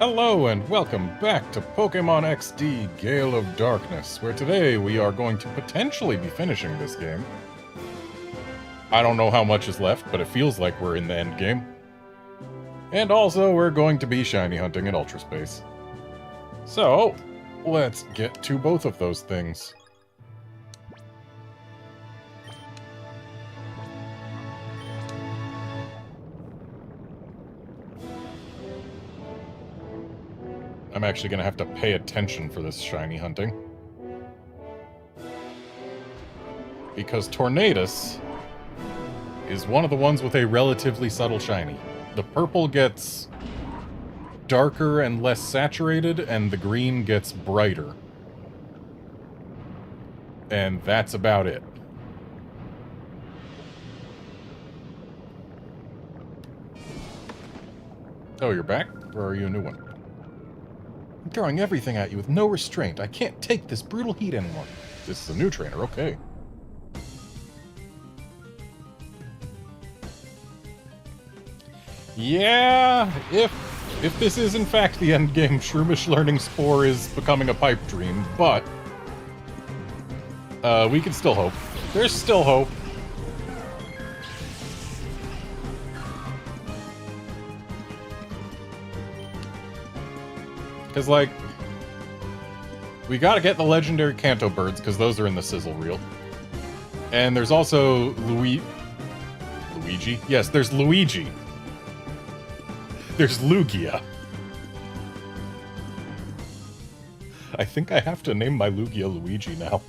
Hello and welcome back to Pokémon XD Gale of Darkness, where today we are going to potentially be finishing this game. I don't know how much is left, but it feels like we're in the end game. And also, we're going to be shiny hunting in Ultra Space. So, let's get to both of those things. I'm actually going to have to pay attention for this shiny hunting. Because Tornadus is one of the ones with a relatively subtle shiny. The purple gets darker and less saturated, and the green gets brighter. And that's about it. Oh, you're back? Or are you a new one? I'm throwing everything at you with no restraint. I can't take this brutal heat anymore. This is a new trainer, okay. Yeah, if this is in fact the endgame, Shroomish Learning Spore is becoming a pipe dream, but we can still hope. There's still hope. Because, like, we gotta get the legendary Kanto birds, because those are in the sizzle reel. And there's also Luigi? Yes, there's Luigi. There's Lugia. I think I have to name my Lugia Luigi now.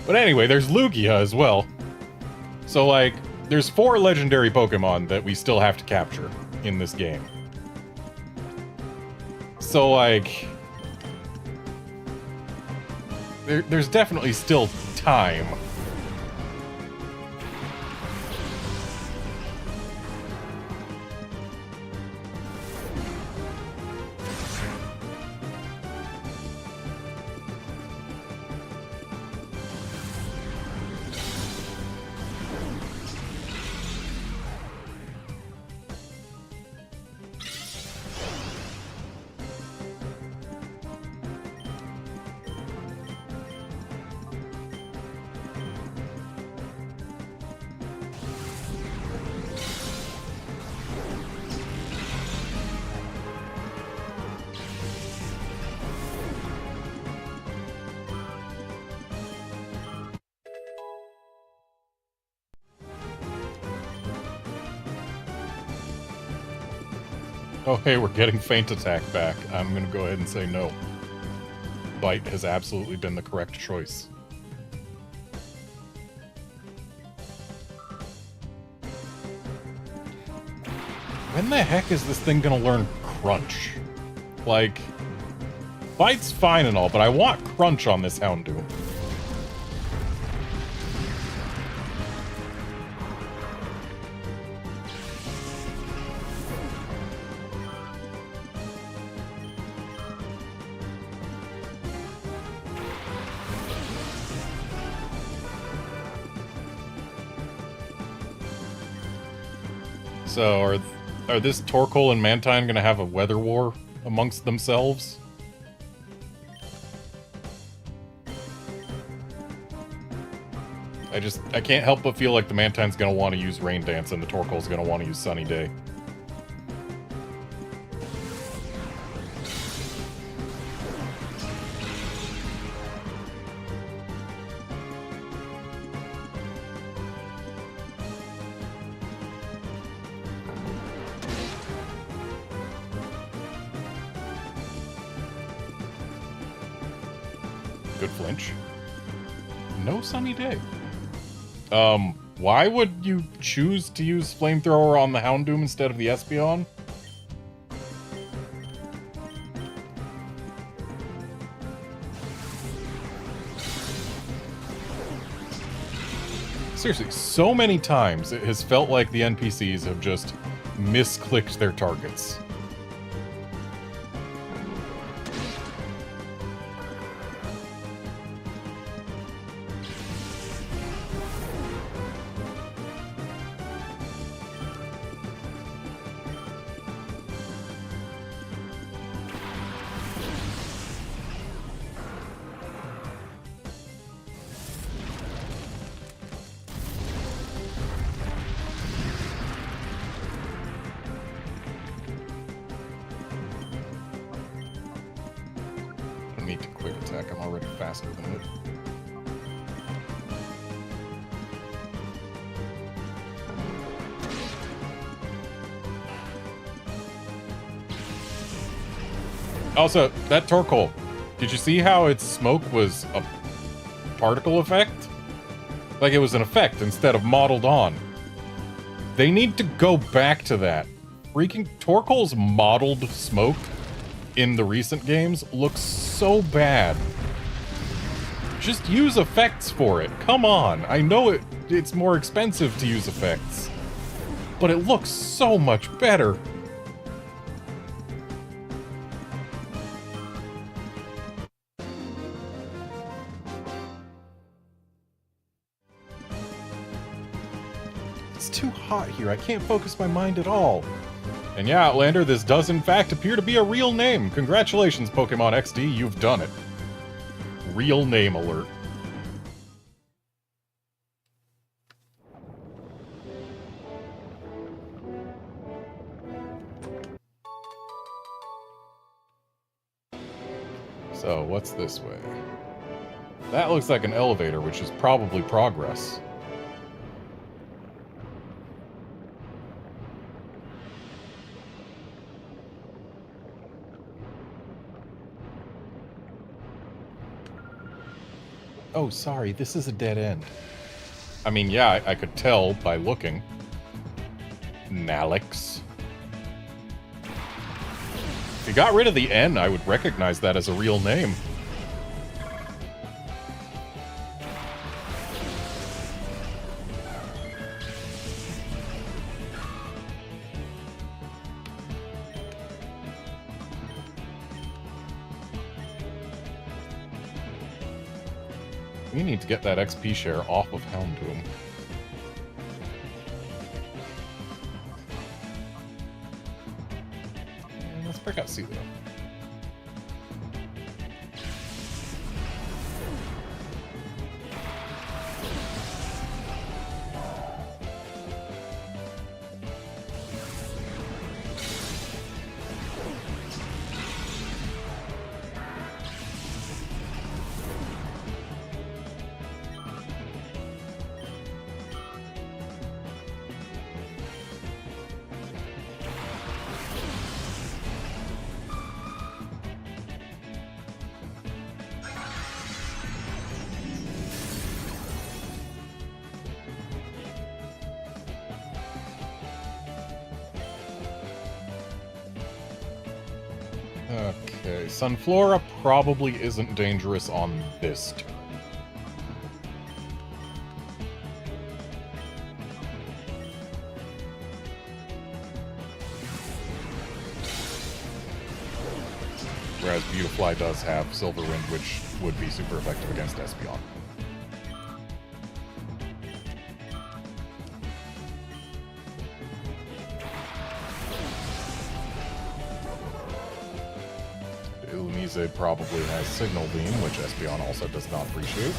But anyway, there's Lugia as well. So, like, there's 4 legendary Pokemon that we still have to capture in this game. So, like, there's definitely still time. Oh, hey, we're getting Feint Attack back. I'm gonna go ahead and say no. Bite has absolutely been the correct choice. When the heck is this thing gonna learn Crunch? Like, Bite's fine and all, but I want Crunch on this Houndoom. So, are this Torkoal and Mantine gonna have a weather war amongst themselves? I can't help but feel like the Mantine's gonna want to use Rain Dance and the Torkoal's gonna want to use Sunny Day. Good flinch. No Sunny Day. Why would you choose to use Flamethrower on the Houndoom instead of the Espeon? Seriously, so many times it has felt like the NPCs have just misclicked their targets. quick attack. I'm already faster than it. Also, that Torkoal, did you see how its smoke was a particle effect? Like it was an effect instead of modeled on. They need to go back to that. Freaking Torkoal's modeled smoke in the recent games looks so bad. Just use effects for it. Come on. I know it's more expensive to use effects, but it looks so much better. It's too hot here. I can't focus my mind at all. And yeah, Outlander, this does in fact appear to be a real name. Congratulations, Pokémon XD, you've done it. Real name alert. So, what's this way? That looks like an elevator, which is probably progress. Oh, sorry, this is a dead end. I mean, yeah, I could tell by looking. Nalix. If you got rid of the N, I would recognize that as a real name. We need to get that XP share off of Houndoom. And let's break out Sealer. Okay, Sunflora probably isn't dangerous on this turn. Whereas Beautifly does have Silverwind, which would be super effective against Espeon. Illumise probably has Signal Beam, which Espeon also does not appreciate.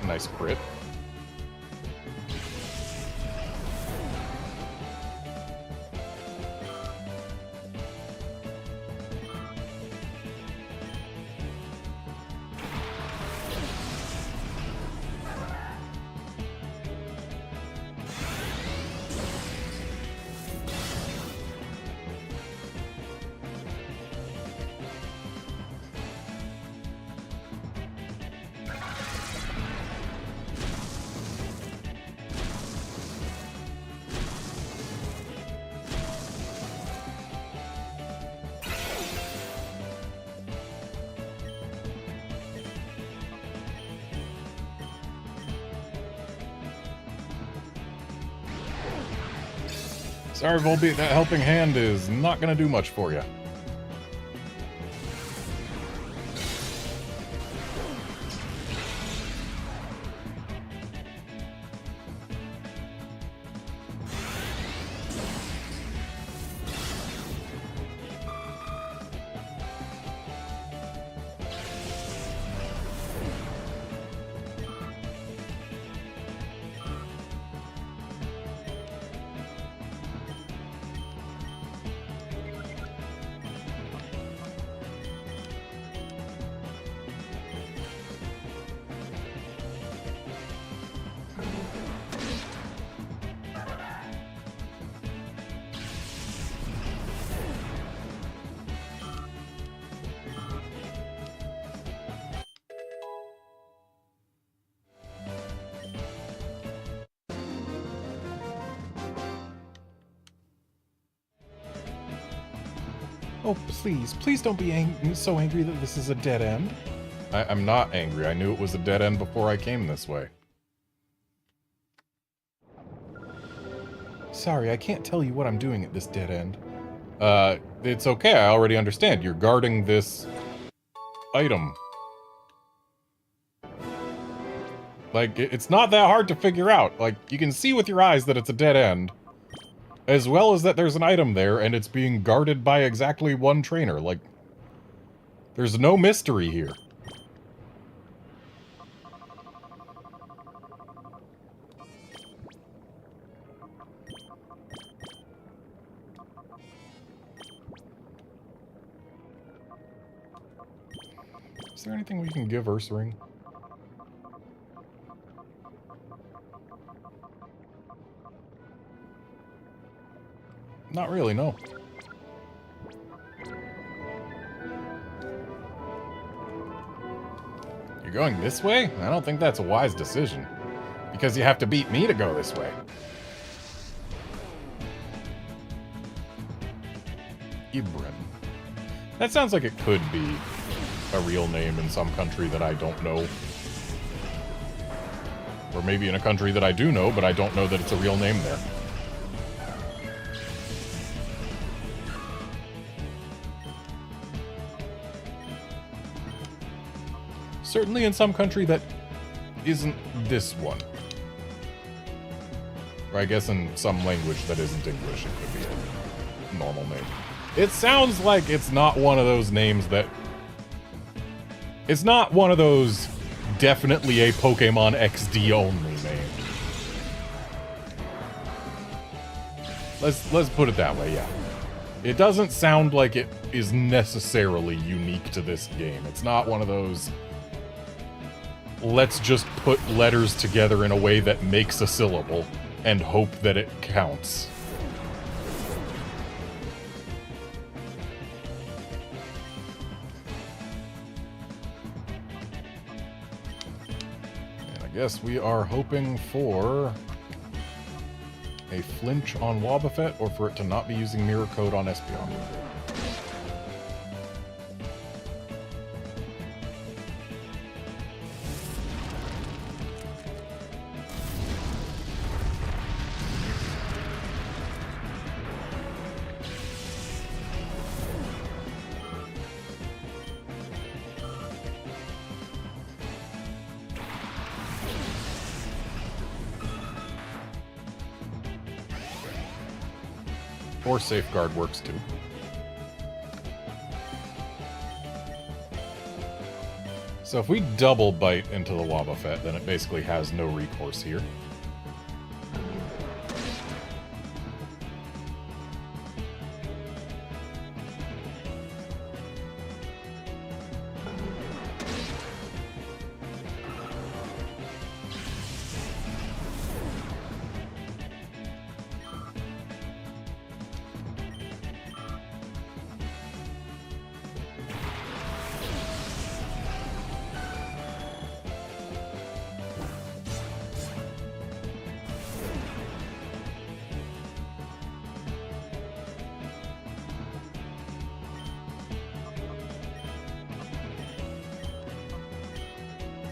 Nice crit. Sorry, Volbeat, that helping hand is not going to do much for you. Oh, please. Please don't be so angry that this is a dead end. I'm not angry. I knew it was a dead end before I came this way. Sorry, I can't tell you what I'm doing at this dead end. It's okay. I already understand. You're guarding this item. Like, it's not that hard to figure out. Like, you can see with your eyes that it's a dead end. As well as that there's an item there, and it's being guarded by exactly one trainer. Like, there's no mystery here. Is there anything we can give Ursaring? Not really, no. You're going this way? I don't think that's a wise decision. Because you have to beat me to go this way. Ibrim. That sounds like it could be a real name in some country that I don't know. Or maybe in a country that I do know, but I don't know that it's a real name there. Certainly in some country that isn't this one. Or I guess in some language that isn't English, it could be a normal name. It sounds like it's not one of those names that... It's not one of those definitely a Pokémon XD only name. Let's put it that way, yeah. It doesn't sound like it is necessarily unique to this game. It's not one of those... Let's just put letters together in a way that makes a syllable and hope that it counts. And I guess we are hoping for a flinch on Wobbuffet or for it to not be using mirror code on Espeon. Or Safeguard works too. So if we double bite into the Wobbuffet, then it basically has no recourse here.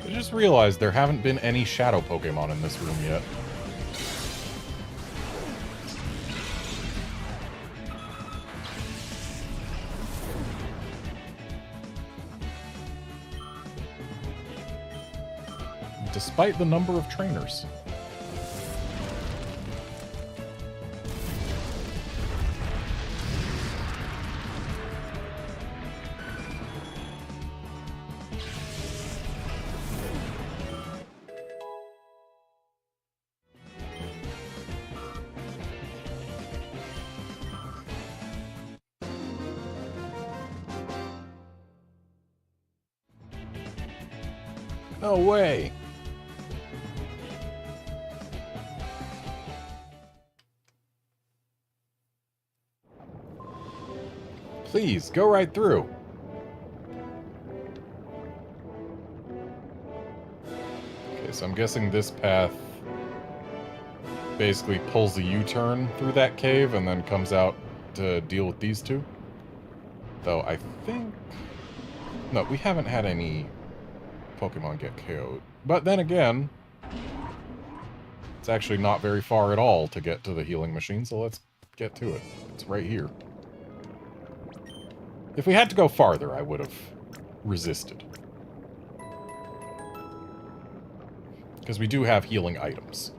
I just realized there haven't been any shadow Pokemon in this room yet. Despite the number of trainers. No way! Please, go right through. Okay, so I'm guessing this path basically pulls a U-turn through that cave and then comes out to deal with these two. Though I think... No, we haven't had any Pokemon get KO'd. But then again, it's actually not very far at all to get to the healing machine, so let's get to it. It's right here. If we had to go farther, I would have resisted. Because we do have healing items.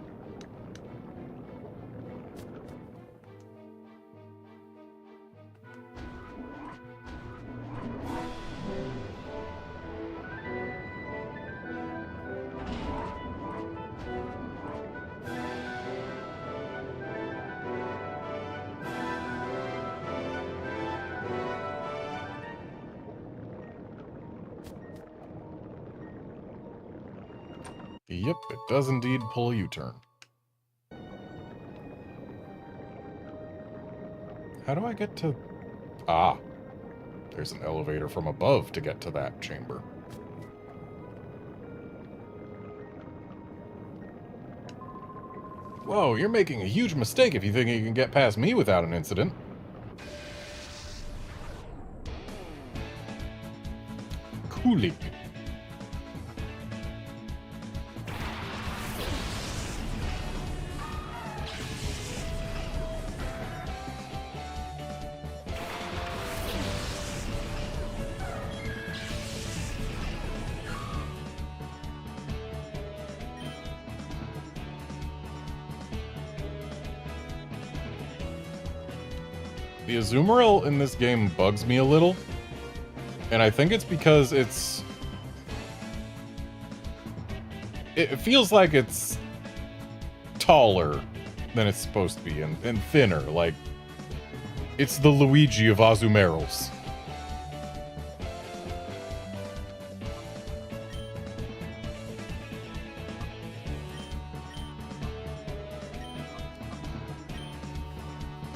Yep, it does indeed pull a U-turn. How do I get to... Ah, there's an elevator from above to get to that chamber. Whoa, you're making a huge mistake if you think you can get past me without an incident. Coolly. The Azumarill in this game bugs me a little, and I think it's because it feels like it's taller than it's supposed to be, and thinner, like, it's the Luigi of Azumarills.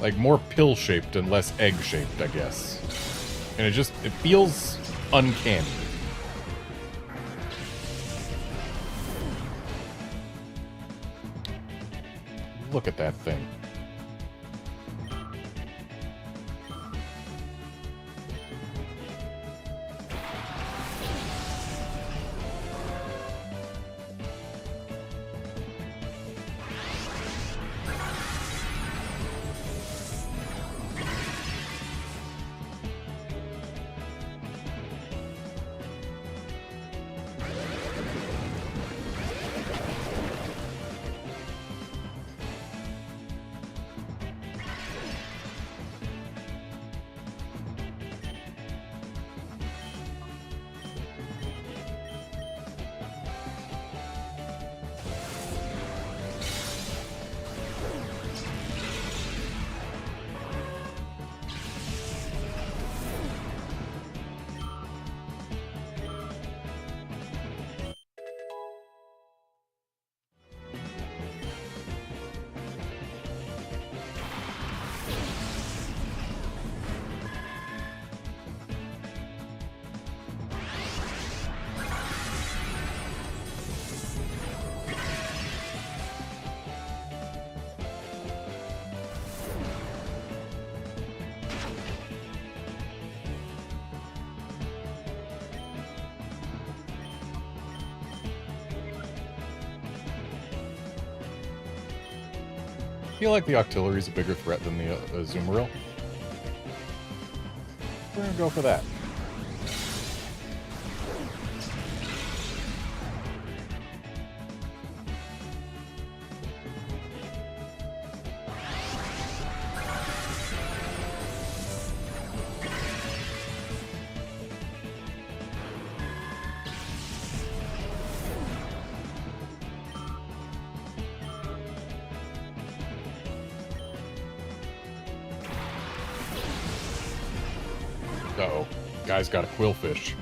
Like, more pill-shaped and less egg-shaped, I guess. And it feels uncanny. Look at that thing. I feel like the Octillery is a bigger threat than the Azumarill. We're gonna go for that. Uh-oh. Guy's got a quillfish.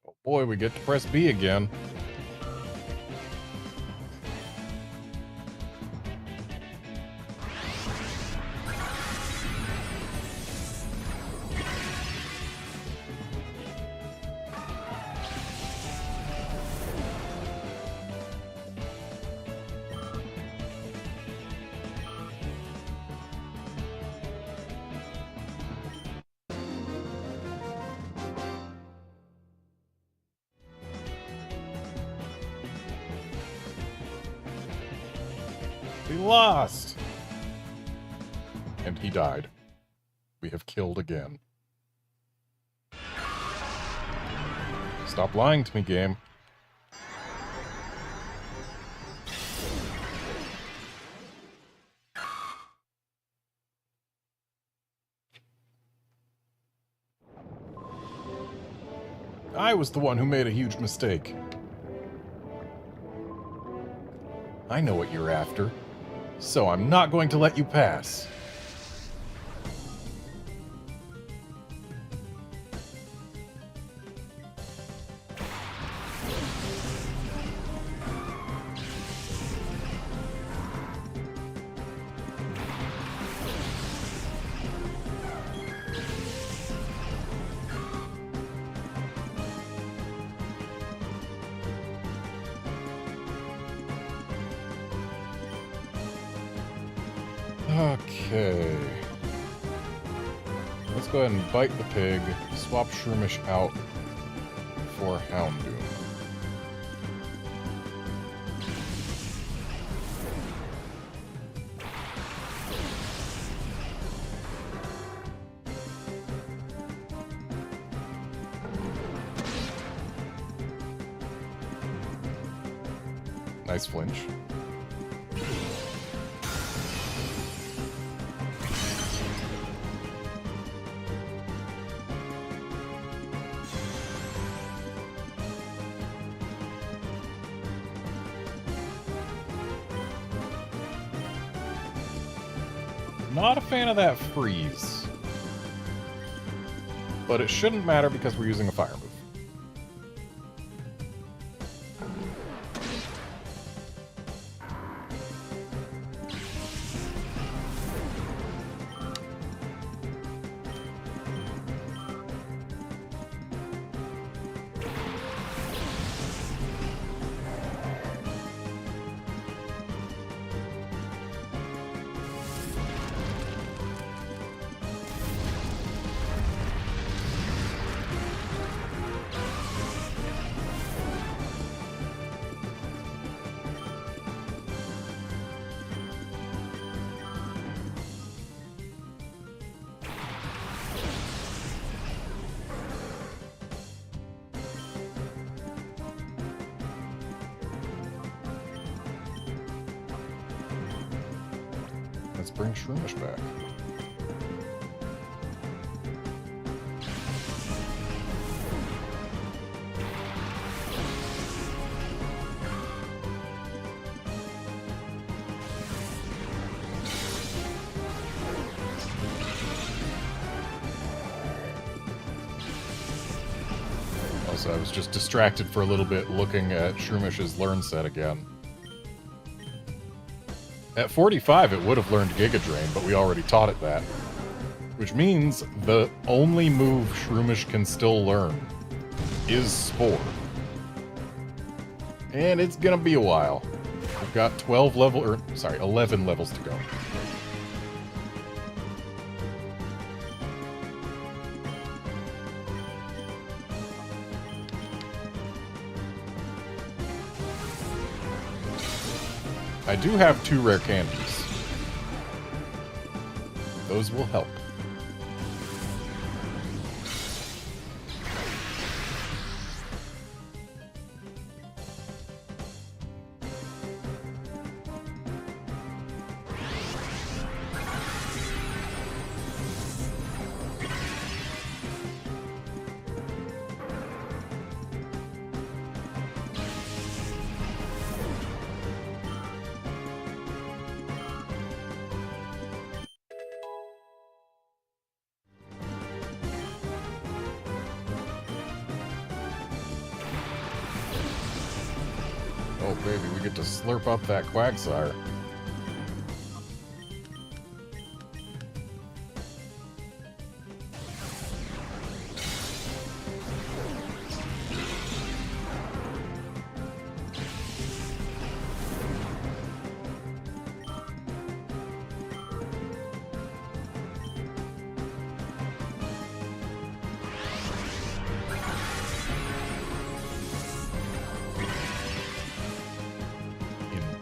Oh boy, we get to press B again. We lost! And he died. We have killed again. Stop lying to me, game. I was the one who made a huge mistake. I know what you're after, so I'm not going to let you pass. Okay. Let's go ahead and bite the pig, swap Shroomish out for Houndoom. Nice flinch. Not a fan of that freeze. But it shouldn't matter because we're using a fire move. Let's bring Shroomish back. Also, I was just distracted for a little bit looking at Shroomish's learn set again. At 45, it would have learned Giga Drain, but we already taught it that. Which means the only move Shroomish can still learn is Spore. And it's gonna be a while. We've got 11 levels to go. I do have 2 rare candies. Those will help. Oh, baby, we get to slurp up that Quagsire.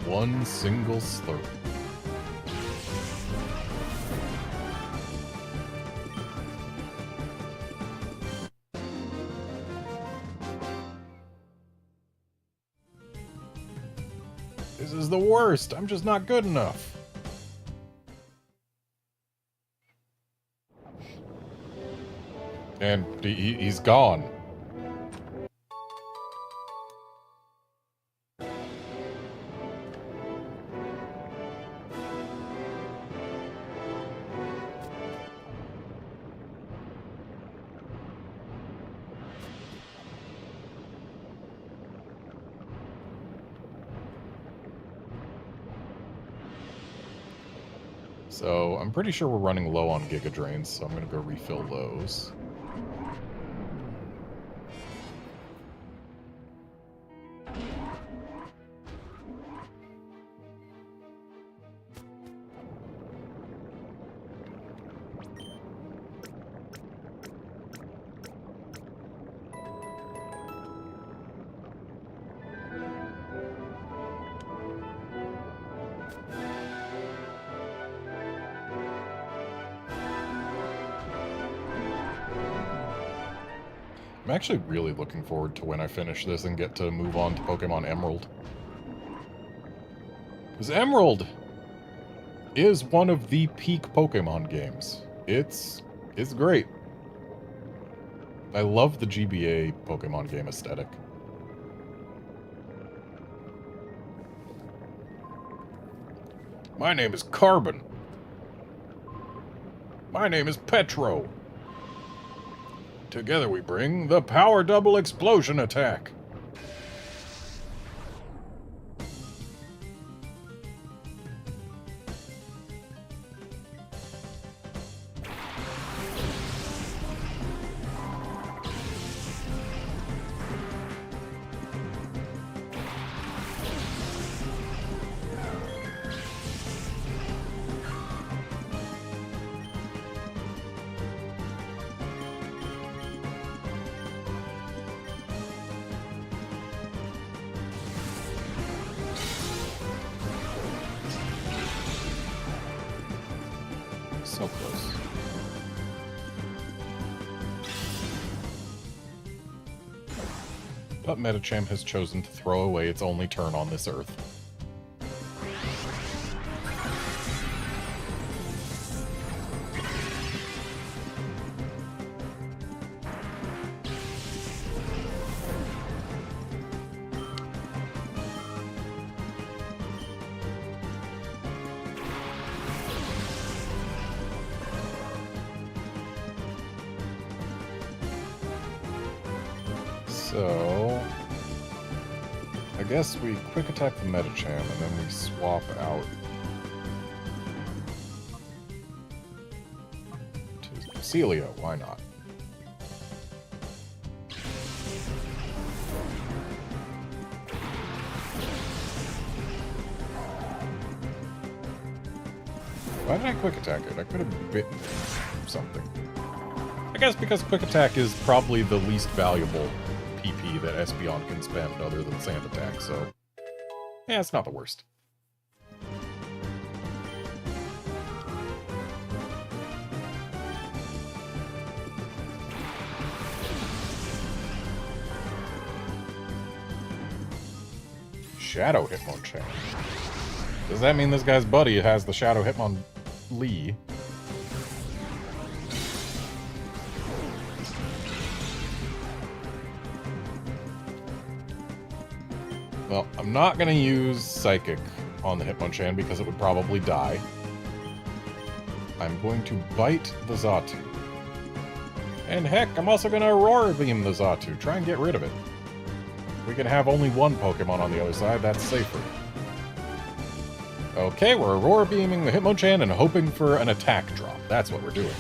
One single slurp. This is the worst. I'm just not good enough. And he's gone. So, I'm pretty sure we're running low on Giga Drains, so I'm going to go refill those. I'm actually really looking forward to when I finish this and get to move on to Pokemon Emerald. Because Emerald is one of the peak Pokemon games. It's great. I love the GBA Pokemon game aesthetic. My name is Carbon. My name is Petro. Together we bring the Power Double Explosion Attack. So close. But Medicham has chosen to throw away its only turn on this Earth. So, I guess we quick attack the Medicham and then we swap out to Celio. Why not? Why did I quick attack it? I could have bitten something. I guess because quick attack is probably the least valuable PP that Espeon can spend other than Sand Attack, so yeah, it's not the worst. Shadow Hitmonchan. Does that mean this guy's buddy has the Shadow Hitmonlee? Well, I'm not going to use Psychic on the Hitmonchan because it would probably die. I'm going to bite the Xatu. And heck, I'm also going to Aurora Beam the Xatu. Try and get rid of it. We can have only one Pokemon on the other side, that's safer. Okay, we're Aurora Beaming the Hitmonchan and hoping for an attack drop. That's what we're doing.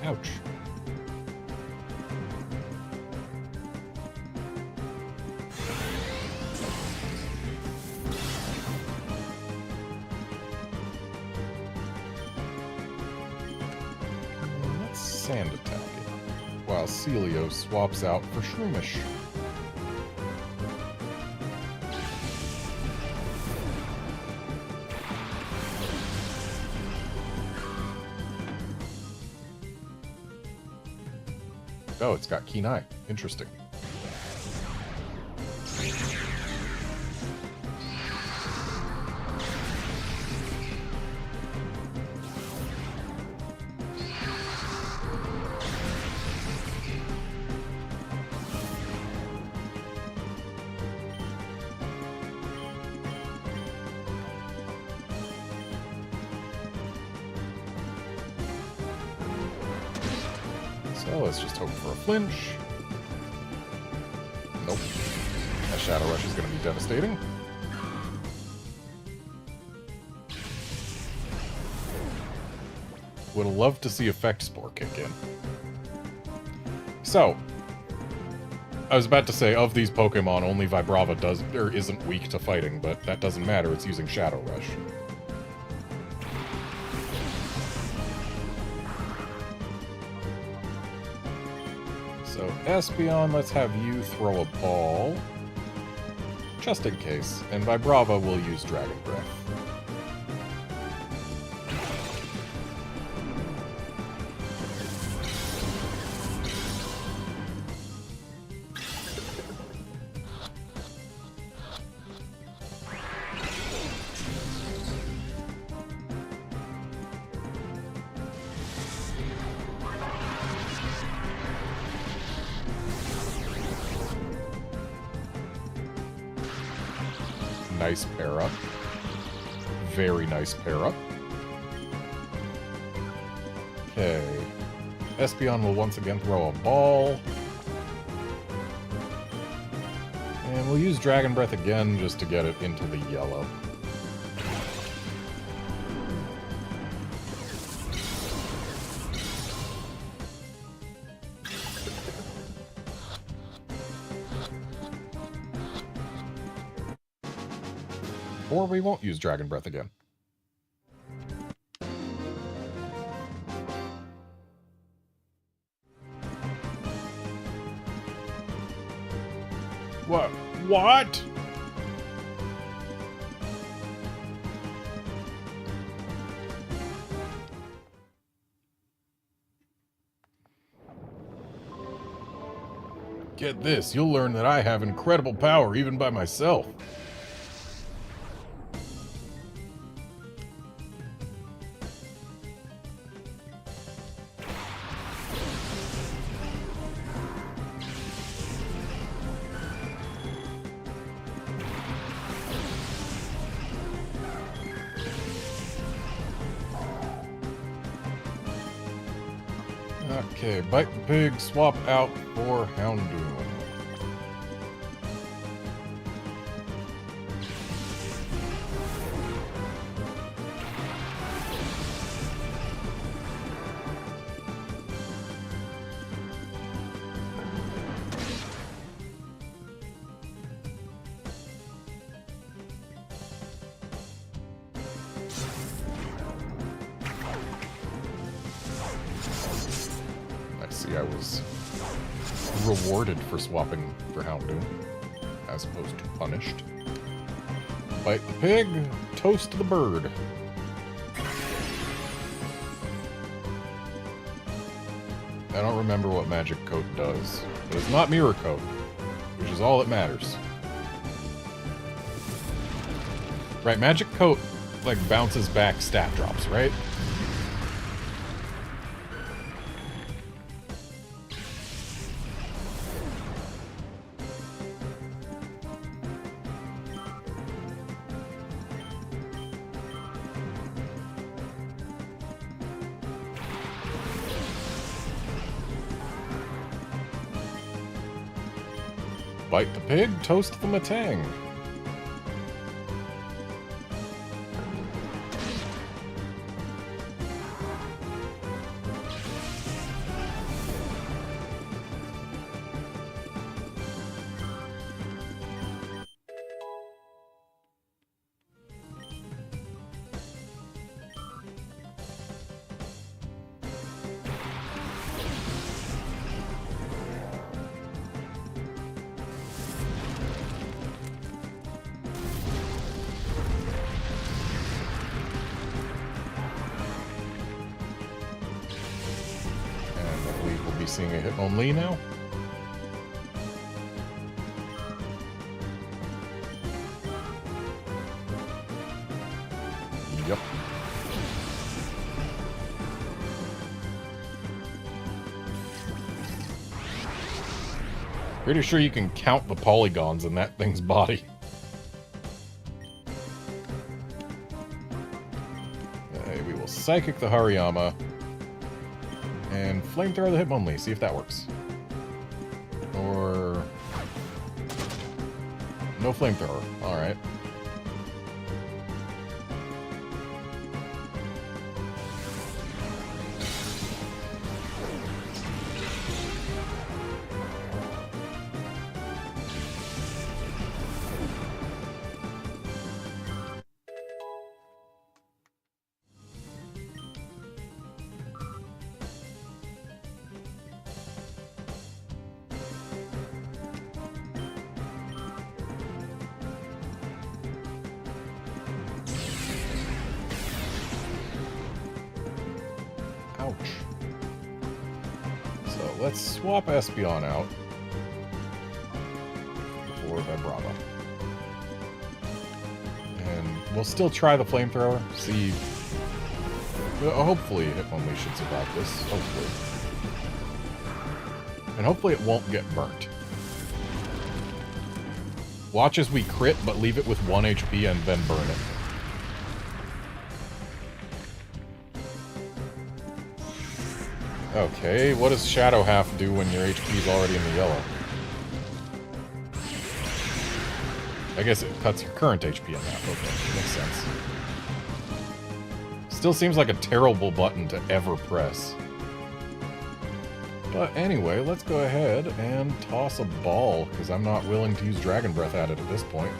Ouch. Let's sand attack it, while Celio swaps out for Shroomish. Oh, it's got Keen Eye. Interesting. So let's just hope for a flinch. Nope. That Shadow Rush is going to be devastating. Would love to see Effect Spore kick in. So, I was about to say, of these Pokemon, only Vibrava isn't weak to fighting, but that doesn't matter, it's using Shadow Rush. So, Espeon, let's have you throw a ball. Just in case. And Vibrava will use Dragon Breath. Nice pair-up. Very nice pair-up. Okay. Espeon will once again throw a ball. And we'll use Dragon Breath again just to get it into the yellow. Or we won't use Dragon Breath again. What? Get this, you'll learn that I have incredible power even by myself. Okay, Bite the Pig, swap out for Houndoom. I was rewarded for swapping for Houndoom, as opposed to punished. Bite the Pig, toast the bird. I don't remember what Magic Coat does, but it's not Mirror Coat, which is all that matters. Right, Magic Coat, like, bounces back stat drops, right? Bite the pig, toast the matang. Seeing a Hitmonlee now. Yep. Pretty sure you can count the polygons in that thing's body. Okay, we will Psychic the Hariyama. And Flamethrower the Hitmonlee, see if that works. Or... no Flamethrower, alright. Ouch. So let's swap Espeon out for Vibrava. And we'll still try the Flamethrower, see... hopefully Hitmonlee should survive this, hopefully. And hopefully it won't get burnt. Watch as we crit, but leave it with 1 HP and then burn it. Okay, what does Shadow Half do when your HP is already in the yellow? I guess it cuts your current HP in half. Okay, makes sense. Still seems like a terrible button to ever press. But anyway, let's go ahead and toss a ball, because I'm not willing to use Dragon Breath at it at this point.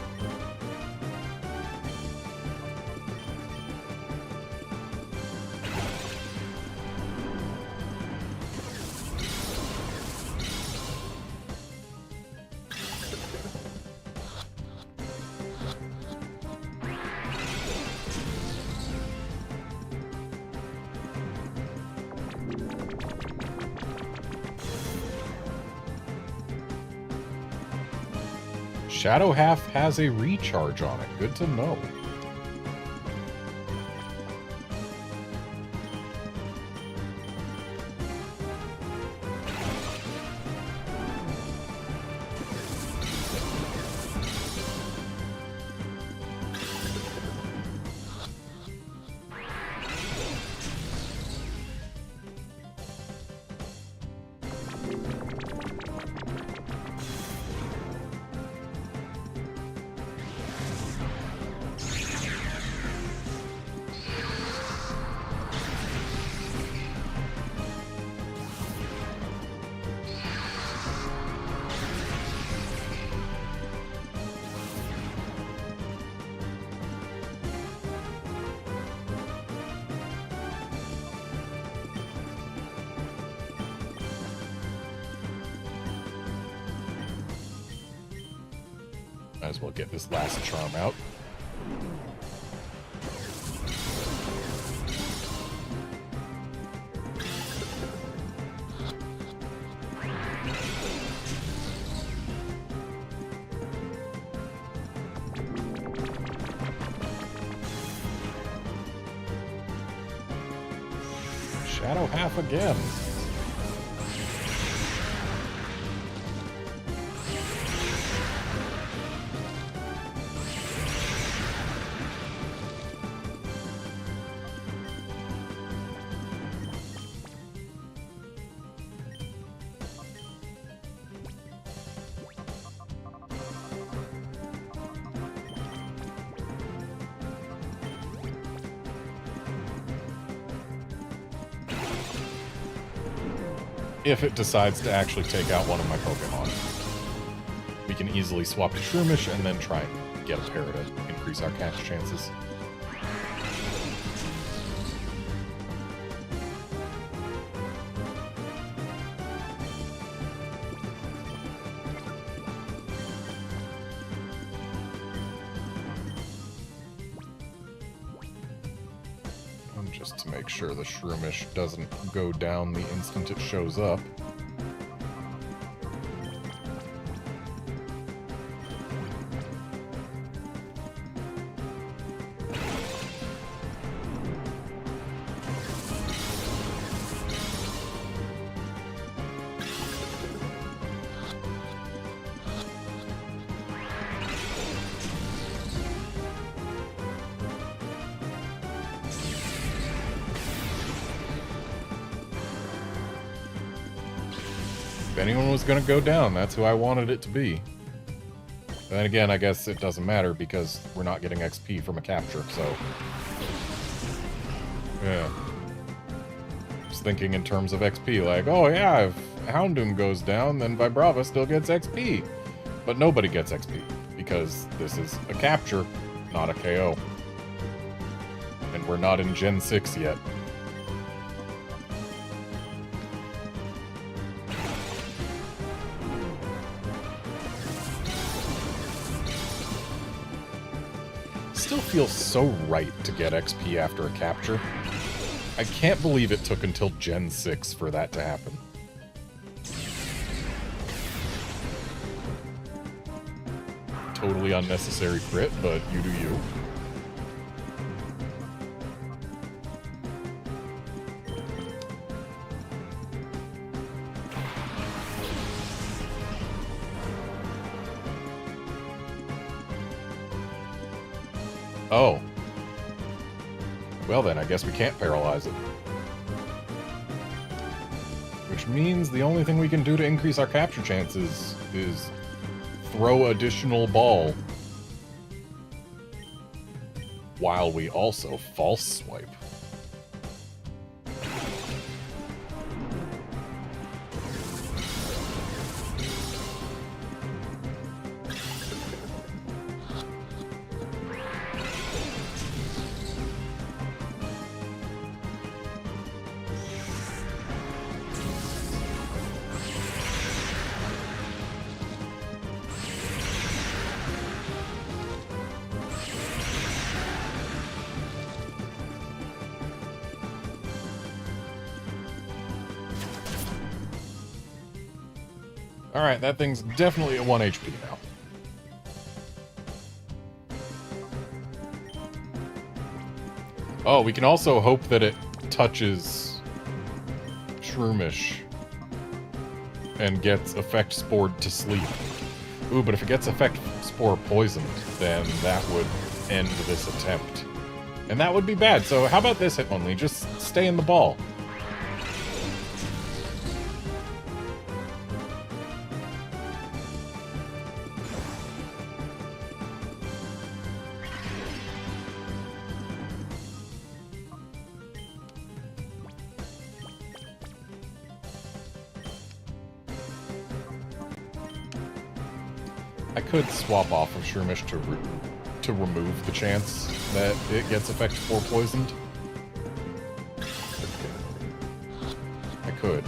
Shadow Half has a recharge on it. Good to know. Might as well get this last charm out. Shadow Half again. if it decides to actually take out one of my Pokemon. We can easily swap to Shroomish and then try and get a pair to increase our catch chances. Just to make sure the Shroomish doesn't go down the instant it shows up. If anyone was going to go down, that's who I wanted it to be. But then again, I guess it doesn't matter because we're not getting XP from a capture, so... yeah. Just thinking in terms of XP, like, oh yeah, if Houndoom goes down, then Vibrava still gets XP. But nobody gets XP, because this is a capture, not a KO. And we're not in Gen 6 yet. Still feels so right to get XP after a capture. I can't believe it took until Gen 6 for that to happen. Totally unnecessary crit, but you do you. Oh. Well then, I guess we can't paralyze it. Which means the only thing we can do to increase our capture chances is throw additional ball. While we also false swipe. Alright, that thing's definitely at 1 HP now. Oh, we can also hope that it touches Shroomish and gets Effect Spored to sleep. Ooh, but if it gets Effect Spore poisoned, then that would end this attempt. And that would be bad, so how about this, Hitmonlee? Just stay in the ball. I could swap off of Shroomish to remove the chance that it gets Effect Spore poisoned. I could.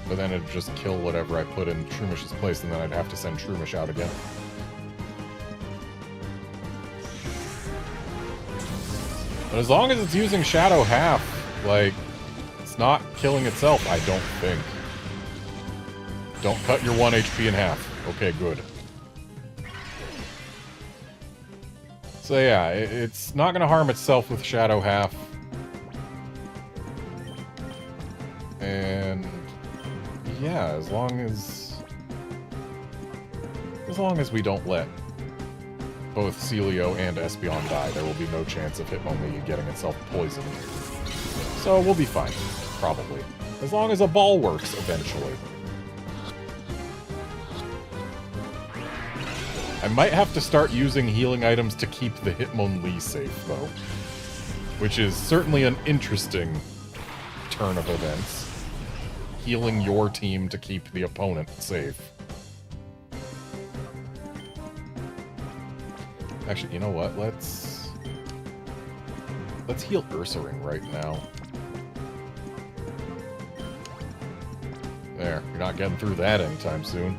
But then it'd just kill whatever I put in Shroomish's place, and then I'd have to send Shroomish out again. But as long as it's using Shadow Half, like, it's not killing itself, I don't think. Don't cut your 1 HP in half. Okay, good. So yeah, it's not going to harm itself with Shadow Half. And yeah, as long as we don't let both Celio and Espeon die, there will be no chance of Hitmonlee getting itself poisoned. So we'll be fine, probably. As long as a ball works eventually. I might have to start using healing items to keep the Hitmonlee safe, though. Which is certainly an interesting turn of events. Healing your team to keep the opponent safe. Actually, you know what? Let's heal Ursaring right now. There, you're not getting through that anytime soon.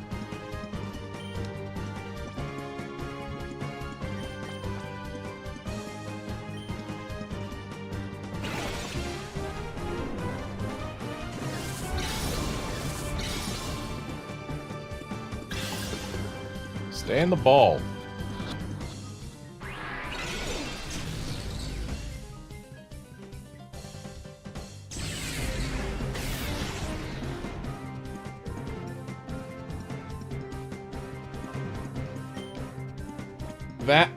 Stay in the ball. That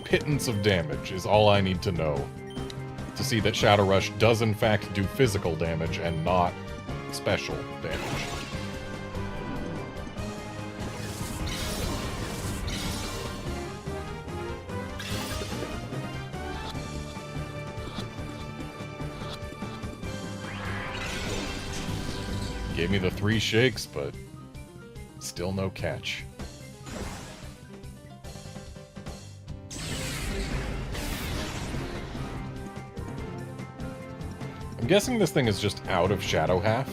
pittance of damage is all I need to know to see that Shadow Rush does in fact do physical damage and not special damage. Gave me the 3 shakes, but still no catch. I'm guessing this thing is just out of Shadow Half.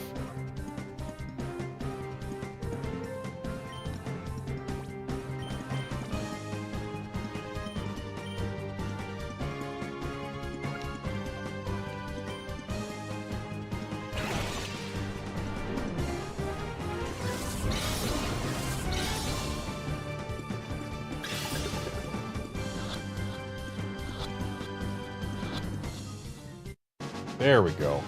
There we go.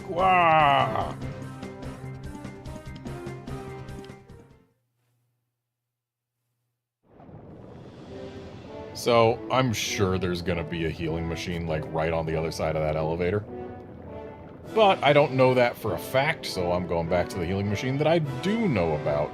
Wah! So, I'm sure there's gonna be a healing machine, like, right on the other side of that elevator. But I don't know that for a fact, so I'm going back to the healing machine that I do know about.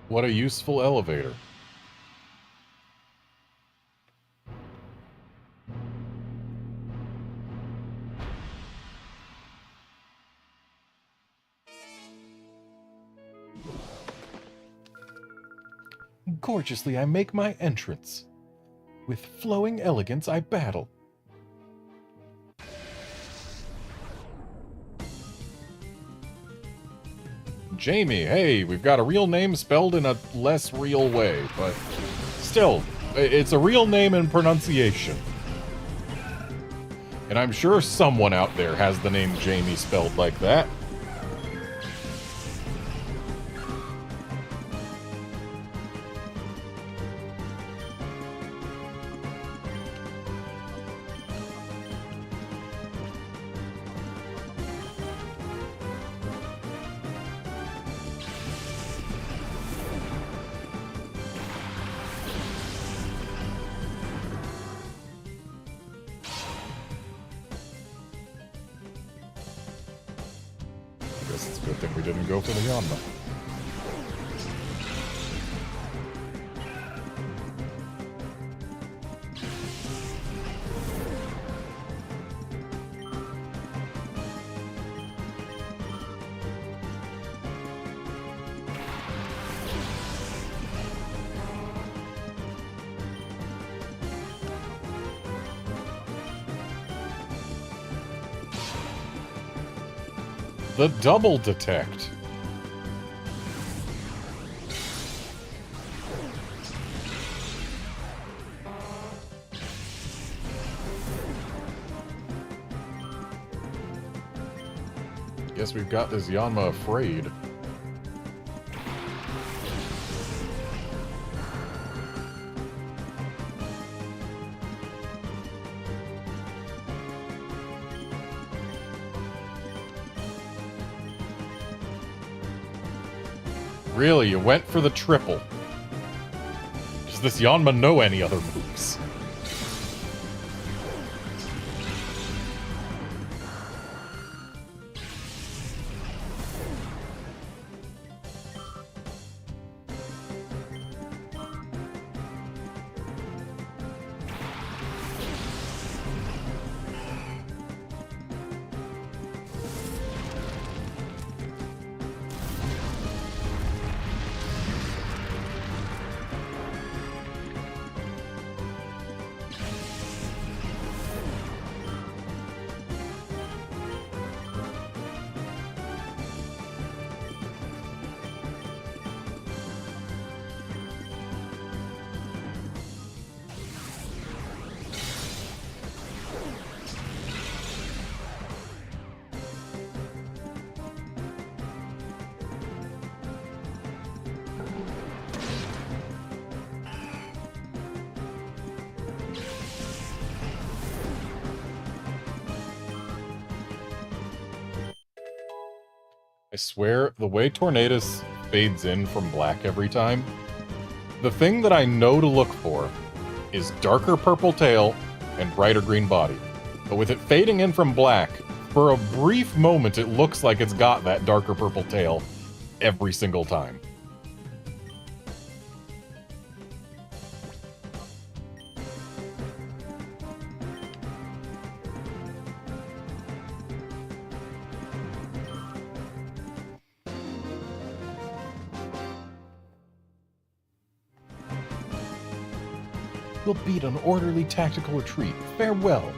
What a useful elevator. Gorgeously I make my entrance. With flowing elegance I battle. Jamie, hey, we've got a real name spelled in a less real way, but still, it's a real name in pronunciation. And I'm sure someone out there has the name Jamie spelled like that. Guess it's a good thing we didn't go for the Yanma. The double detect. Guess we've got this Yanma afraid. Really, you went for the triple. Does this Yanma know any other moves? I swear, the way Tornadus fades in from black every time, the thing that I know to look for is darker purple tail and brighter green body. But with it fading in from black, for a brief moment it looks like it's got that darker purple tail every single time. We'll beat an orderly tactical retreat. Farewell.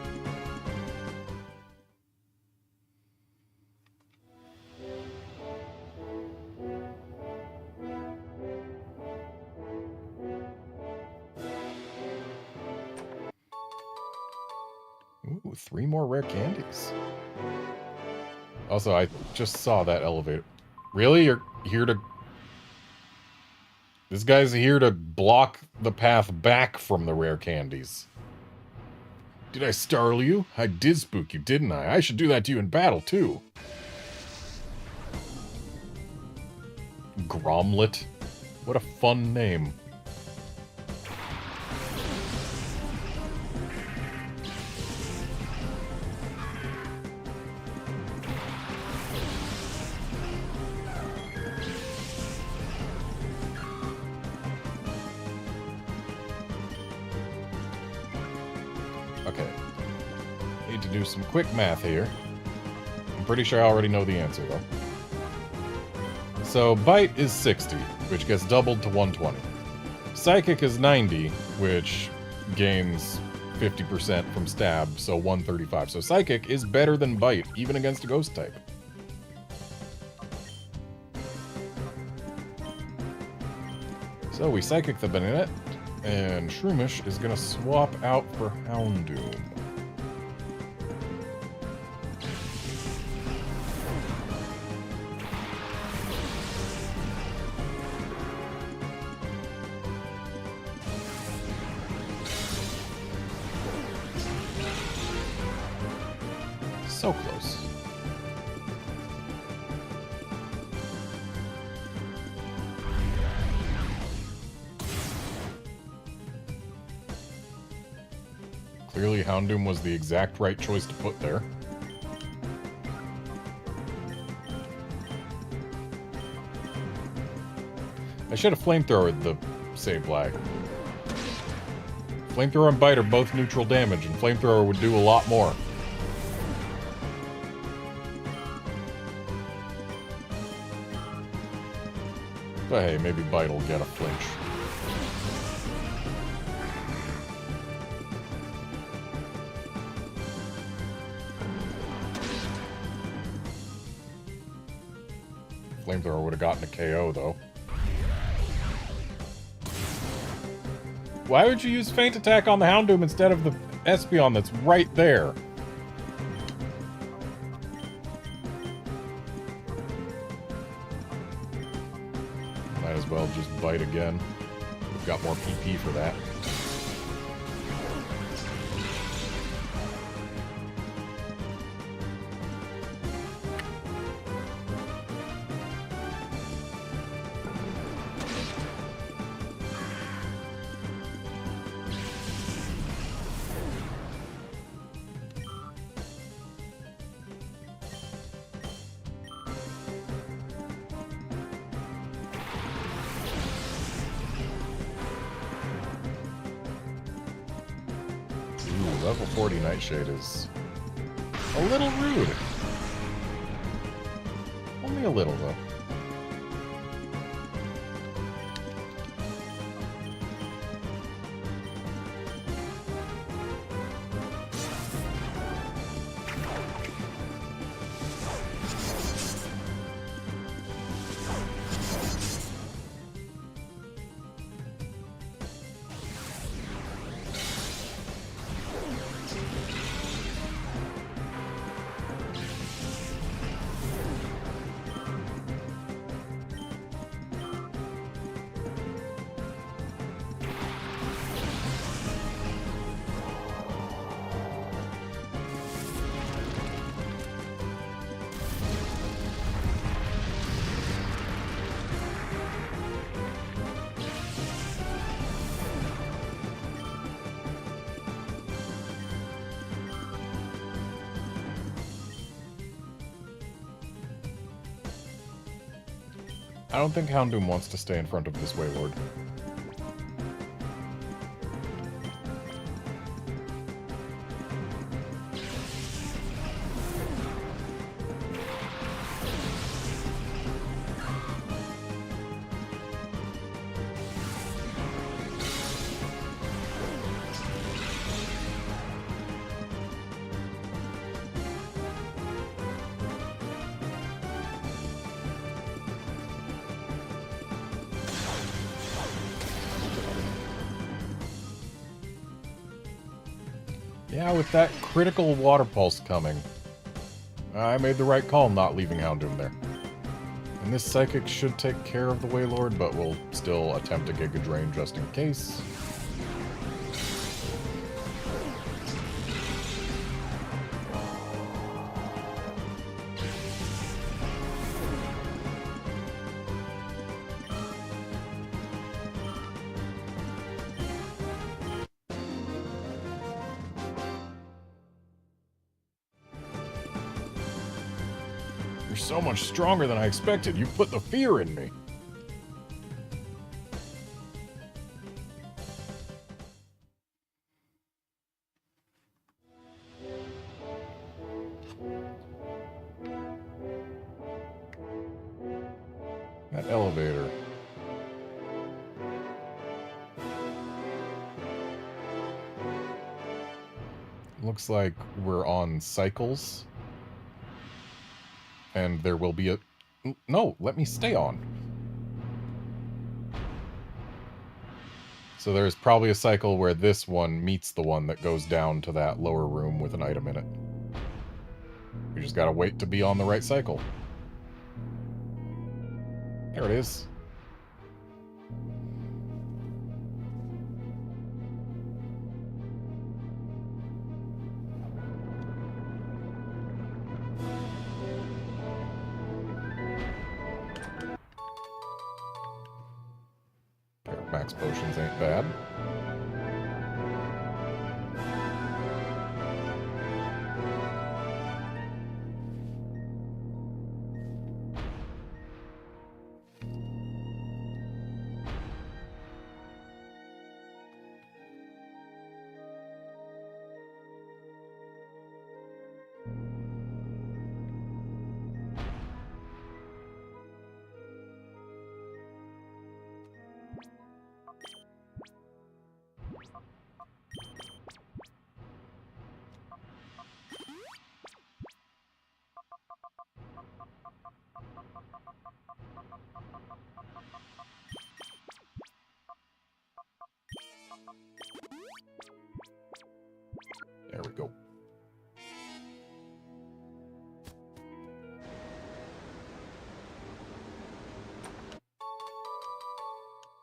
Ooh, 3 more rare candies. Also, I just saw that elevator. Really? You're here to... This guy's here to block the path back from the rare candies. Did I startle you? I did spook you, didn't I? I should do that to you in battle, too. Gromlet. What a fun name. Okay. Need to do some quick math here. I'm pretty sure I already know the answer, though. So, Bite is 60, which gets doubled to 120. Psychic is 90, which gains 50% from Stab, so 135. So Psychic is better than Bite, even against a Ghost type. So we Psychic the Banette, and Shroomish is going to swap out for Houndoom. So close. Clearly, Houndoom was the exact right choice to put there. I should have Flamethrowered the Sableye. Flamethrower and Bite are both neutral damage, and Flamethrower would do a lot more. But hey, maybe Bite will get a flinch. Flamethrower would have gotten a KO, though. Why would you use Feint Attack on the Houndoom instead of the Espeon that's right there? Might as well just bite again. We've got more PP for that. Level 40 Nightshade is a little rude. Only a little, though. I don't think Houndoom wants to stay in front of this Wailord. Yeah, with that critical Water Pulse coming, I made the right call not leaving Houndoom there. And this Psychic should take care of the Wailord, but we'll still attempt a Giga Drain just in case. You're so much stronger than I expected. You put the fear in me. That elevator. Looks like we're on cycles. And there will be a... No, let me stay on. So there's probably a cycle where this one meets the one that goes down to that lower room with an item in it. We just gotta wait to be on the right cycle. There it is. Max potions ain't bad.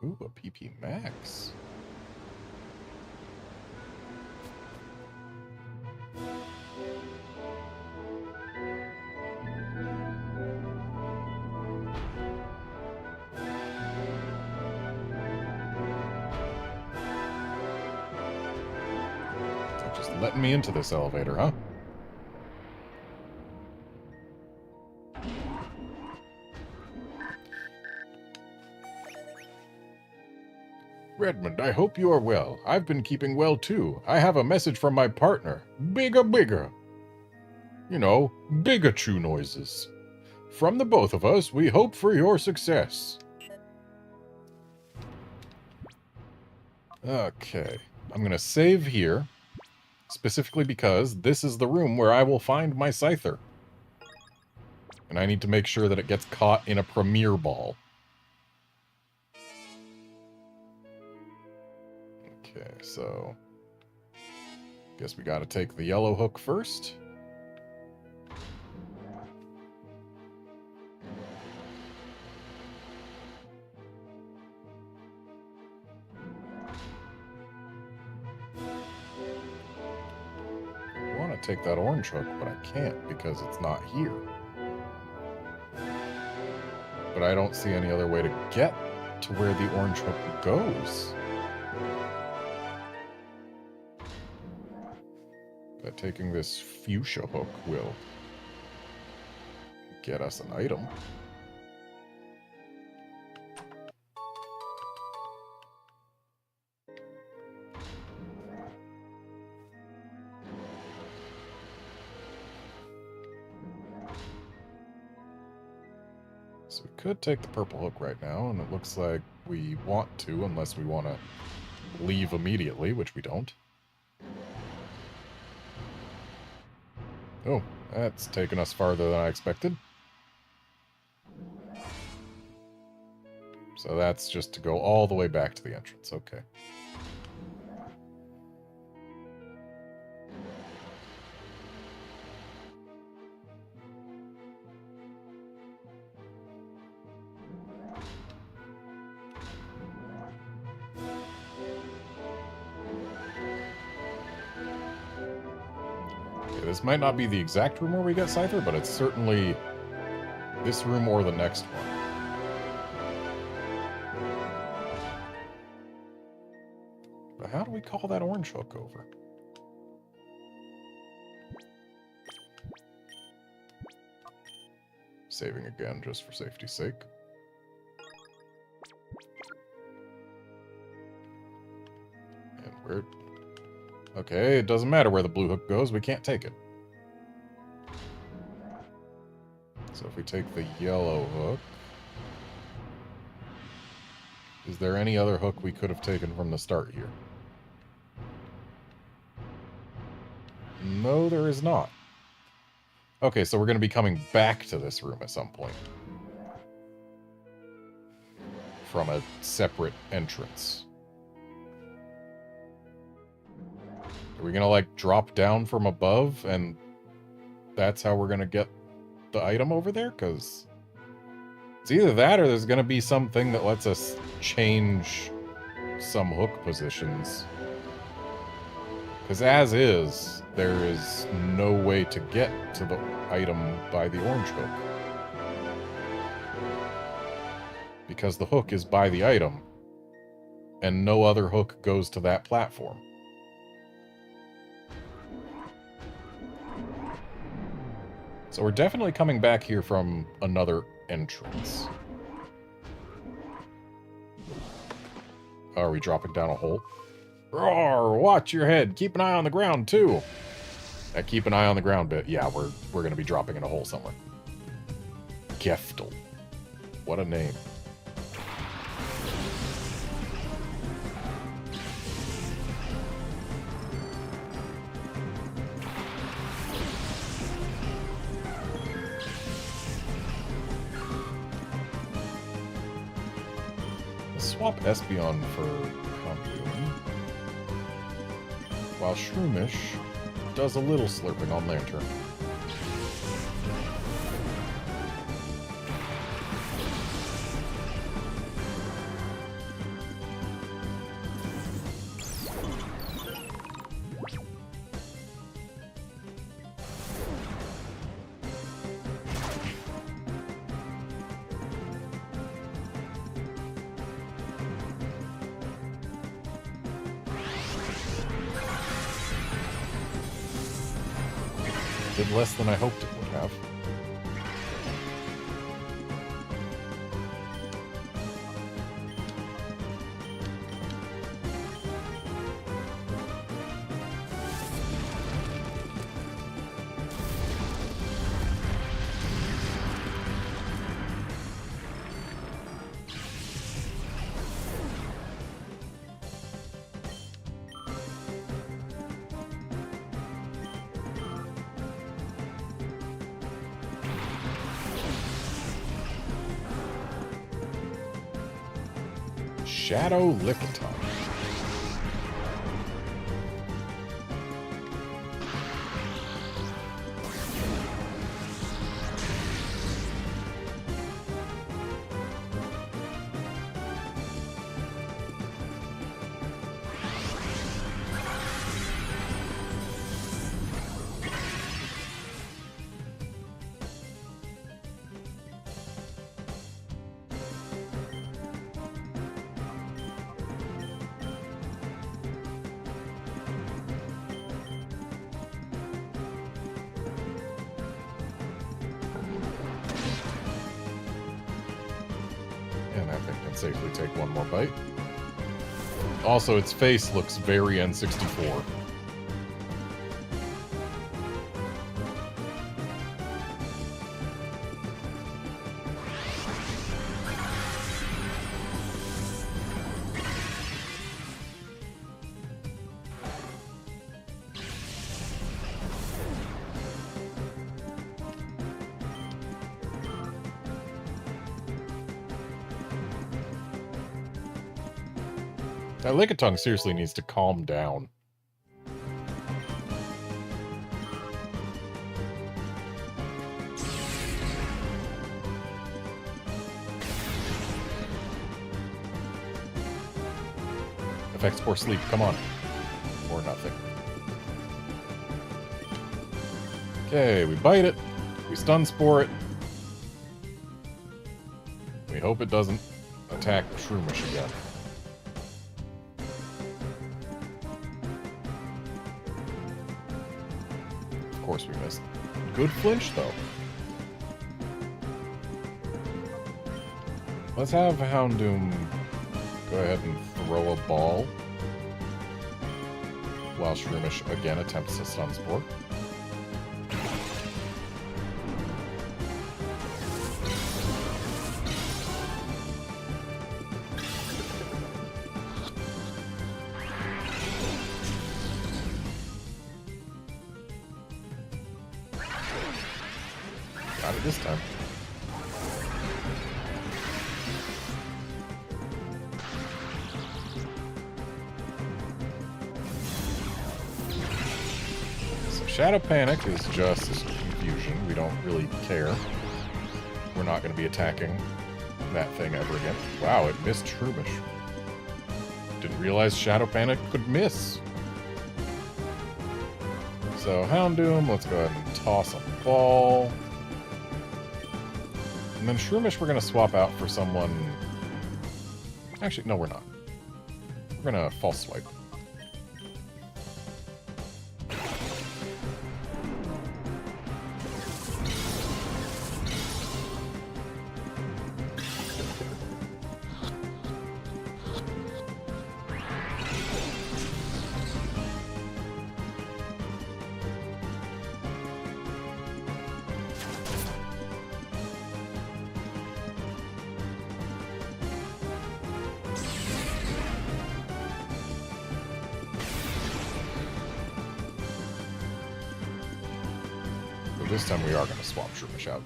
Ooh, a PP Max. They're just letting me into this elevator, huh? Redmond, I hope you are well. I've been keeping well, too. I have a message from my partner. Bigger, bigger. You know, Bigachu noises. From the both of us, we hope for your success. Okay. I'm going to save here, specifically because this is the room where I will find my Scyther. And I need to make sure that it gets caught in a Premier Ball. Okay, so guess we gotta take the yellow hook first. I want to take that orange hook, but I can't because it's not here. But I don't see any other way to get to where the orange hook goes. But taking this fuchsia hook will get us an item. So we could take the purple hook right now, and it looks like we want to, unless we want to leave immediately, which we don't. Oh, that's taken us farther than I expected. So that's just to go all the way back to the entrance. Okay. This might not be the exact room where we get Scyther, but it's certainly this room or the next one. But how do we call that orange hook over? Saving again, just for safety's sake. And where... Okay, it doesn't matter where the blue hook goes, we can't take it. So if we take the yellow hook... Is there any other hook we could have taken from the start here? No, there is not. Okay, so we're going to be coming back to this room at some point. From a separate entrance. Are we going to, like, drop down from above, and that's how we're going to get the item over there? Because it's either that, or there's going to be something that lets us change some hook positions. Because as is, there is no way to get to the item by the orange hook. Because the hook is by the item, and no other hook goes to that platform. So we're definitely coming back here from another entrance. Are we dropping down a hole? Roar! Watch your head. Keep an eye on the ground, too. That keep an eye on the ground bit. Yeah, we're going to be dropping in a hole somewhere. Geftel. What a name. Swap Espeon for Computer, while Shroomish does a little slurping on Lantern. Did less than I hoped it would have. Shadow Lickitung. And that thing can safely take one more bite. Also, its face looks very N64. That Lickitung seriously needs to calm down. Affects poor sleep, come on. Or nothing. Okay, we bite it. We stun spore it. We hope it doesn't attack Shroomish again. Of course we missed. Good flinch, though. Let's have Houndoom go ahead and throw a ball while Shroomish again attempts to stun spore. Got it this time. So Shadow Panic is just confusion. We don't really care. We're not going to be attacking that thing ever again. Wow, it missed Shroomish. Didn't realize Shadow Panic could miss. So Houndoom, let's go ahead and toss a ball. And then Shroomish we're going to swap out for someone... Actually, no, we're not. We're going to false swipe. This time we are going to swap Shroomish out.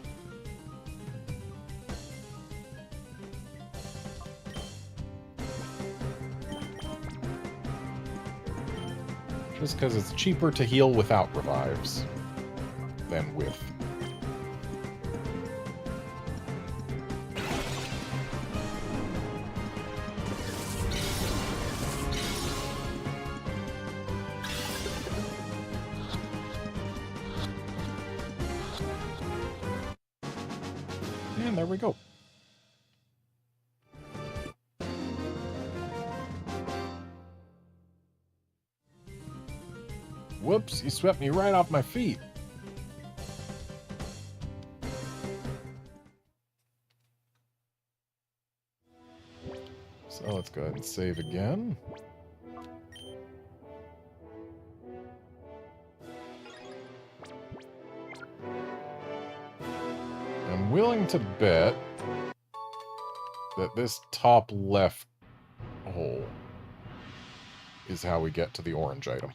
Just because it's cheaper to heal without revives than with. And there we go. Whoops, you swept me right off my feet. So let's go ahead and save again. I'm willing to bet that this top left hole is how we get to the orange item.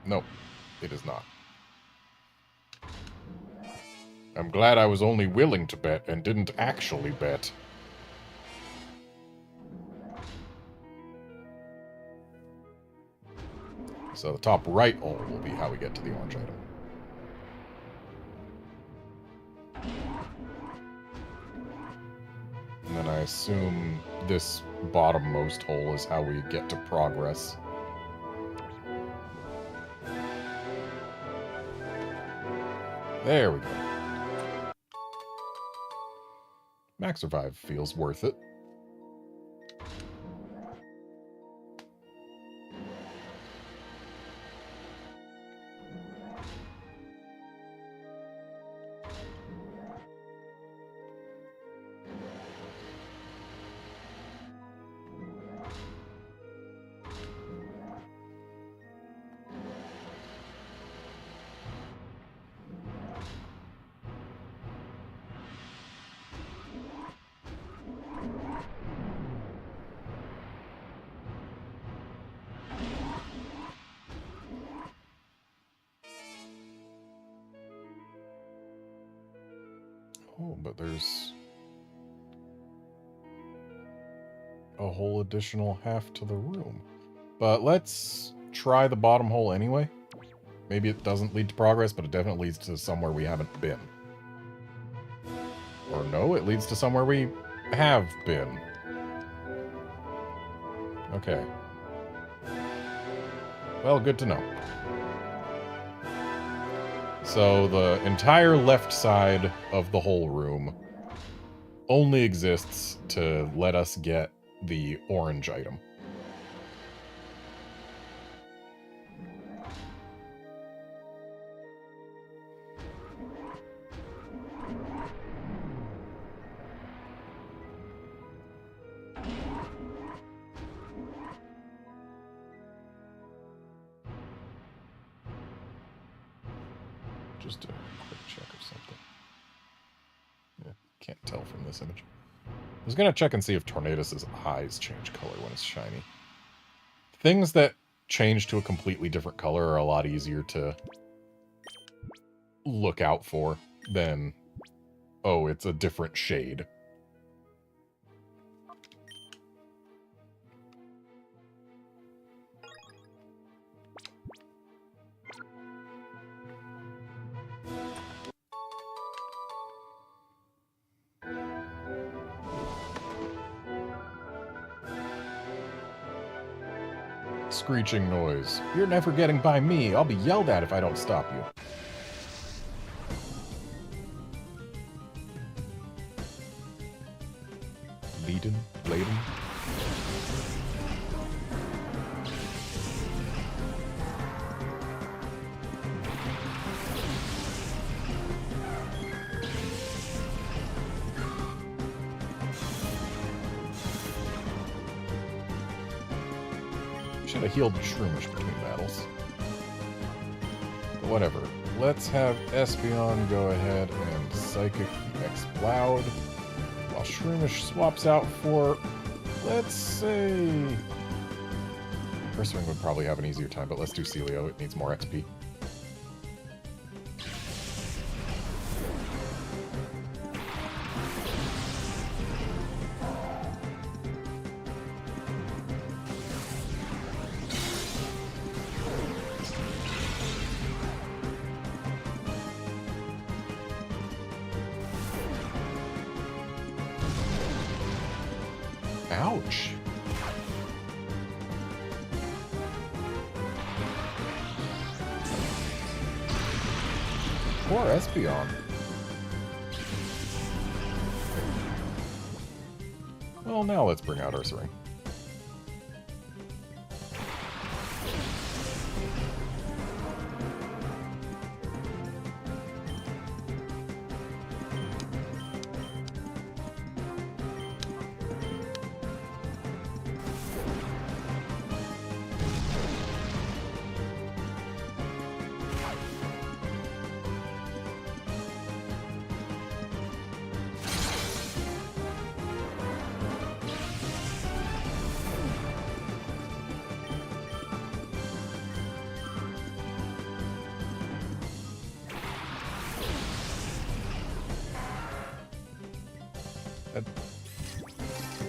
Nope, it is not. I'm glad I was only willing to bet and didn't actually bet. So the top right hole will be how we get to the orange item. And then I assume this bottommost hole is how we get to progress. There we go. Max Revive feels worth it. Oh, but there's a whole additional half to the room. But let's try the bottom hole anyway. Maybe it doesn't lead to progress, but it definitely leads to somewhere we haven't been. Or no, it leads to somewhere we have been. Okay. Well, good to know. So the entire left side of the whole room only exists to let us get the orange item. Just a quick check of something. Yeah, can't tell from this image. I was going to check and see if Tornadus' eyes change color when it's shiny. Things that change to a completely different color are a lot easier to look out for than, oh, it's a different shade. Screeching noise. You're never getting by me. I'll be yelled at if I don't stop you. Leadin', bladin'. Should have healed Shroomish between battles. But whatever. Let's have Espeon go ahead and Psychic the Exploud, while Shroomish swaps out for, let's say... Pursuing would probably have an easier time, but let's do Celio. It needs more XP. Ouch. Poor Espeon. Well, now let's bring out Ursaring.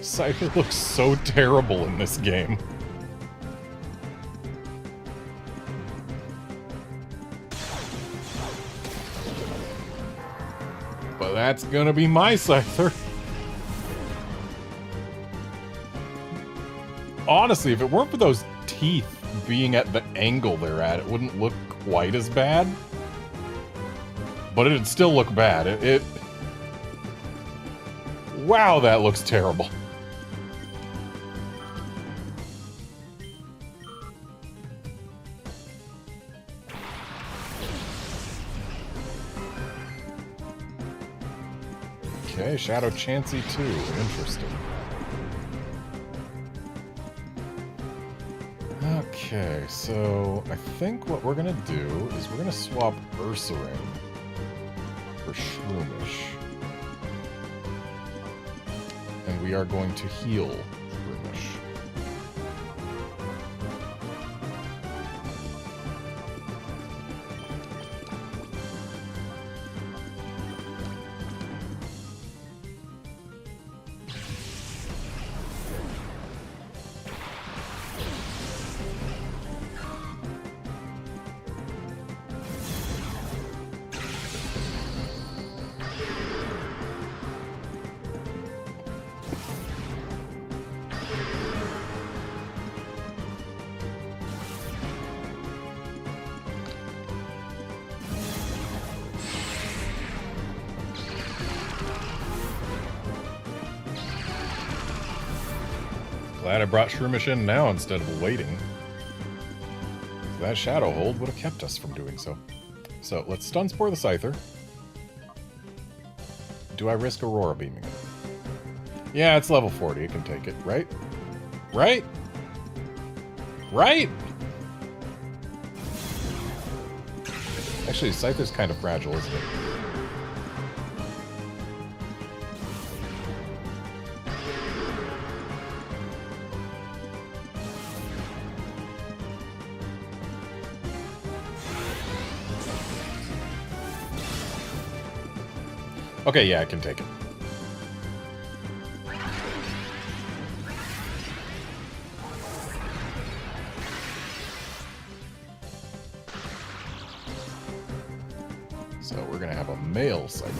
Scyther looks so terrible in this game. But that's gonna be my Scyther. Honestly, if it weren't for those teeth being at the angle they're at, it wouldn't look quite as bad. But it'd still look bad. Wow, that looks terrible. Okay, Shadow Chansey too. Interesting. Okay, so I think what we're gonna do is we're gonna swap Ursaring for Shroomish. And we are going to heal Shroomish. Glad I brought Shroomish in now instead of waiting. That Shadow Hold would have kept us from doing so. So, let's Stun Spore the Scyther. Do I risk Aurora Beaming it? Yeah, it's level 40. It can take it, right? Right? Right? Actually, Scyther's kind of fragile, isn't it? Okay, yeah, I can take it. So we're gonna have a male Scyther.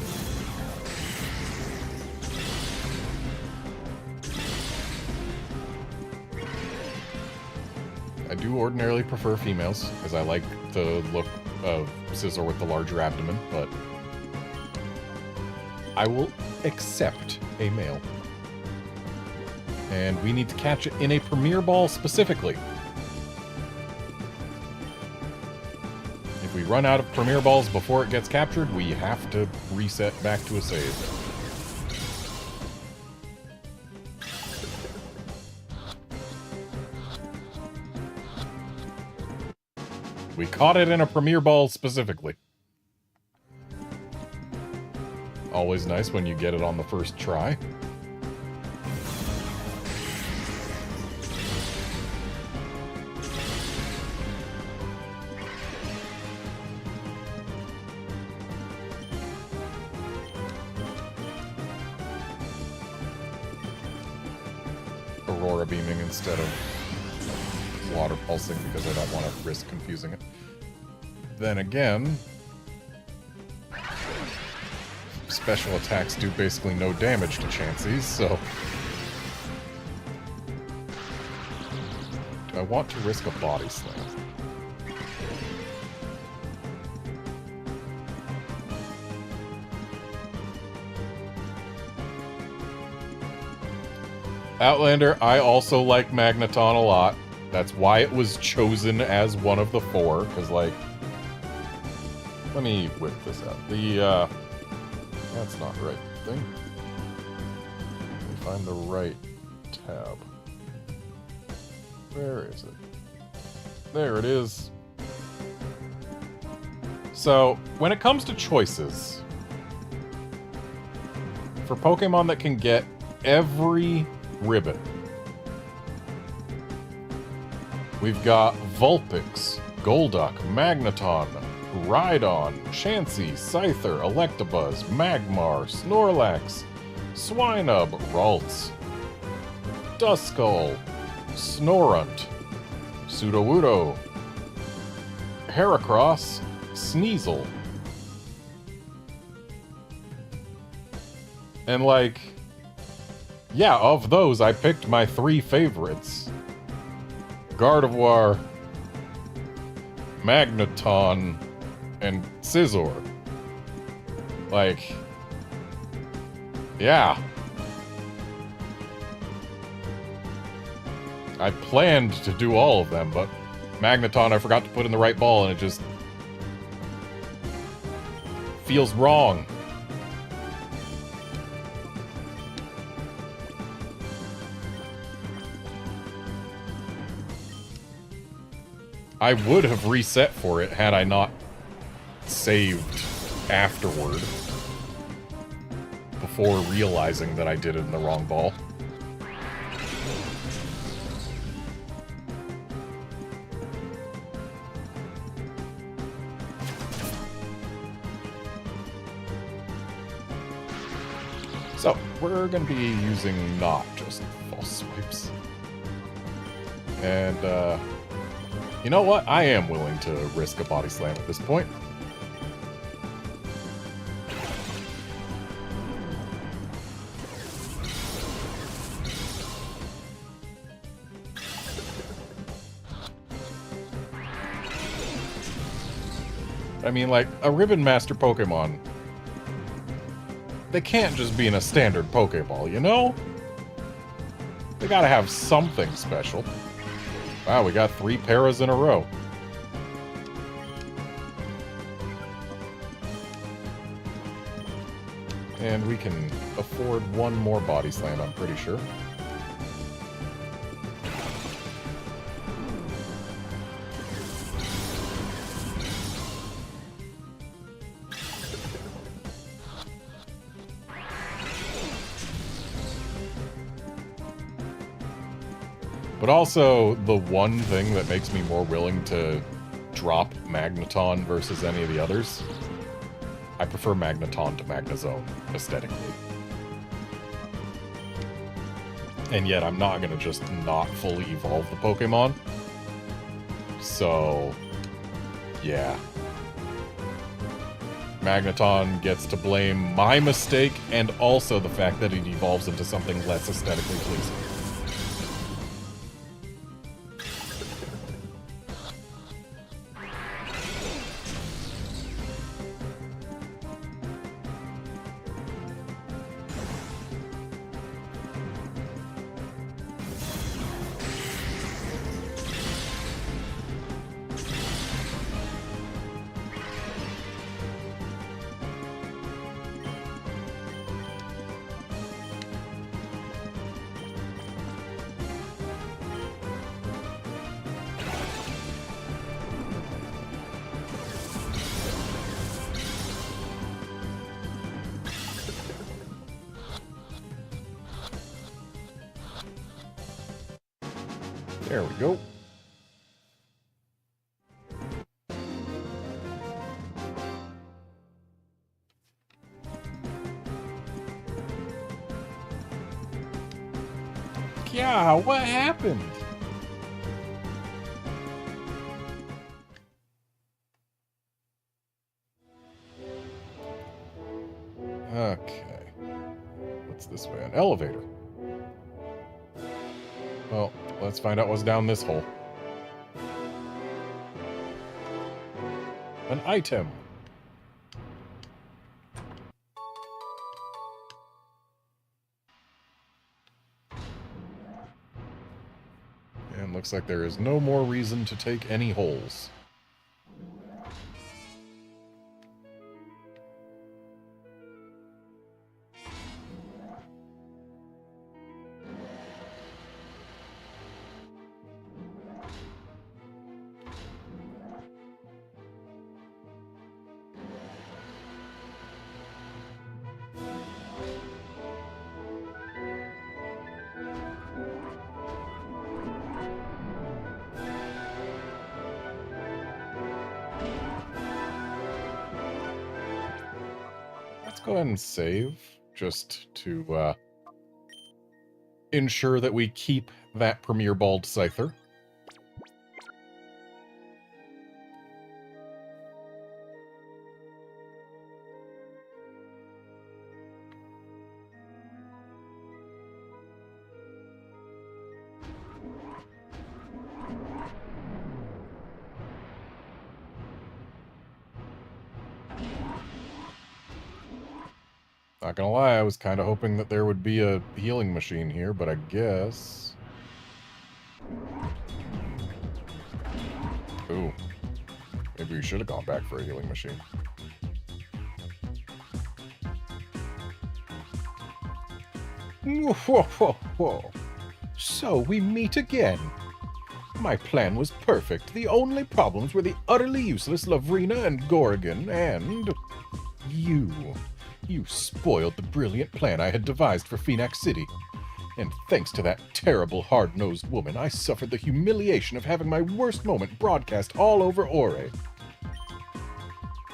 I do ordinarily prefer females, because I like the look of Scizor with the larger abdomen, but I will accept a male. And we need to catch it in a Premier Ball specifically. If we run out of Premier Balls before it gets captured, we have to reset back to a save. We caught it in a Premier Ball specifically. Always nice when you get it on the first try. Aurora Beaming instead of Water Pulsing because I don't want to risk confusing it. Then again, special attacks do basically no damage to Chanseys, so do I want to risk a Body Slam? Outlander, I also like Magneton a lot. That's why it was chosen as one of the 4, because, like, let me whip this out. That's not the right thing. Let me find the right tab. Where is it? There it is. So, when it comes to choices, for Pokemon that can get every ribbon, we've got Vulpix, Golduck, Magneton, Rhydon, Chansey, Scyther, Electabuzz, Magmar, Snorlax, Swinub, Ralts, Duskull, Snorunt, Sudowoodo, Heracross, Sneasel. And like, yeah, of those, I picked my 3 favorites. Gardevoir, Magneton, and Scizor. Like, yeah. I planned to do all of them, but Magneton I forgot to put in the right ball, and it just feels wrong. I would have reset for it had I not saved afterward, before realizing that I did it in the wrong ball. So, we're going to be using not just false swipes. And, you know what? I am willing to risk a body slam at this point. I mean, like, a Ribbon Master Pokemon, they can't just be in a standard Pokeball, you know? They gotta have something special. Wow, we got 3 paras in a row. And we can afford 1 more body slam, I'm pretty sure. But also, the one thing that makes me more willing to drop Magneton versus any of the others, I prefer Magneton to Magnezone, aesthetically. And yet, I'm not going to just not fully evolve the Pokemon. So, yeah. Magneton gets to blame my mistake, and also the fact that it evolves into something less aesthetically pleasing. There we go. Yeah, what happened? Okay. What's this way? An elevator. Well, let's find out what's down this hole. An item. And looks like there is no more reason to take any holes. Let's go ahead and save, just to ensure that we keep that Premier Bald Scyther. Not gonna lie, I was kind of hoping that there would be a healing machine here, but I guess... Ooh. Maybe we should have gone back for a healing machine. Whoa, whoa, whoa. So we meet again. My plan was perfect. The only problems were the utterly useless Lavrina and Gorgon, and... you. You spoiled the brilliant plan I had devised for Phoenix City. And thanks to that terrible, hard-nosed woman, I suffered the humiliation of having my worst moment broadcast all over Ore.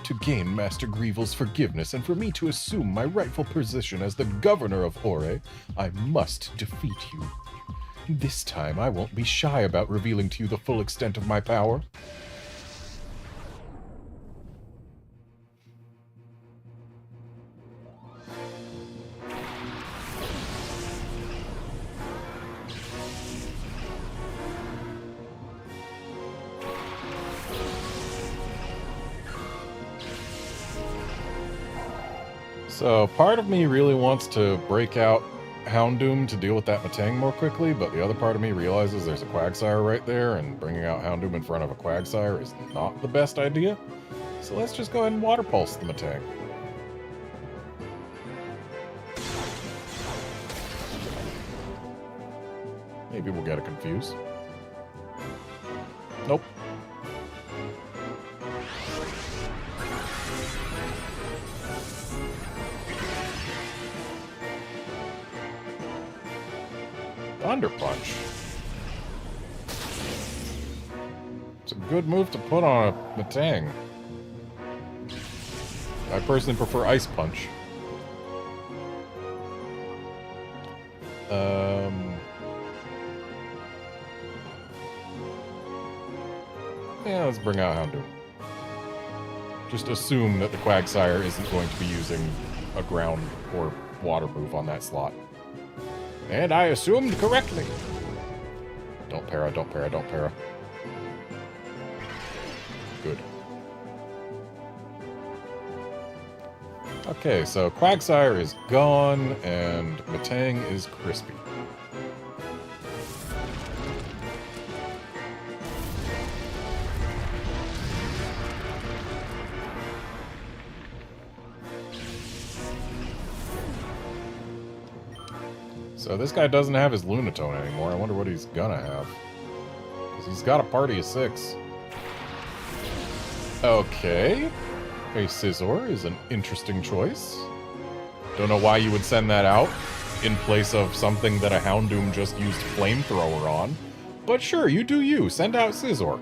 To gain Master Greevil's forgiveness and for me to assume my rightful position as the governor of Ore, I must defeat you. This time, I won't be shy about revealing to you the full extent of my power. So, part of me really wants to break out Houndoom to deal with that Metang more quickly, but the other part of me realizes there's a Quagsire right there, and bringing out Houndoom in front of a Quagsire is not the best idea. So let's just go ahead and Water Pulse the Metang. Maybe we'll get it confused. Nope. Thunder Punch. It's a good move to put on a Metang. I personally prefer Ice Punch. Yeah, let's bring out Houndoom. Just assume that the Quagsire isn't going to be using a ground or water move on that slot. And I assumed correctly. Don't para, don't para, don't para. Good. Okay, so Quagsire is gone, and Metang is crispy. So this guy doesn't have his Lunatone anymore. I wonder what he's gonna have. Because he's got a party of 6. Okay. A Scizor is an interesting choice. Don't know why you would send that out in place of something that a Houndoom just used Flamethrower on. But sure, you do you. Send out Scizor.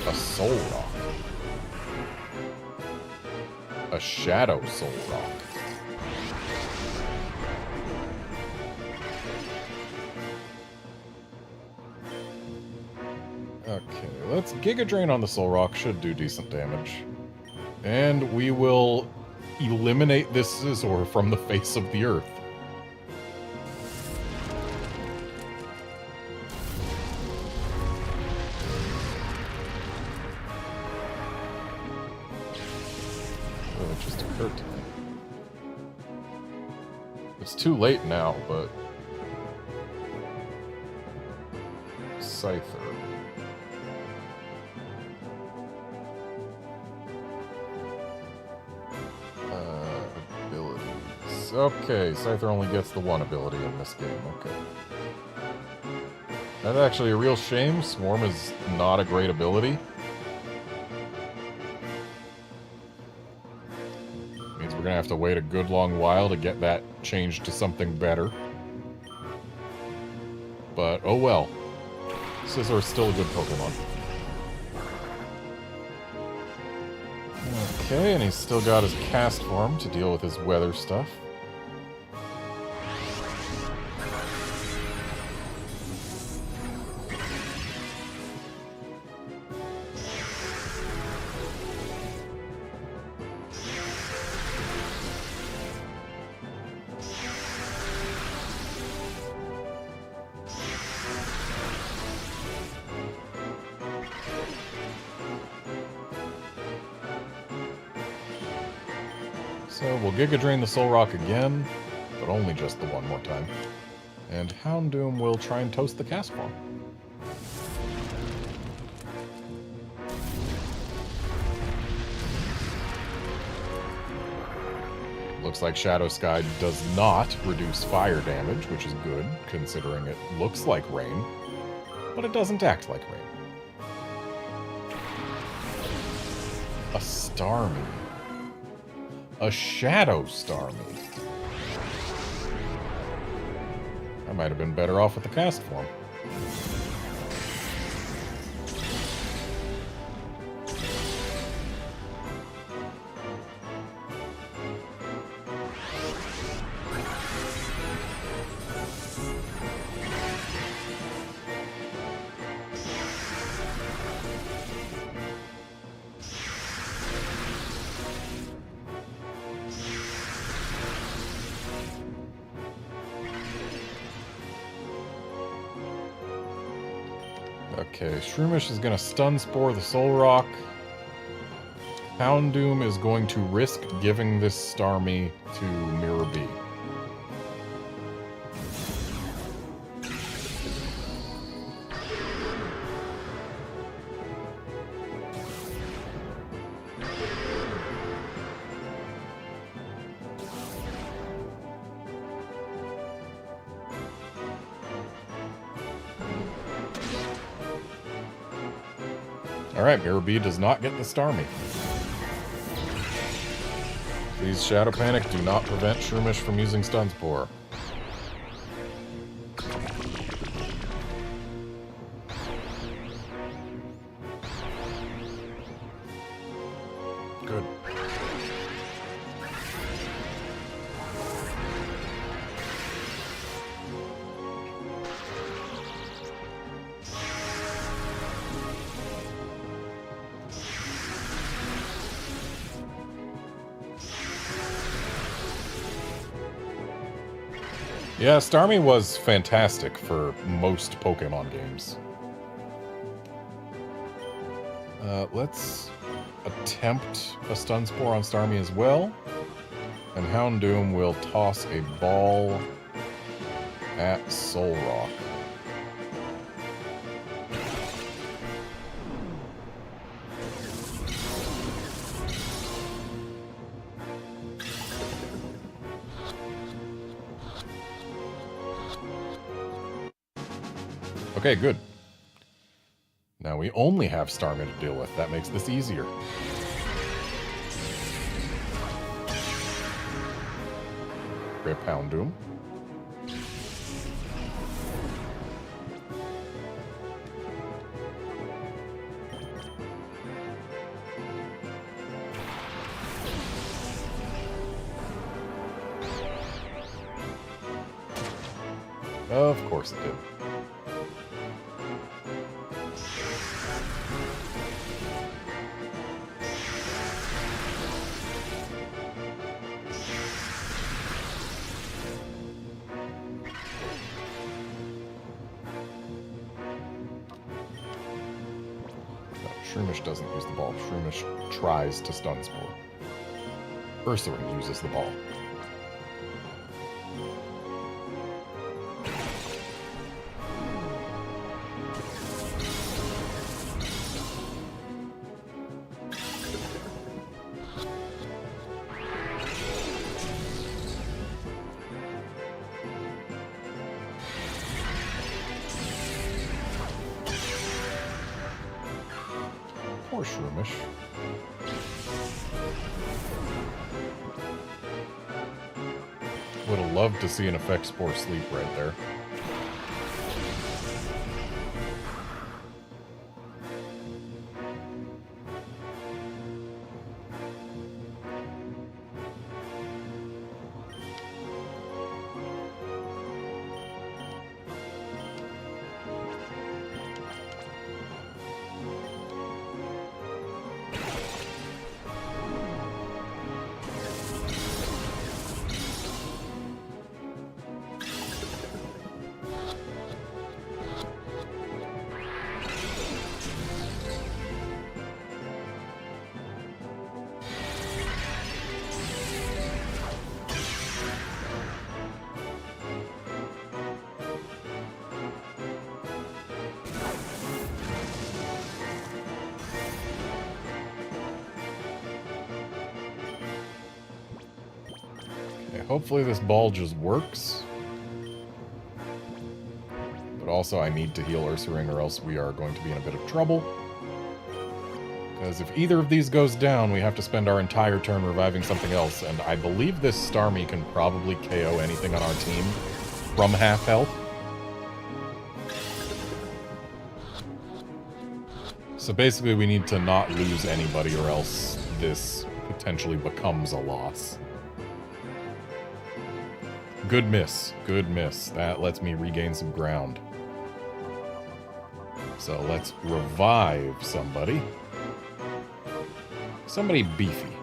A Soul Rock. A Shadow Soul Rock. Okay, let's Giga Drain on the Soul Rock. Should do decent damage. And we will eliminate this Scizor from the face of the earth. It's too late now, but... Scyther. Abilities. Okay, Scyther only gets the one ability in this game, okay. That's actually a real shame. Swarm is not a great ability. we're gonna have to wait a good long while to get that changed to something better. But, oh well. Scizor's still a good Pokemon. Okay, and he's still got his cast form to deal with his weather stuff. So we'll Giga Drain the Soul Rock again, but only just the one more time. And Houndoom will try and toast the cast form. Looks like Shadow Sky does not reduce fire damage, which is good, considering it looks like rain, but it doesn't act like rain. A Starmie. A Shadow Starmie. I might have been better off with the cast form. Okay, Shroomish is going to Stun Spore the Soul Rock. Houndoom is going to risk giving this Starmie to Mirror B. Alright, Mirror B does not get the Starmie. Please, Shadow Panic, do not prevent Shroomish from using Stun Spore. Good. Yeah, Starmie was fantastic for most Pokemon games. Let's attempt a Stun Spore on Starmie as well. And Houndoom will toss a ball at Soul Rock. Okay, good. Now we only have Starmie to deal with. That makes this easier. Rip Houndoom. Of course it did. Shroomish doesn't use the ball. Shroomish tries to Stun Spore. Ursaring uses the ball. Poor Shroomish. love to see an effect Spore Sleep right there. Hopefully this ball just works. But also I need to heal Ursaring or else we are going to be in a bit of trouble. Because if either of these goes down, we have to spend our entire turn reviving something else, and I believe this Starmie can probably KO anything on our team from half health. So basically we need to not lose anybody or else this potentially becomes a loss. Good miss. Good miss. That lets me regain some ground. So let's revive somebody. Somebody beefy.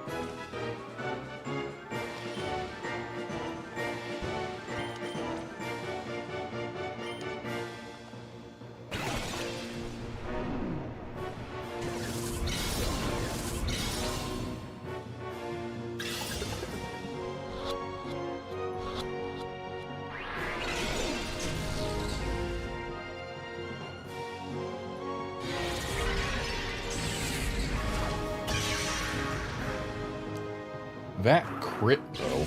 That crit, though.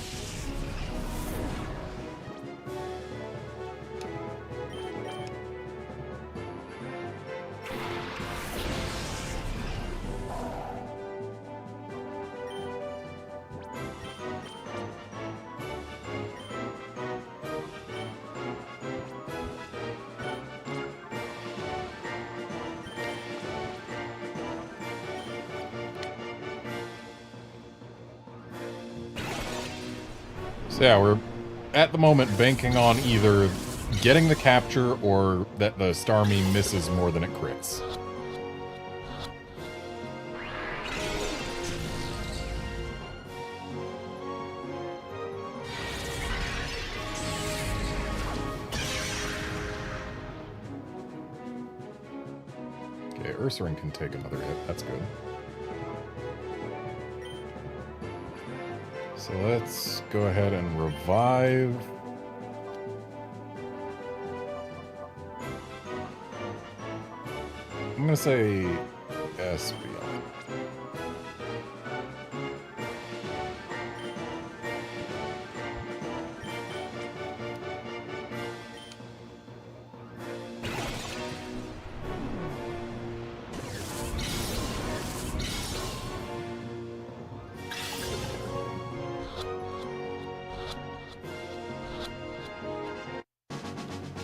So yeah, we're at the moment banking on either getting the capture or that the Starmie misses more than it crits. Okay, Ursaring can take another hit. That's good. So let's go ahead and revive. I'm gonna say Espeon.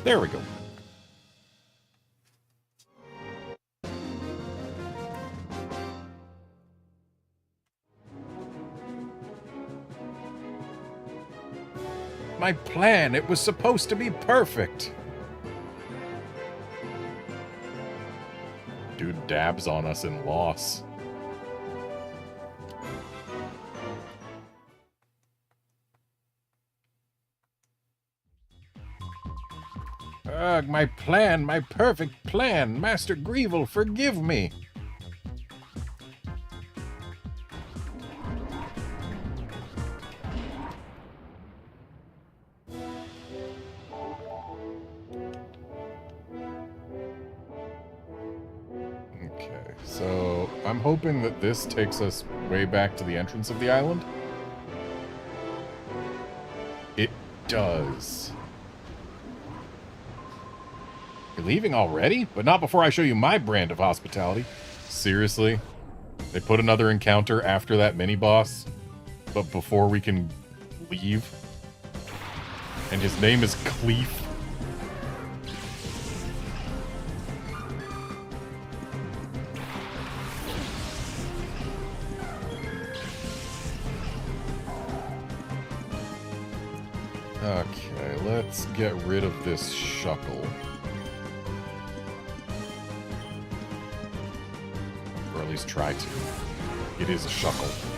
There we go. My plan, it was supposed to be perfect. Dude dabs on us in loss. Ugh, my plan, my perfect plan. Master Greevil, forgive me. Okay, so I'm hoping that this takes us way back to the entrance of the island. It does. You're leaving already? But not before I show you my brand of hospitality. Seriously? They put another encounter after that mini-boss, but before we can leave? And his name is Cleef. Okay, let's get rid of this Shuckle. Or at least try to. It is a Shuckle.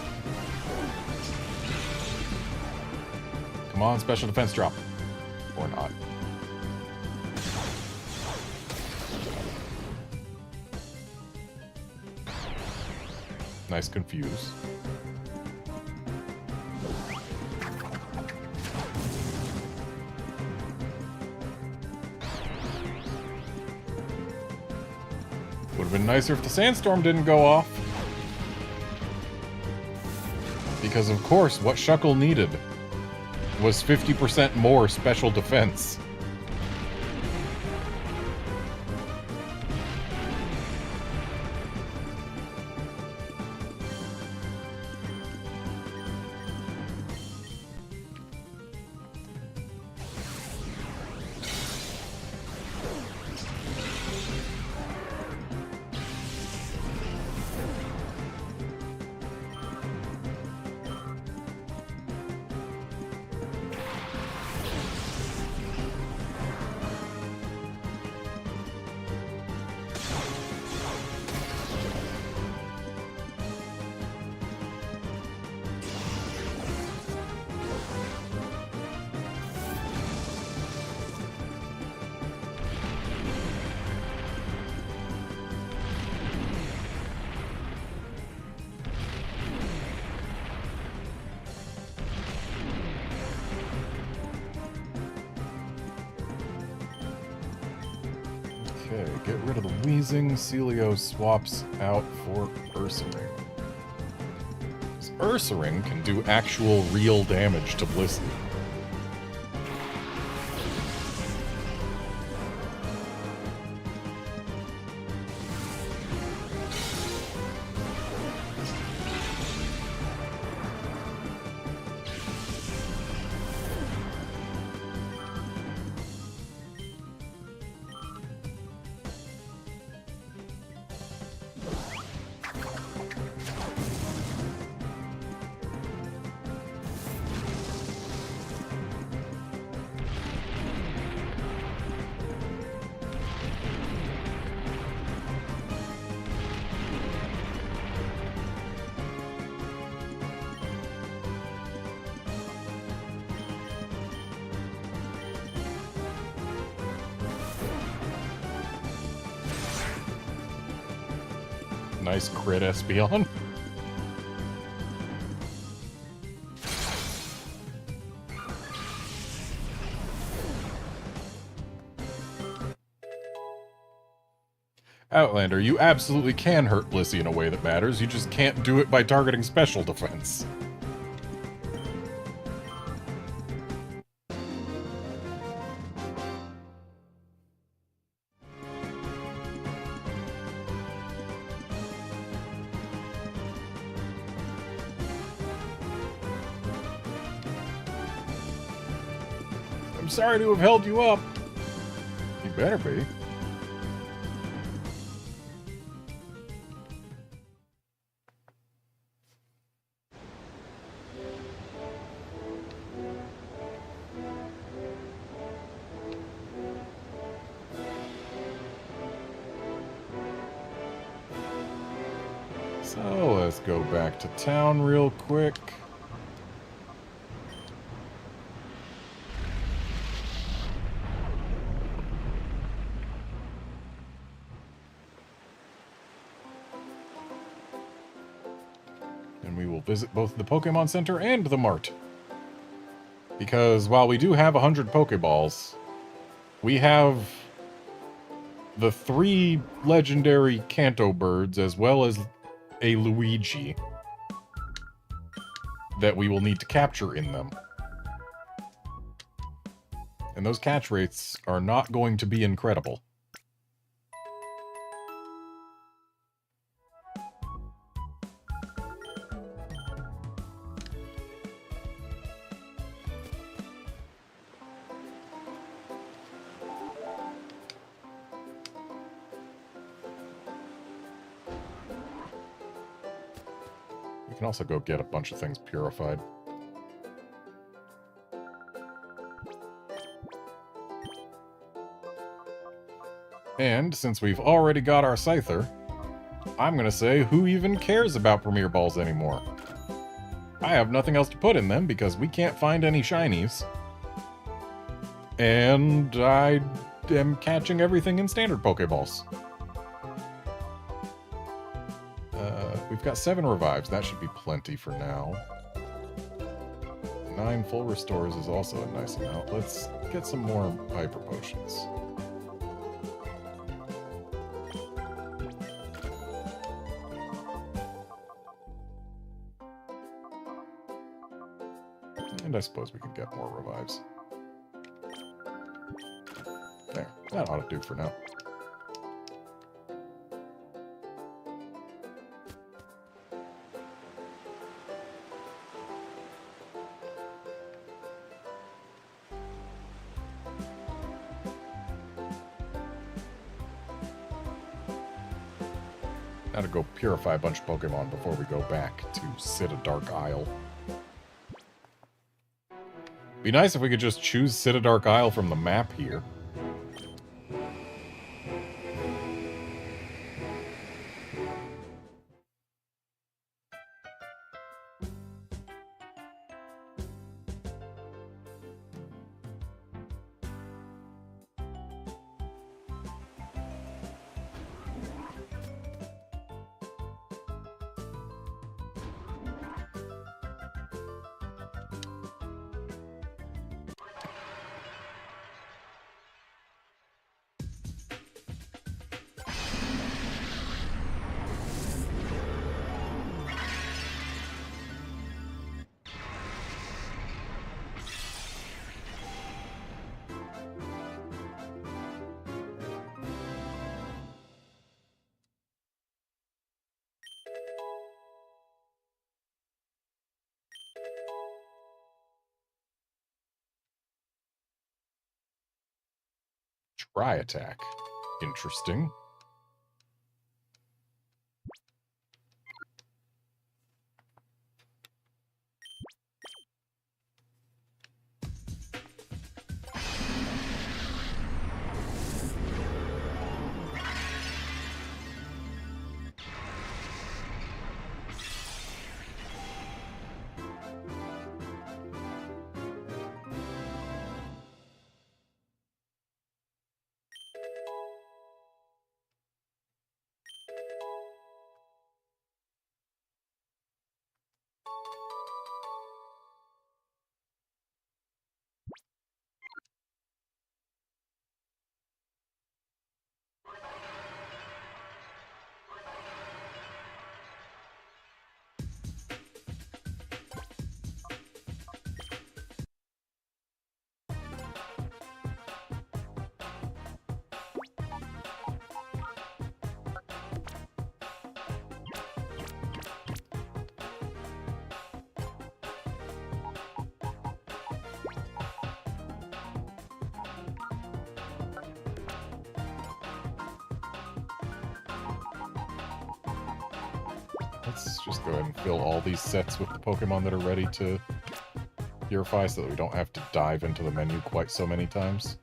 Come on, special defense drop. Or not. Nice confuse. Would have been nicer if the sandstorm didn't go off. Because of course, what Shuckle needed was 50% more special defense. Okay, get rid of the Wheezing. Celio swaps out for Ursaring. Ursaring can do actual real damage to Blissey. Nice crit, Espeon. Outlander, you absolutely can hurt Blissey in a way that matters, you just can't do it by targeting special defense. I'm sorry to have held you up. You better be. So let's go back to town real quick. And we will visit both the Pokemon Center and the Mart. Because while we do have 100 Pokeballs, we have the 3 legendary Kanto birds as well as a Luigi that we will need to capture in them. And those catch rates are not going to be incredible. We can also go get a bunch of things purified. And since we've already got our Scyther, I'm going to say, who even cares about Premier Balls anymore? I have nothing else to put in them because we can't find any shinies. And I am catching everything in standard Pokeballs. We've got 7 revives. That should be plenty for now. 9 full restores is also a nice amount. Let's get some more Hyper Potions. And I suppose we can get more revives. There. That ought to do for now. Now to go purify a bunch of Pokemon before we go back to Dark Isle. Be nice if we could just choose Dark Isle from the map here. Try attack. Interesting. Let's just go ahead and fill all these sets with the Pokemon that are ready to purify so that we don't have to dive into the menu quite so many times.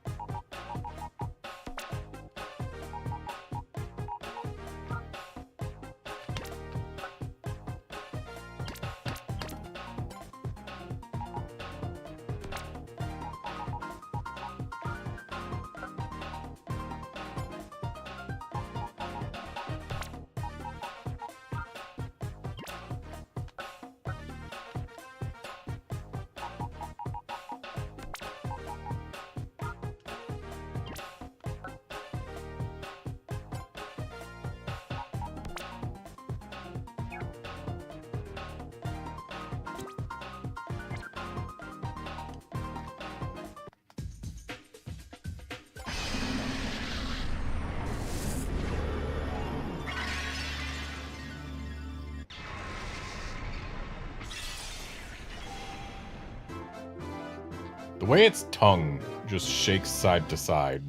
The way its tongue just shakes side to side.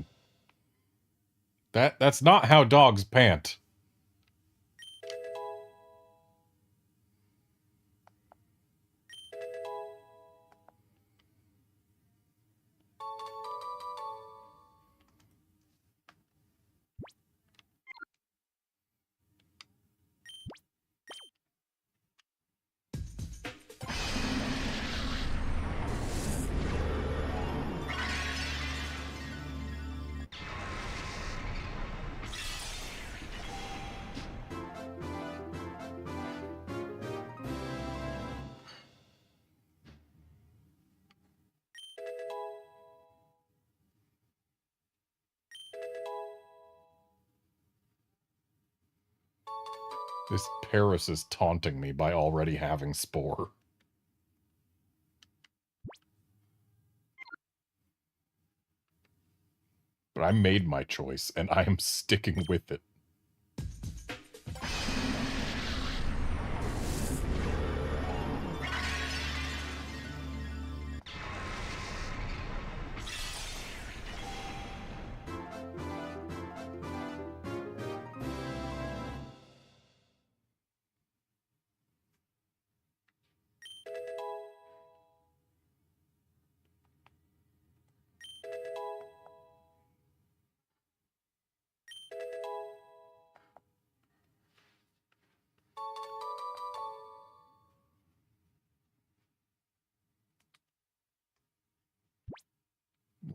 That's not how dogs pant. This Paris is taunting me by already having Spore. But I made my choice, and I am sticking with it.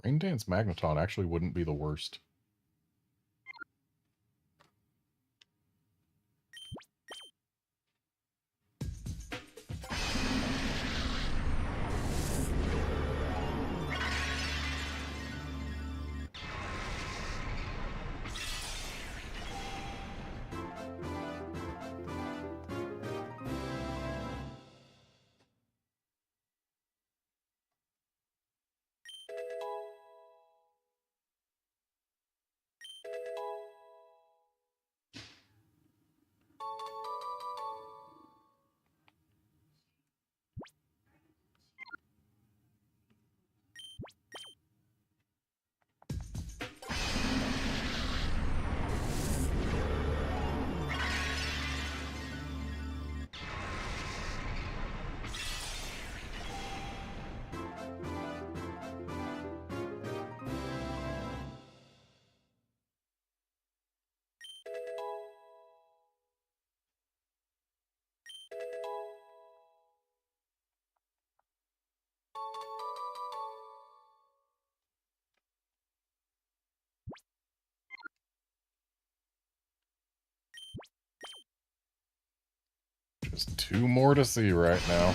Rain Dance Magneton actually wouldn't be the worst. Just 2 more to see right now.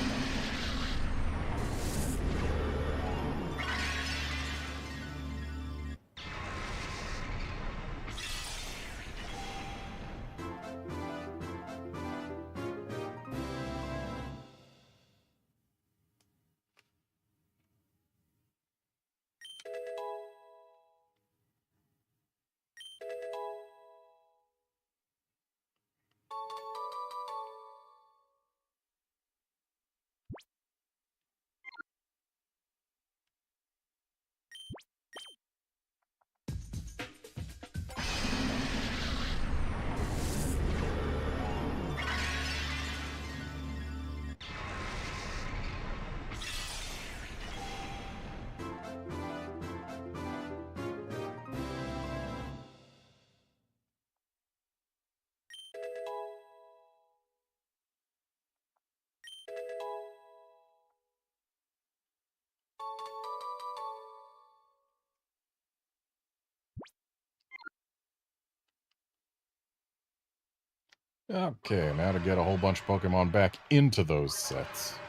Okay, now to get a whole bunch of Pokemon back into those sets.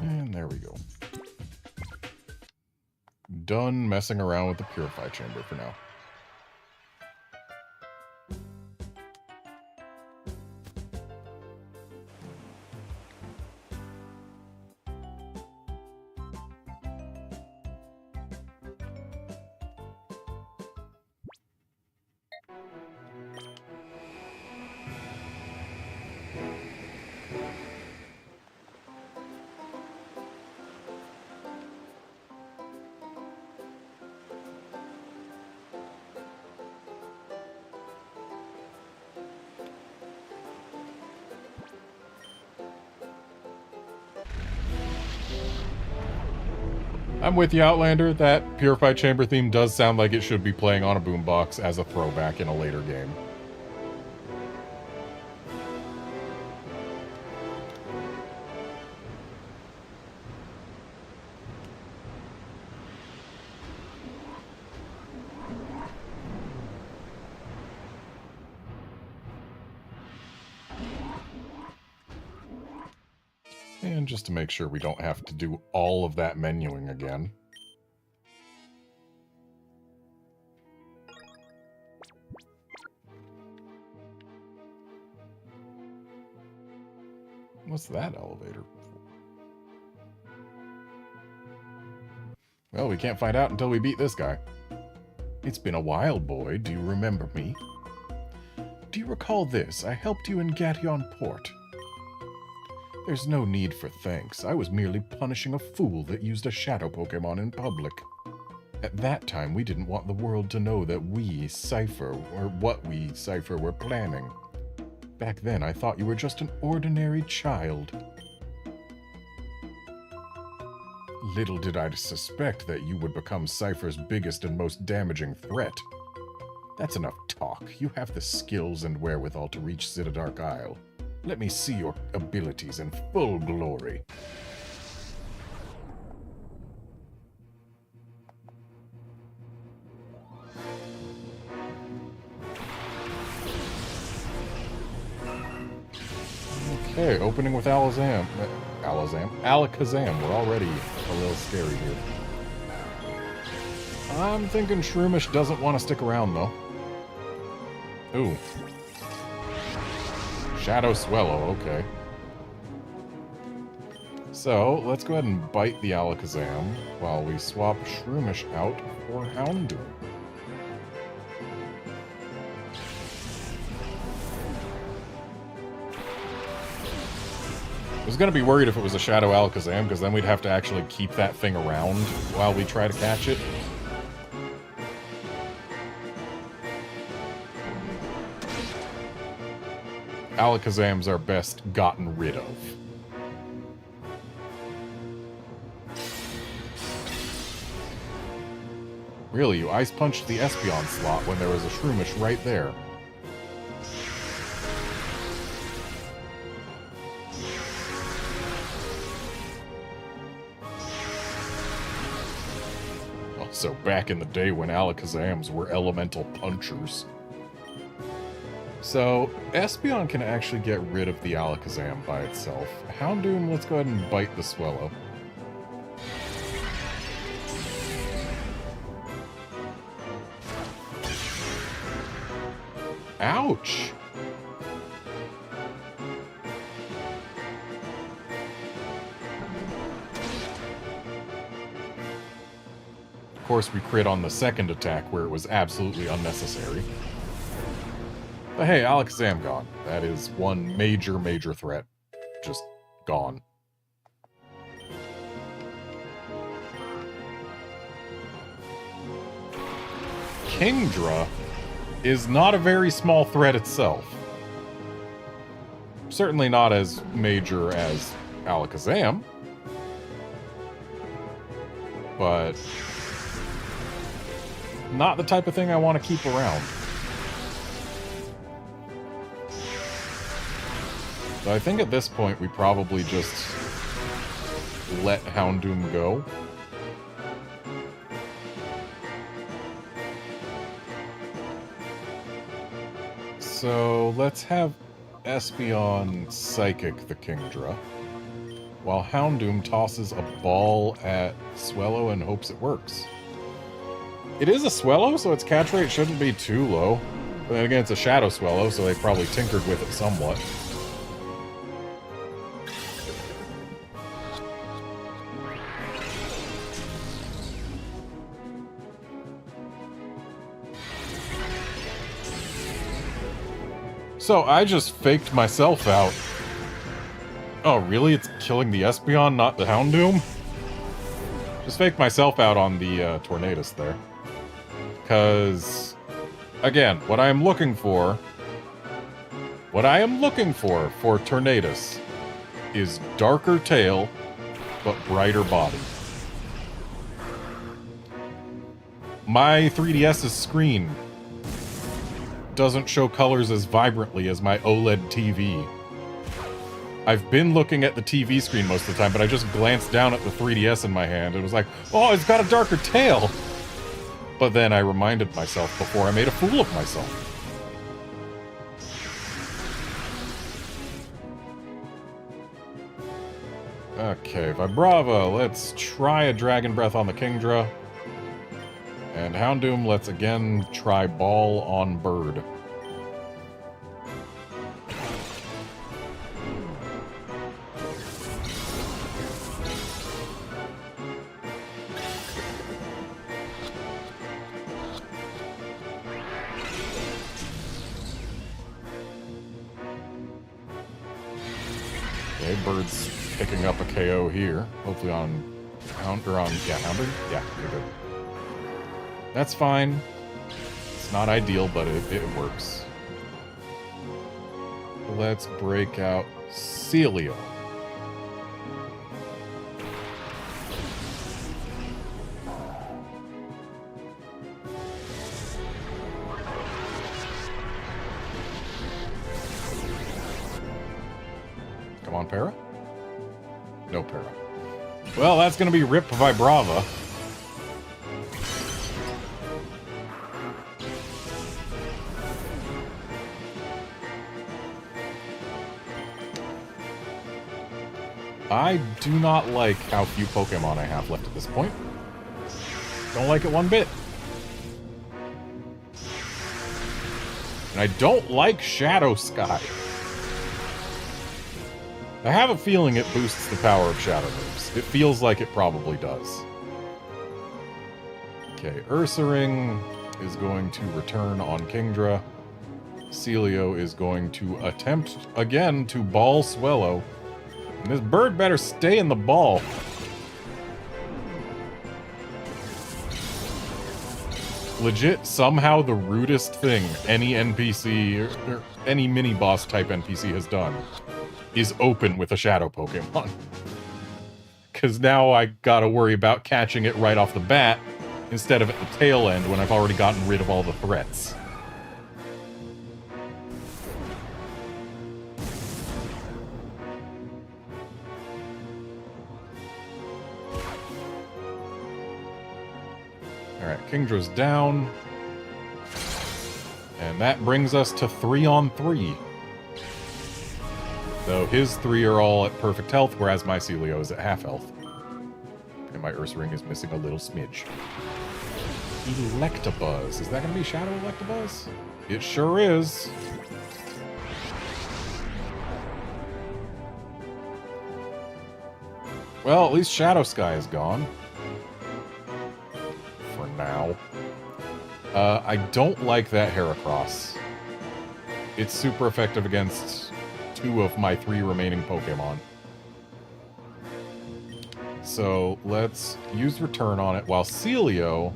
And there we go. Done messing around with the Purify Chamber for now. I'm with you, Outlander. That Purify Chamber theme does sound like it should be playing on a boombox as a throwback in a later game. And just to make sure we don't have to do all of that menuing again. What's that elevator for? Well, we can't find out until we beat this guy. It's been a while, boy. Do you remember me? Do you recall this? I helped you in Gation Port. There's no need for thanks. I was merely punishing a fool that used a shadow Pokemon in public. At that time, we didn't want the world to know that we, Cypher, or what we, Cypher, were planning. Back then, I thought you were just an ordinary child. Little did I suspect that you would become Cypher's biggest and most damaging threat. That's enough talk. You have the skills and wherewithal to reach Citadark Isle. Let me see your abilities in full glory. Okay, opening with Alakazam. We're already a little scary here. I'm thinking Shroomish doesn't want to stick around, though. Ooh. Shadow Swallow, okay. So, let's go ahead and bite the Alakazam while we swap Shroomish out for Houndoom. I was going to be worried if it was a Shadow Alakazam, because then we'd have to actually keep that thing around while we try to catch it. Alakazams are best gotten rid of. Really, you ice punched the Espeon slot when there was a Shroomish right there. Also, back in the day when Alakazams were elemental punchers. So, Espeon can actually get rid of the Alakazam by itself. Houndoom, let's go ahead and bite the Swallow. Ouch! Of course, we crit on the second attack where it was absolutely unnecessary. But hey, Alakazam gone. That is one major, major threat. Just gone. Kingdra is not a very small threat itself. Certainly not as major as Alakazam. But not the type of thing I want to keep around. So I think at this point we probably just let Houndoom go. So let's have Espeon Psychic the Kingdra. while Houndoom tosses a ball at Swellow and hopes it works. It is a Swellow, so its catch rate shouldn't be too low. But then again, it's a Shadow Swellow, so they probably tinkered with it somewhat. So I just faked myself out. Oh, really? It's killing the Espeon, not the Houndoom? Just faked myself out on the Tornadus there. Because, again, what I am looking for Tornadus is darker tail, but brighter body. My 3DS's screen doesn't show colors as vibrantly as my OLED TV. I've been looking at the TV screen most of the time, but I just glanced down at the 3DS in my hand and was like, oh, it's got a darker tail! But then I reminded myself before I made a fool of myself. Okay, Vibrava, let's try a Dragon Breath on the Kingdra. And Houndoom, let's again try Ball on Bird. Okay, Bird's picking up a KO here. Hopefully on Houndoom? Yeah, you're good. That's fine. It's not ideal, but it works. Let's break out Celio. Come on, Para? No Para. Well, that's going to be Rip Vibrava. I do not like how few Pokemon I have left at this point. Don't like it one bit. And I don't like Shadow Sky. I have a feeling it boosts the power of Shadow moves. It feels like it probably does. Okay, Ursaring is going to return on Kingdra. Celio is going to attempt again to Ball Swellow. And this bird better stay in the ball. Legit, somehow the rudest thing any NPC, or any mini-boss type NPC has done is open with a Shadow Pokemon. Because now I gotta worry about catching it right off the bat, instead of at the tail end when I've already gotten rid of all the threats. Alright, Kingdra's down. And that brings us to 3-on-3. So his 3 are all at perfect health, whereas my Celio is at half health. And my Ursaring is missing a little smidge. Electabuzz. Is that going to be Shadow Electabuzz? It sure is. Well, at least Shadow Sky is gone. For now. I don't like that Heracross. It's super effective against 2 of my 3 remaining Pokemon. So let's use Return on it while Celio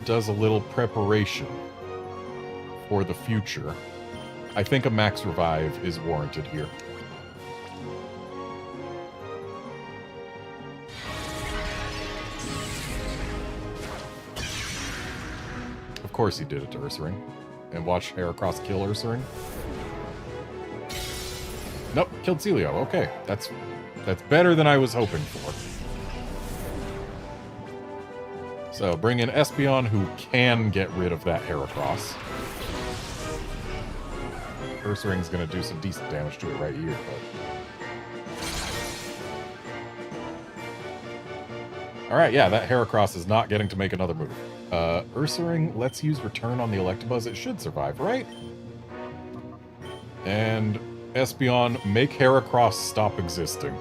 does a little preparation for the future. I think a Max Revive is warranted here. Of course he did it to Ursaring. And watch Heracross kill Ursaring. Nope, killed Celio. Okay, that's better than I was hoping for. So, bring in Espeon, who can get rid of that Heracross. Ursaring's gonna do some decent damage to it right here, but... Alright, yeah, that Heracross is not getting to make another move. Ursaring, let's use Return on the Electabuzz. It should survive, right? And Espeon, make Heracross stop existing.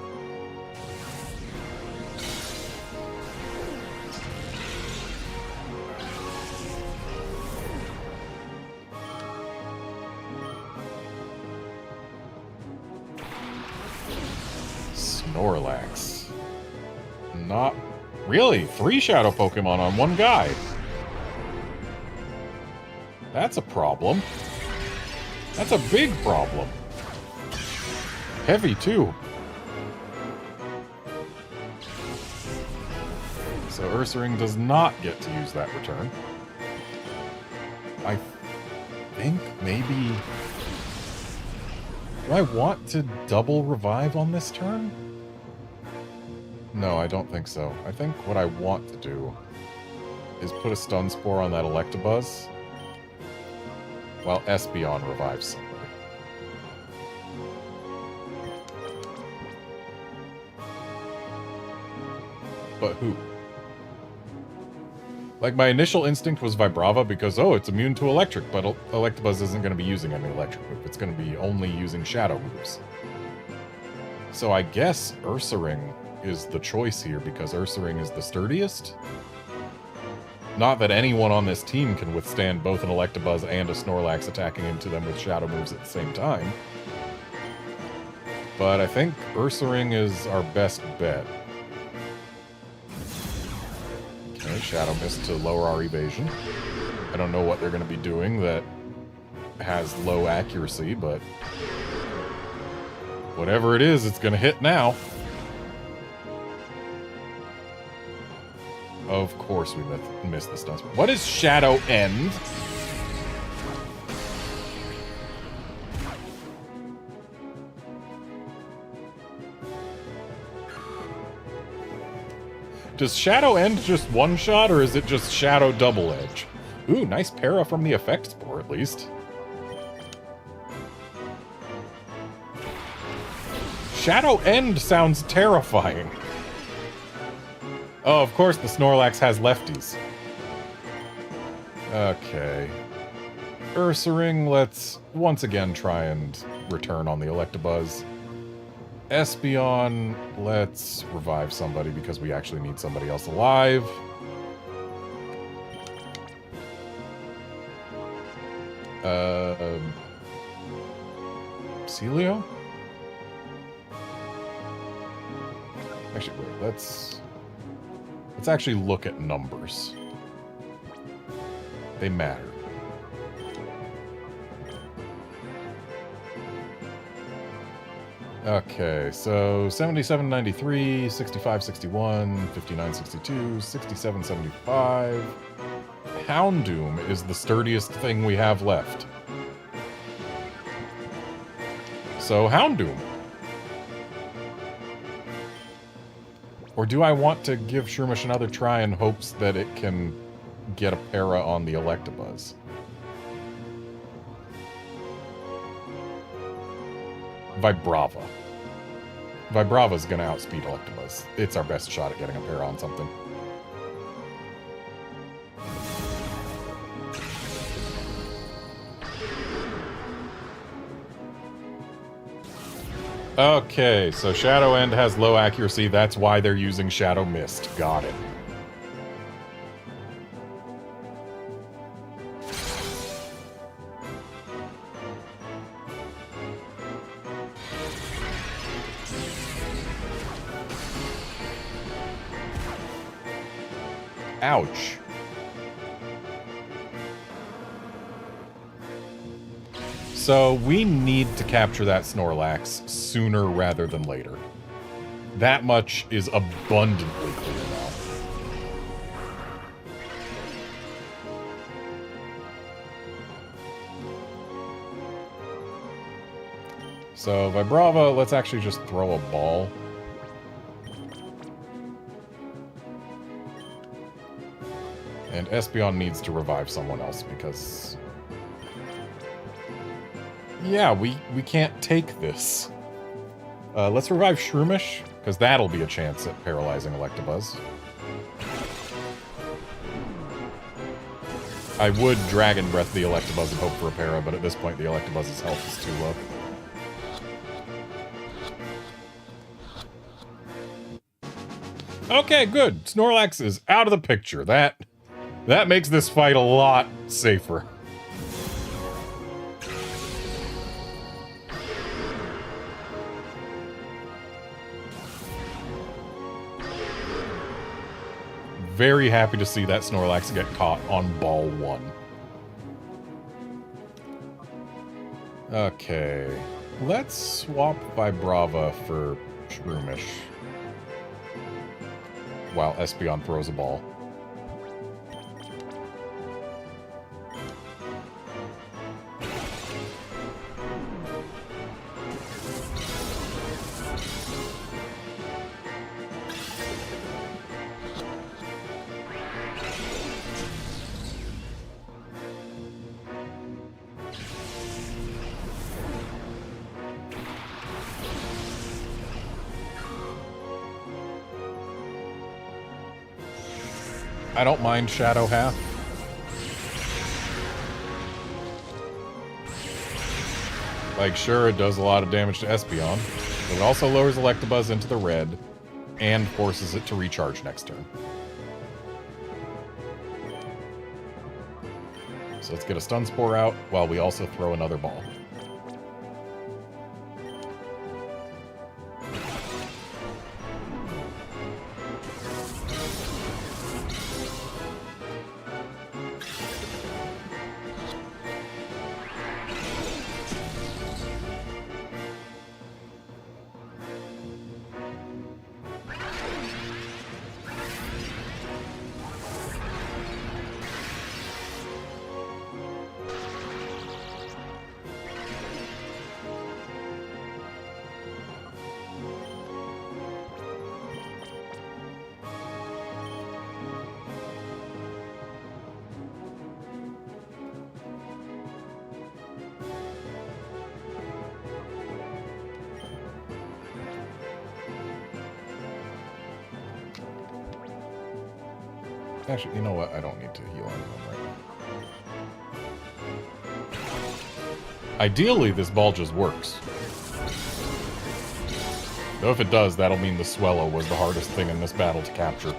Snorlax. Not really. 3 Shadow Pokemon on one guy. That's a problem. That's a big problem. Heavy, too. So Ursaring does not get to use that return. I think maybe... Do I want to double revive on this turn? No, I don't think so. I think what I want to do is put a Stun Spore on that Electabuzz while Espeon revives somebody. But who? Like, my initial instinct was Vibrava because, oh, it's immune to electric, but Electabuzz isn't going to be using any electric move. It's going to be only using shadow moves. So I guess Ursaring is the choice here because Ursaring is the sturdiest. Not that anyone on this team can withstand both an Electabuzz and a Snorlax attacking into them with shadow moves at the same time. But I think Ursaring is our best bet. Okay, Shadow Mist to lower our evasion. I don't know what they're going to be doing that has low accuracy, but whatever it is, it's going to hit now. Of course we missed the stun. What is Shadow End? Does Shadow End just one-shot, or is it just Shadow Double Edge? Ooh, nice para from the Effect Spore, at least. Shadow End sounds terrifying. Oh, of course the Snorlax has lefties. Okay. Ursaring, let's once again try and return on the Electabuzz. Espeon, let's revive somebody because we actually need somebody else alive. Celio? Actually, wait, let's actually look at numbers. They matter. Okay, so 77.93, 65.61, 59.62, 67.75. Houndoom is the sturdiest thing we have left. So Houndoom. Or do I want to give Shroomish another try in hopes that it can get a para on the Electabuzz? Vibrava. Vibrava's gonna outspeed Electabuzz. It's our best shot at getting a para on something. Okay, so Shadow End has low accuracy. That's why they're using Shadow Mist. Got it. Ouch. So we need to capture that Snorlax sooner rather than later. That much is abundantly clear now. So Vibrava, let's actually just throw a ball. And Espeon needs to revive someone else because Yeah, we can't take this. Let's revive Shroomish, because that'll be a chance at paralyzing Electabuzz. I would Dragon Breath the Electabuzz and hope for a para, but at this point the Electabuzz's health is too low. Okay, good. Snorlax is out of the picture. That makes this fight a lot safer. Very happy to see that Snorlax get caught on ball 1. Okay. Let's swap Vibrava for Shroomish. While Espeon throws a ball. I don't mind Shadow Half. Like, sure, it does a lot of damage to Espeon, but it also lowers Electabuzz into the red and forces it to recharge next turn. So let's get a Stun Spore out while we also throw another ball. Actually, you know what? I don't need to heal anyone right now. Ideally, this ball just works. Though if it does, that'll mean the Swellow was the hardest thing in this battle to capture.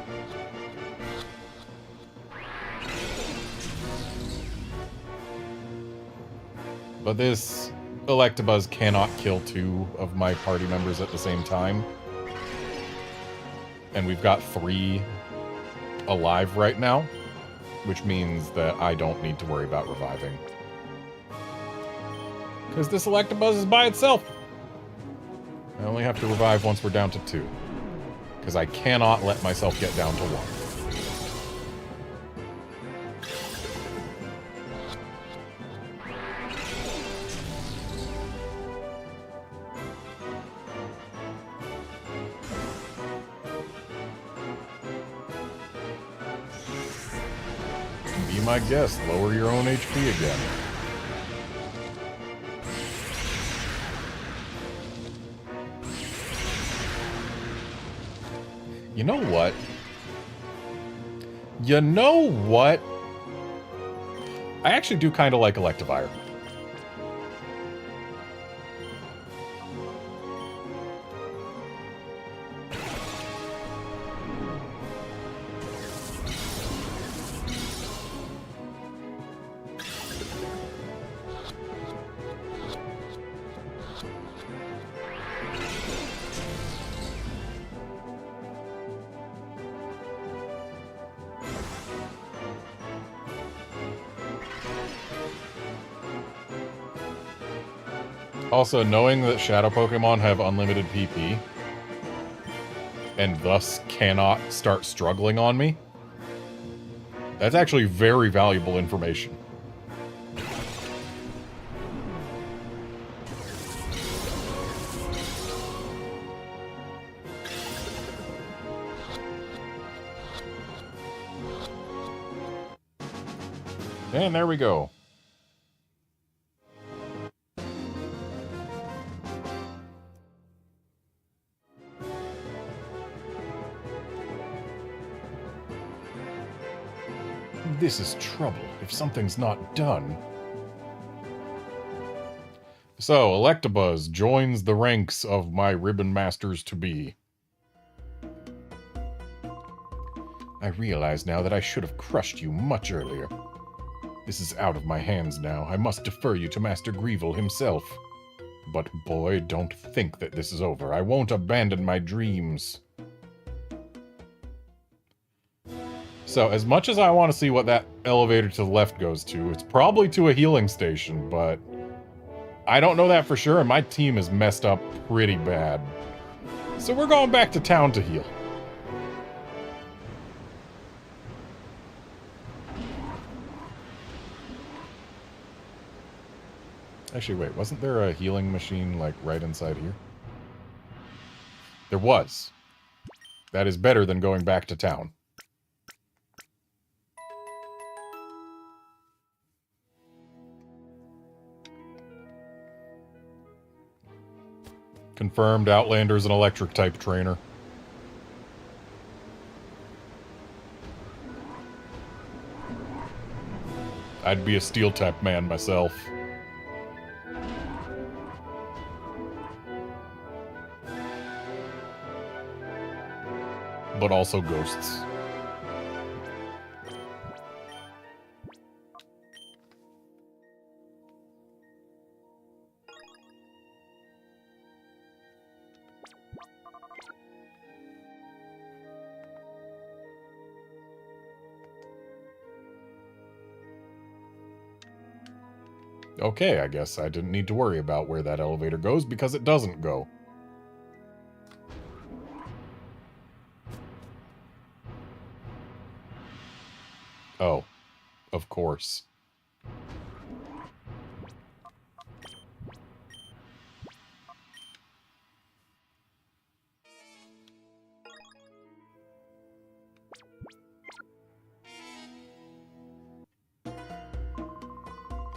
But this Electabuzz cannot kill 2 of my party members at the same time. And we've got 3 alive right now, which means that I don't need to worry about reviving. Because this Electabuzz is by itself. I only have to revive once we're down to 2. Because I cannot let myself get down to 1. Be my guest, lower your own HP again. You know what? You know what? I actually do kind of like Electivire. Also, knowing that Shadow Pokemon have unlimited PP, and thus cannot start struggling on me, that's actually very valuable information. And there we go. this is trouble if something's not done. So, Electabuzz joins the ranks of my Ribbon Masters-to-be. I realize now that I should have crushed you much earlier. This is out of my hands now. I must defer you to Master Greevil himself. But boy, don't think that this is over. I won't abandon my dreams. So, as much as I want to see what that elevator to the left goes to, it's probably to a healing station, but I don't know that for sure, and my team is messed up pretty bad. So we're going back to town to heal. Actually, wait, wasn't there a healing machine, like, right inside here? There was. That is better than going back to town. Confirmed, Outlander's an electric-type trainer. I'd be a steel-type man myself. But also ghosts. Okay, I guess I didn't need to worry about where that elevator goes because it doesn't go. Oh, of course.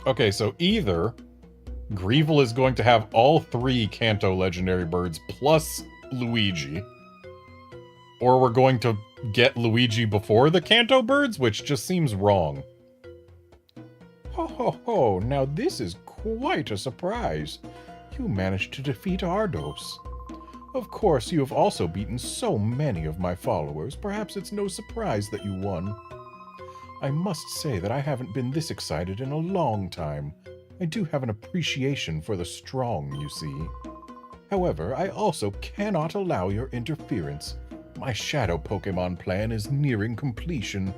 Okay, so either Greevil is going to have all 3 Kanto legendary birds plus Luigi, or we're going to get Luigi before the Kanto birds, which just seems wrong. Ho ho ho, now this is quite a surprise. You managed to defeat Ardos. Of course, you have also beaten so many of my followers, perhaps it's no surprise that you won. I must say that I haven't been this excited in a long time. I do have an appreciation for the strong, you see. However, I also cannot allow your interference. My Shadow Pokémon plan is nearing completion.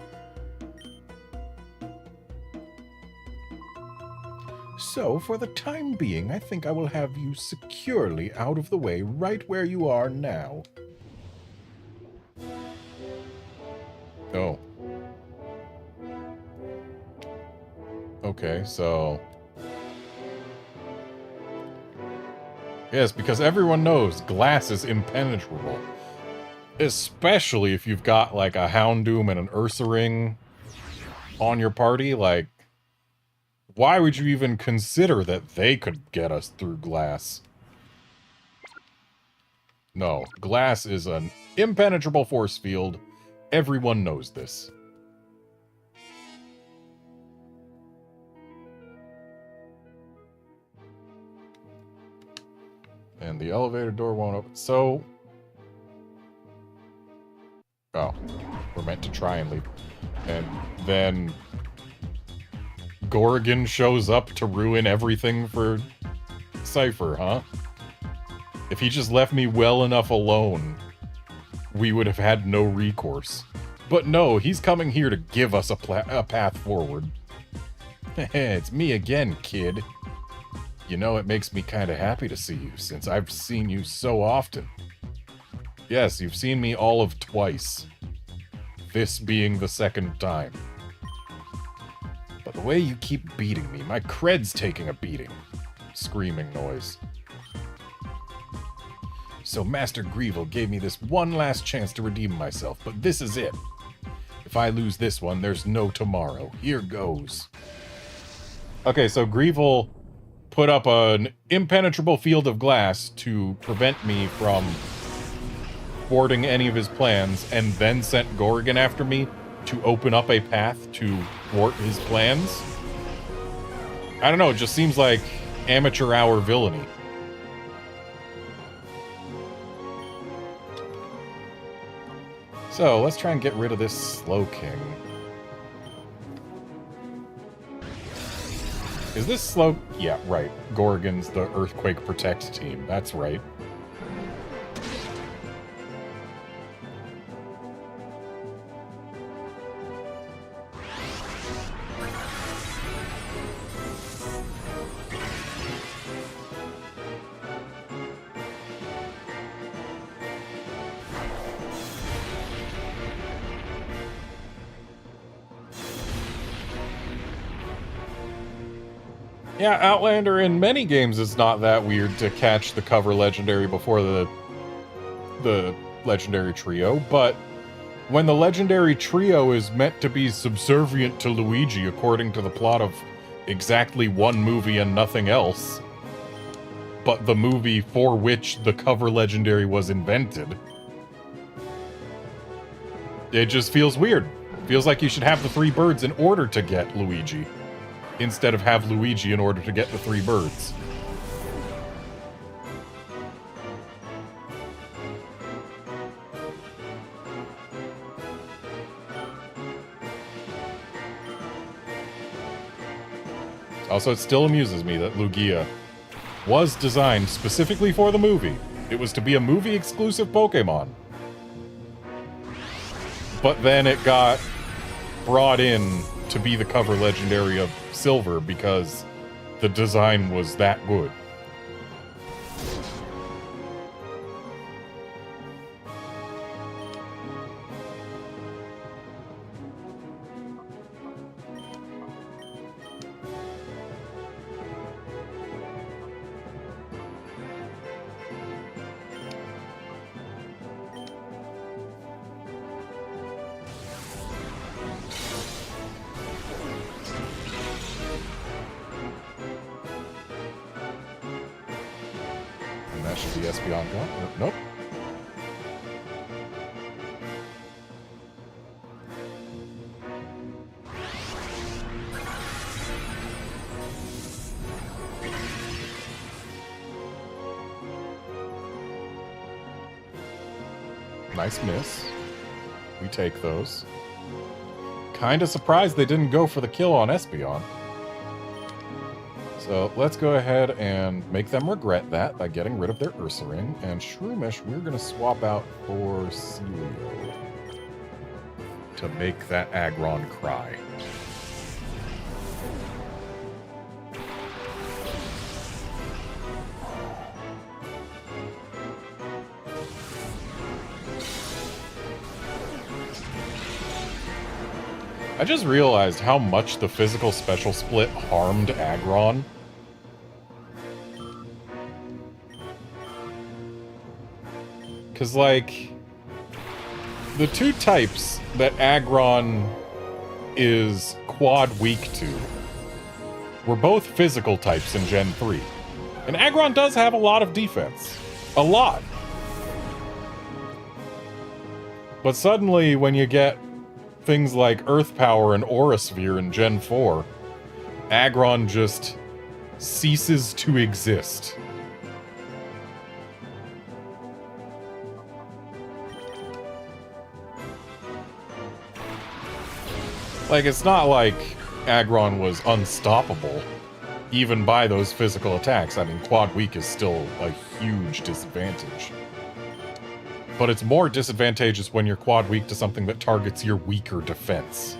So, for the time being, I think I will have you securely out of the way right where you are now. Oh. Okay, so... Yes, because everyone knows glass is impenetrable. Especially if you've got, like, a Houndoom and an Ursaring on your party. Like, why would you even consider that they could get us through glass? No, glass is an impenetrable force field. Everyone knows this. And the elevator door won't open. So... Oh. We're meant to try and leave. And then... Gorgon shows up to ruin everything for Cypher, huh? If he just left me well enough alone, we would have had no recourse. But no, he's coming here to give us a path forward. It's me again, kid. You know, it makes me kind of happy to see you, since I've seen you so often. Yes, you've seen me all of twice. This being the second time. But the way you keep beating me, my cred's taking a beating. Screaming noise. So Master Greevil gave me this one last chance to redeem myself, but this is it. If I lose this one, there's no tomorrow. Here goes. Okay, so Greevil put up an impenetrable field of glass to prevent me from thwarting any of his plans, and then sent Gorgon after me to open up a path to thwart his plans. I don't know, it just seems like amateur hour villainy. So, let's try and get rid of this Slow King. Is this Slow... Yeah, right. Gorgon's the Earthquake Protect team. That's right. Yeah, Outlander in many games it's not that weird to catch the cover legendary before the legendary trio, but when the legendary trio is meant to be subservient to Luigi according to the plot of exactly one movie and nothing else, but the movie for which the cover legendary was invented, it just feels weird. Feels like you should have the 3 birds in order to get Luigi, instead of have Luigi in order to get the 3 birds. Also, it still amuses me that Lugia was designed specifically for the movie. It was to be a movie-exclusive Pokémon. But then it got brought in to be the cover legendary of Silver because the design was that good. That should be Espeon gone. Nope. Nice miss. We take those. Kinda surprised they didn't go for the kill on Espeon. So let's go ahead and make them regret that by getting rid of their Ursaring. And Shroomish, we're going to swap out for Celio to make that Aggron cry. I just realized how much the physical special split harmed Aggron. Because, like, the 2 types that Aggron is quad weak to were both physical types in Gen 3. And Aggron does have a lot of defense. A lot. But suddenly, when you get things like Earth Power and Aura Sphere in Gen 4, Aggron just ceases to exist. Like, it's not like Aggron was unstoppable, even by those physical attacks. I mean, quad weak is still a huge disadvantage. But it's more disadvantageous when you're quad weak to something that targets your weaker defense.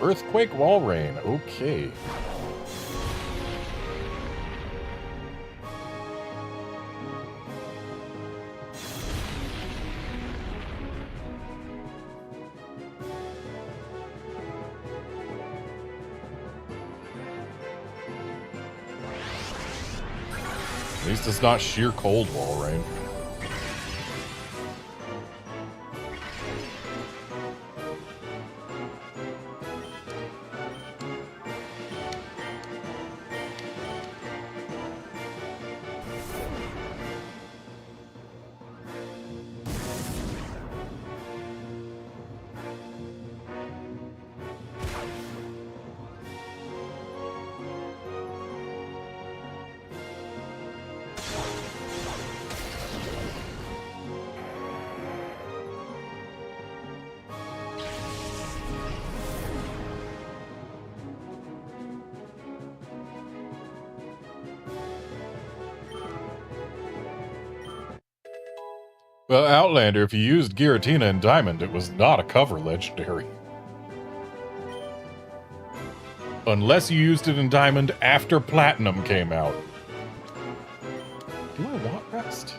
Earthquake Wall Rain, okay. At least it's not sheer cold wall rain. Well, Outlander, if you used Giratina and Diamond, it was not a cover legendary. Unless you used it in Diamond after Platinum came out. Do I want Rest?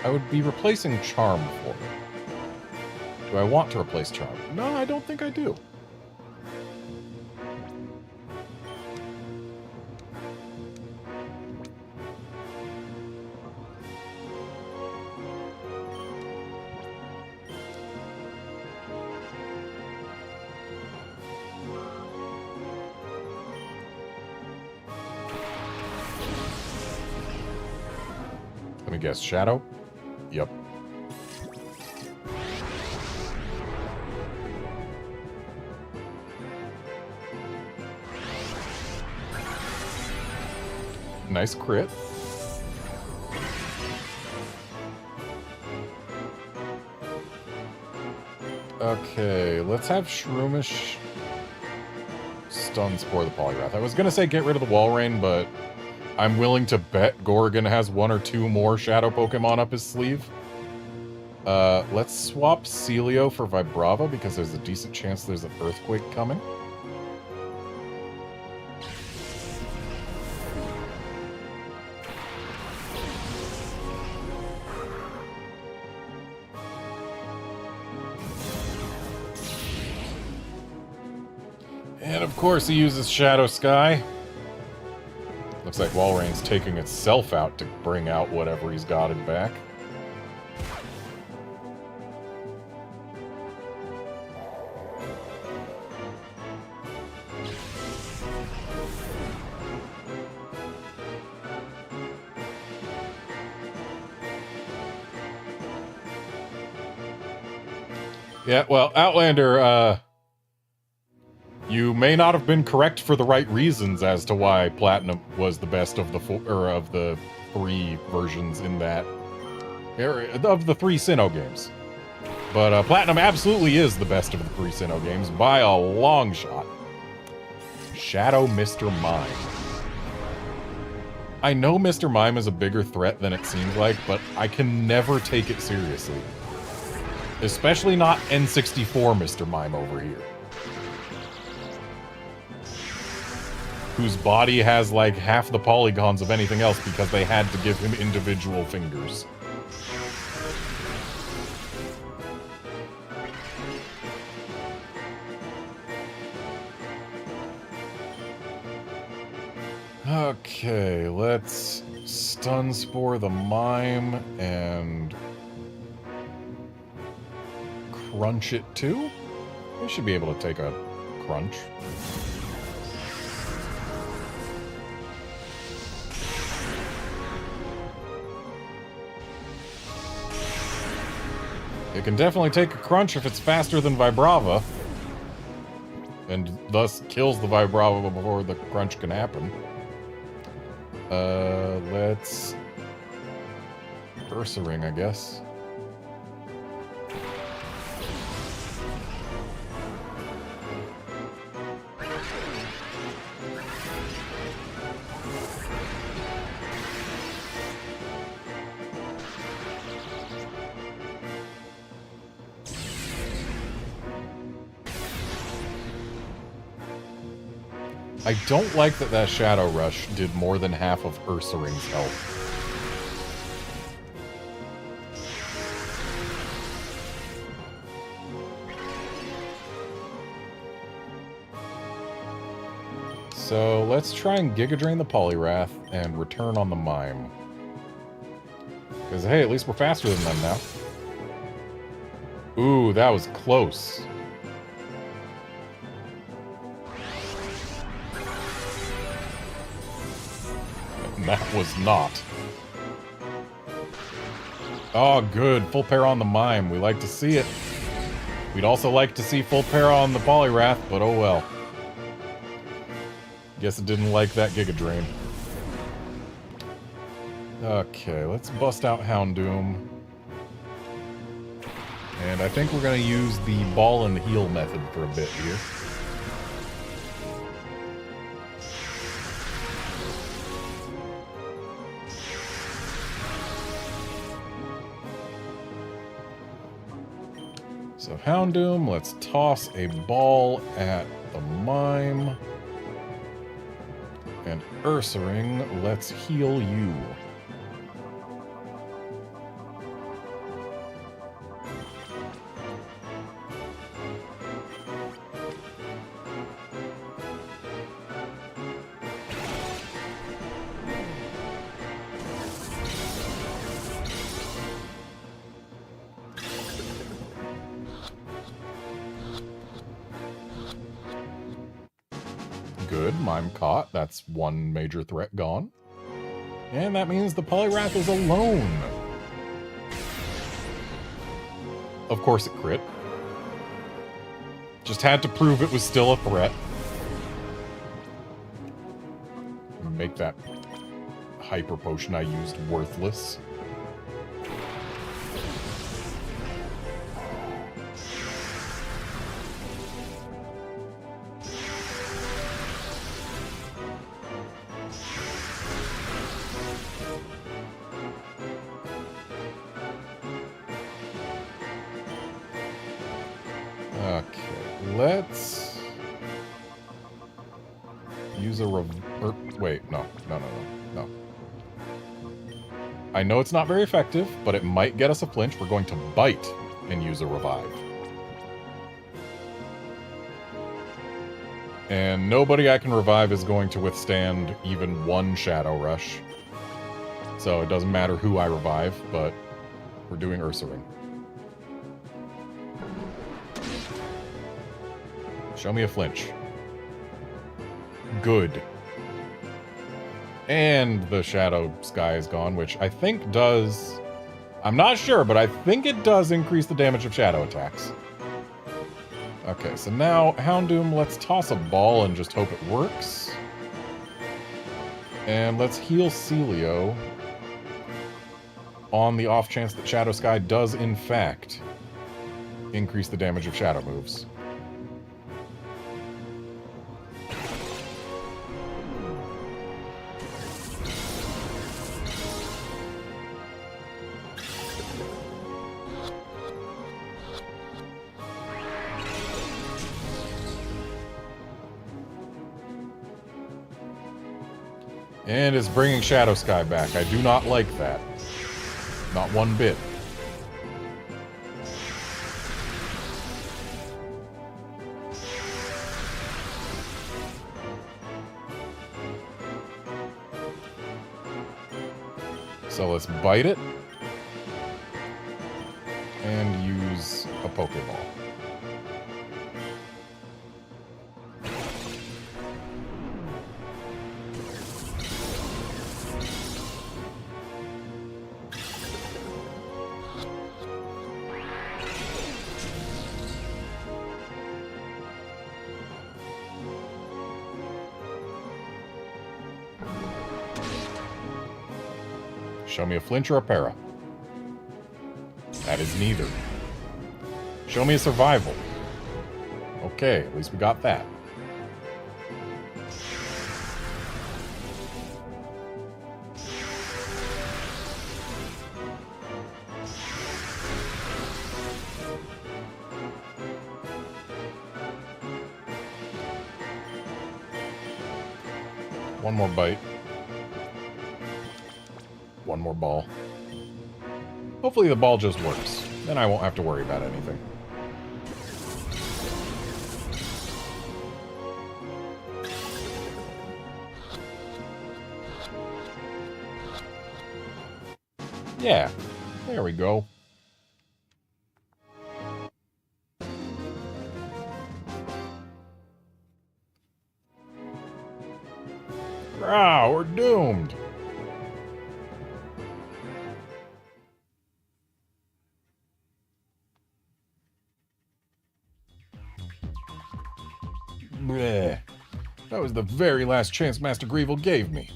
I would be replacing Charm for it. Do I want to replace Charm? No, I don't think I do. Let me guess, Shadow? Yep. Nice crit. Okay, let's have Shroomish stun Spore the Poliwrath. I was gonna say get rid of the Walrein, but I'm willing to bet Gorgon has one or two more Shadow Pokemon up his sleeve. Let's swap Celio for Vibrava because there's a decent chance there's an Earthquake coming. And of course he uses Shadow Sky. Looks like Walrein's taking itself out to bring out whatever he's got it back. Yeah, well, Outlander, you may not have been correct for the right reasons as to why Platinum was the best of the three versions in that area, of the three Sinnoh games. But Platinum absolutely is the best of the three Sinnoh games by a long shot. Shadow Mr. Mime. I know Mr. Mime is a bigger threat than it seems like, but I can never take it seriously. Especially not N64 Mr. Mime over here. Whose body has like half the polygons of anything else because they had to give him individual fingers. Okay, let's Stun Spore the Mime and Crunch it too? We should be able to take a Crunch. It can definitely take a Crunch if it's faster than Vibrava. And thus kills the Vibrava before the Crunch can happen. Let's Ursaring, I guess. I don't like that Shadow Rush did more than half of Ursaring's health. So let's try and Giga Drain the Poliwrath and return on the Mime. Because hey, at least we're faster than them now. Ooh, that was close. That was not. Oh, good. Full pair on the Mime. We like to see it. We'd also like to see full pair on the Poliwrath, but oh well. Guess it didn't like that Giga Drain. Okay, let's bust out Houndoom. And I think we're going to use the Ball and Heal method for a bit here. So Houndoom, let's toss a ball at the mime. And Ursaring, let's heal you. Good, mime caught. That's one major threat gone. And that means the Poliwrath is alone. Of course it crit. Just had to prove it was still a threat. Make that hyper potion I used worthless. Okay, let's use a wait, no. I know it's not very effective, but it might get us a flinch. We're going to bite and use a revive. And nobody I can revive is going to withstand even one Shadow Rush. So it doesn't matter who I revive, but we're doing Ursaring. Show me a flinch. Good. And the Shadow Sky is gone, which I think does... I'm not sure, but I think it does increase the damage of shadow attacks. Okay, so now, Houndoom, let's toss a ball and just hope it works. And let's heal Celio on the off chance that Shadow Sky does, in fact, increase the damage of shadow moves. And it's bringing Shadow Sky back. I do not like that. Not one bit. So let's bite it. And use a Pokeball. Show me a flinch or a para. That is neither. Show me a survival. Okay, at least we got that. One more bite. One more ball. Hopefully the ball just works. Then I won't have to worry about anything. Yeah, there we go. Ah, we're doomed. Bleh. That was the very last chance Master Greevil gave me.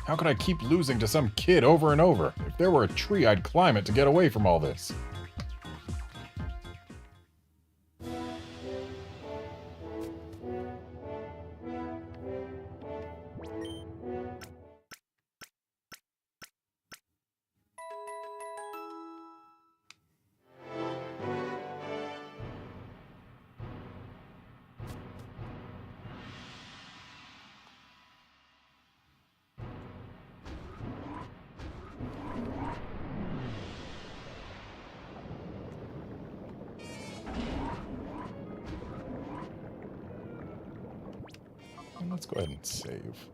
How could I keep losing to some kid over and over? If there were a tree, I'd climb it to get away from all this. let's go ahead and save.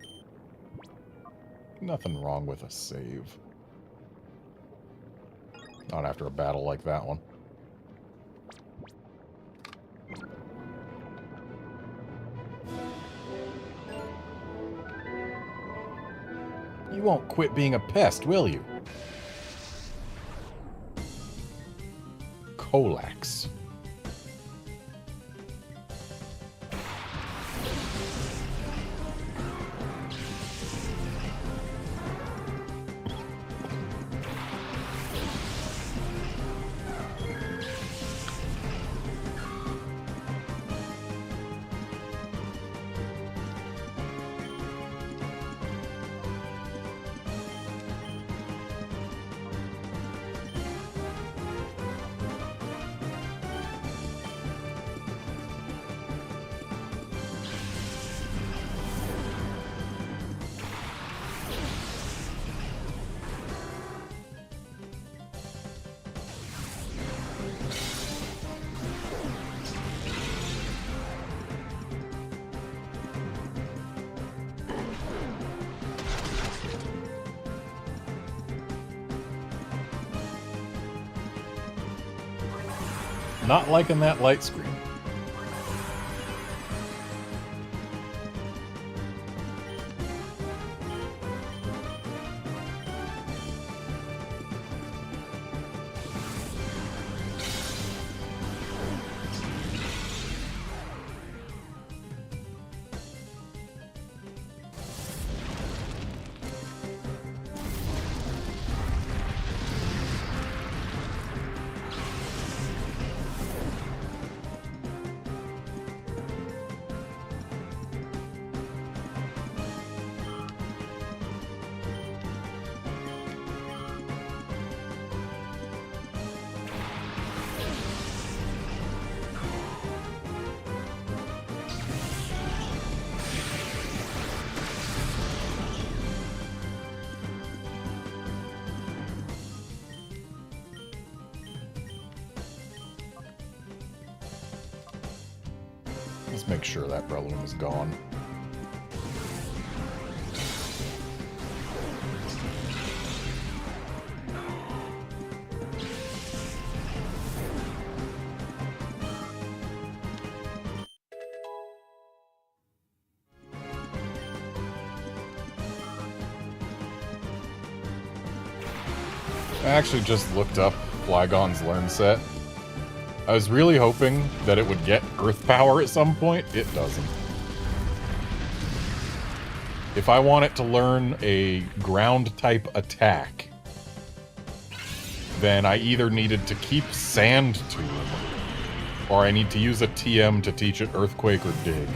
Nothing wrong with a save. Not after a battle like that one. You won't quit being a pest, will you? Colax. Not liking that light screen. Let's make sure that Breloom is gone. I actually just looked up Flygon's Learn Set. I was really hoping that it would get Earth Power at some point. It doesn't. If I want it to learn a ground-type attack, then I either needed to keep Sand Tomb, or I need to use a TM to teach it Earthquake or Dig.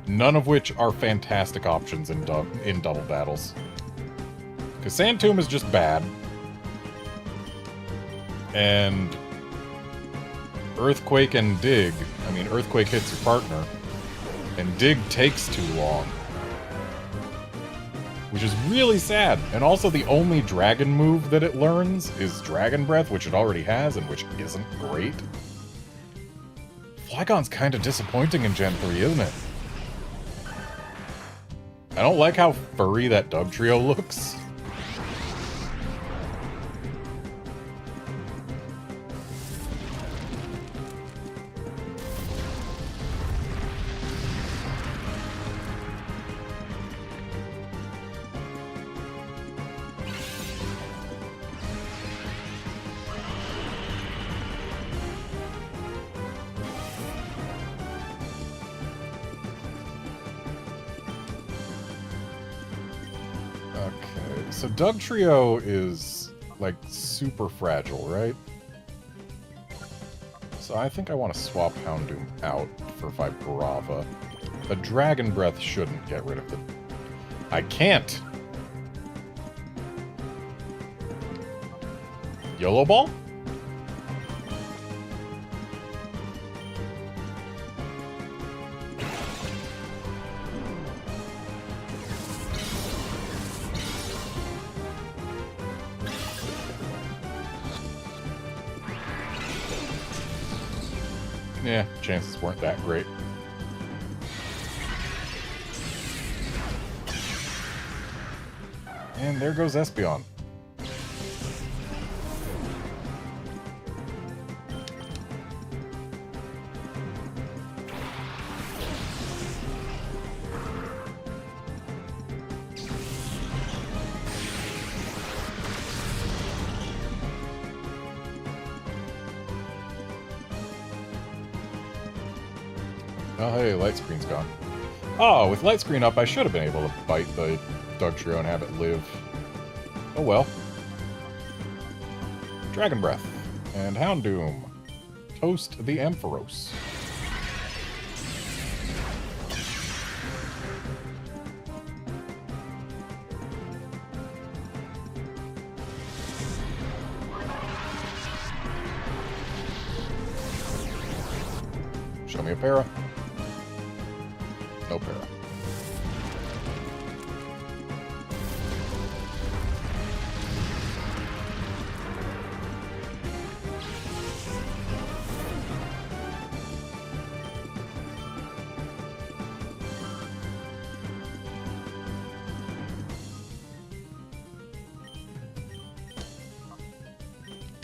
None of which are fantastic options in double battles. Because Sand Tomb is just bad. And Earthquake and Dig, I mean, Earthquake hits your partner, and Dig takes too long. Which is really sad. And also the only dragon move that it learns is Dragon Breath, which it already has, and which isn't great. Flygon's kind of disappointing in Gen 3, isn't it? I don't like how furry that Dugtrio looks. So Dugtrio is, like, super fragile, right? So I think I want to swap Houndoom out for Vibrava. A Dragon Breath shouldn't get rid of it. I can't! YOLO Ball? Yeah, chances weren't that great. And there goes Espeon. Oh, hey, light screen's gone. Oh, with light screen up, I should have been able to bite the Dugtrio and have it live. Oh well. Dragon Breath and Houndoom. Toast the Ampharos. Show me a para. No para.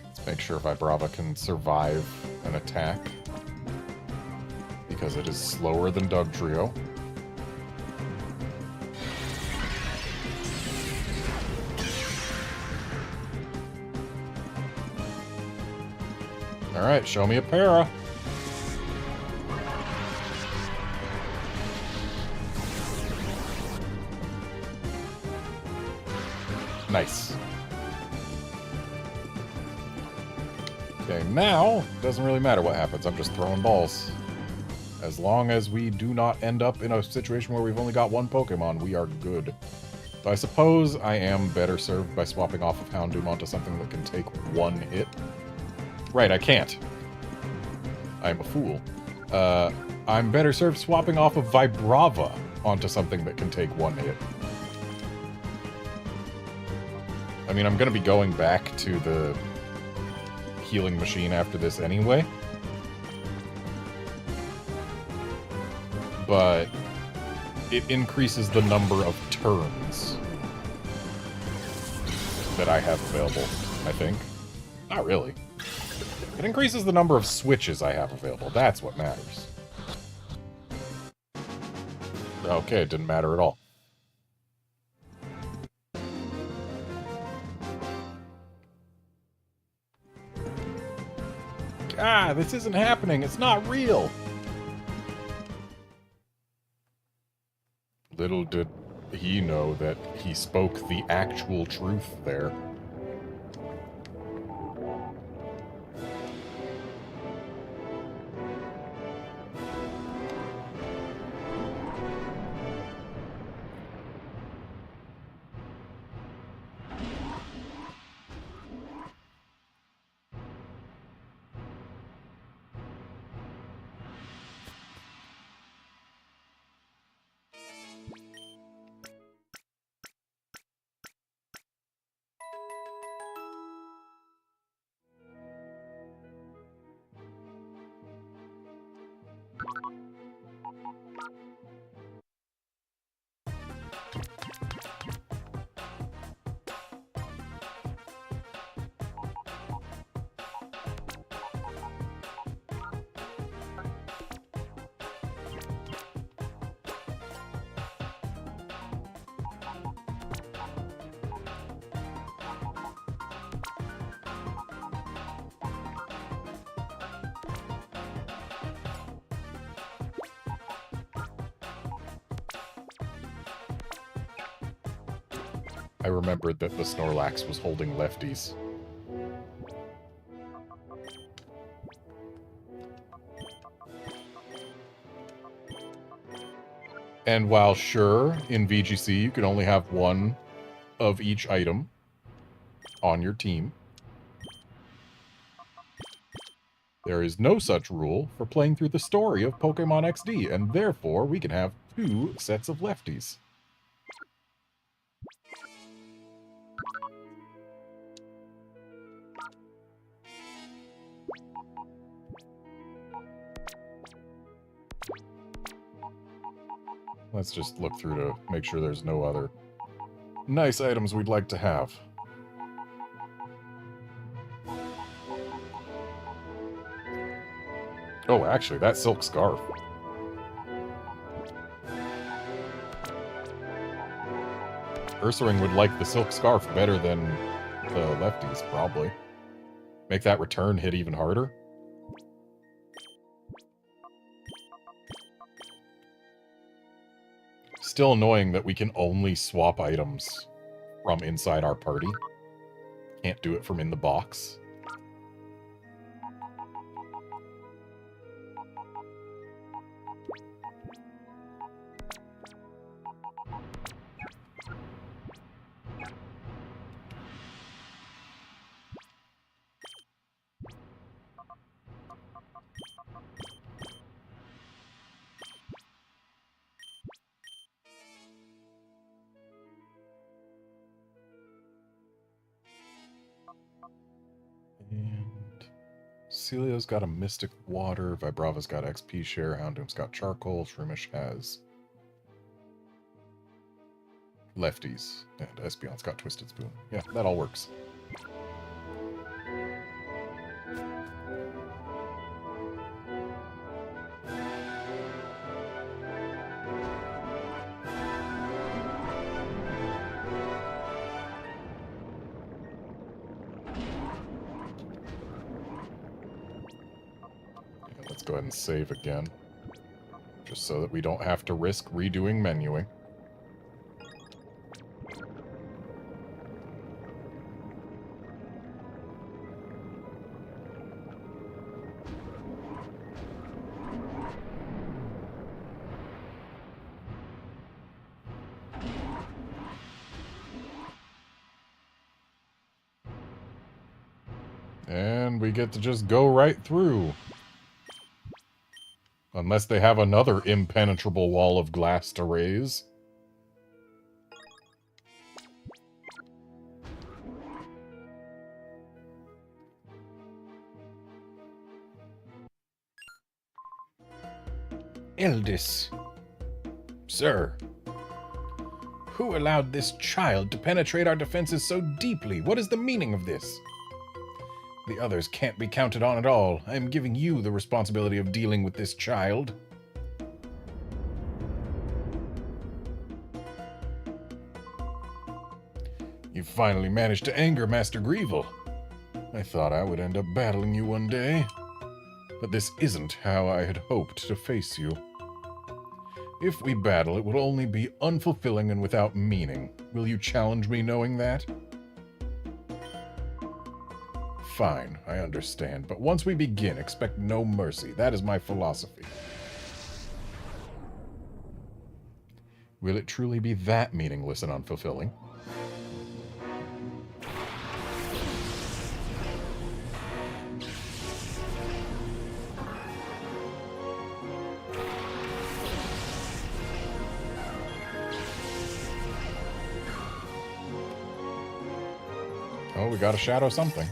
Let's make sure Vibrava can survive an attack, because it is slower than Dugtrio. Alright, show me a para. Nice. Okay, now, doesn't really matter what happens. I'm just throwing balls. As long as we do not end up in a situation where we've only got one Pokemon, we are good. So I suppose I am better served by swapping off of Houndoom onto something that can take one hit. Right, I can't. I'm a fool. I'm better served swapping off of Vibrava onto something that can take one hit. I mean, I'm going to be going back to the healing machine after this anyway. But it increases the number of turns that I have available, I think. Not really. It increases the number of switches I have available. That's what matters. Okay, it didn't matter at all. Ah, this isn't happening. It's not real. Little did he know that he spoke the actual truth there. I remembered that the Snorlax was holding lefties. And while sure, in VGC you can only have one of each item on your team, there is no such rule for playing through the story of Pokémon XD, and therefore we can have 2 sets of lefties. Let's just look through to make sure there's no other Nice items we'd like to have. Oh, actually, that silk scarf. Ursaring would like the silk scarf better than the lefties, probably. Make that return hit even harder. Still annoying that we can only swap items from inside our party. Can't do it from in the box. And Celia's got a Mystic Water, Vibrava's got XP share, Houndoom's got Charcoal, Shroomish has Lefties, and Espeon's got Twisted Spoon. Yeah, that all works. Let's go ahead and save again, just so that we don't have to risk redoing menuing. And we get to just go right through. Unless they have another impenetrable wall of glass to raise. Eldis. Sir. Who allowed this child to penetrate our defenses so deeply? What is the meaning of this? The others can't be counted on at all. I am giving you the responsibility of dealing with this child. You finally managed to anger Master Greevil. I thought I would end up battling you one day. But this isn't how I had hoped to face you. If we battle, it will only be unfulfilling and without meaning. Will you challenge me knowing that? Fine, I understand, but once we begin, expect no mercy. That is my philosophy. Will it truly be that meaningless and unfulfilling? Oh, we got a shadow something.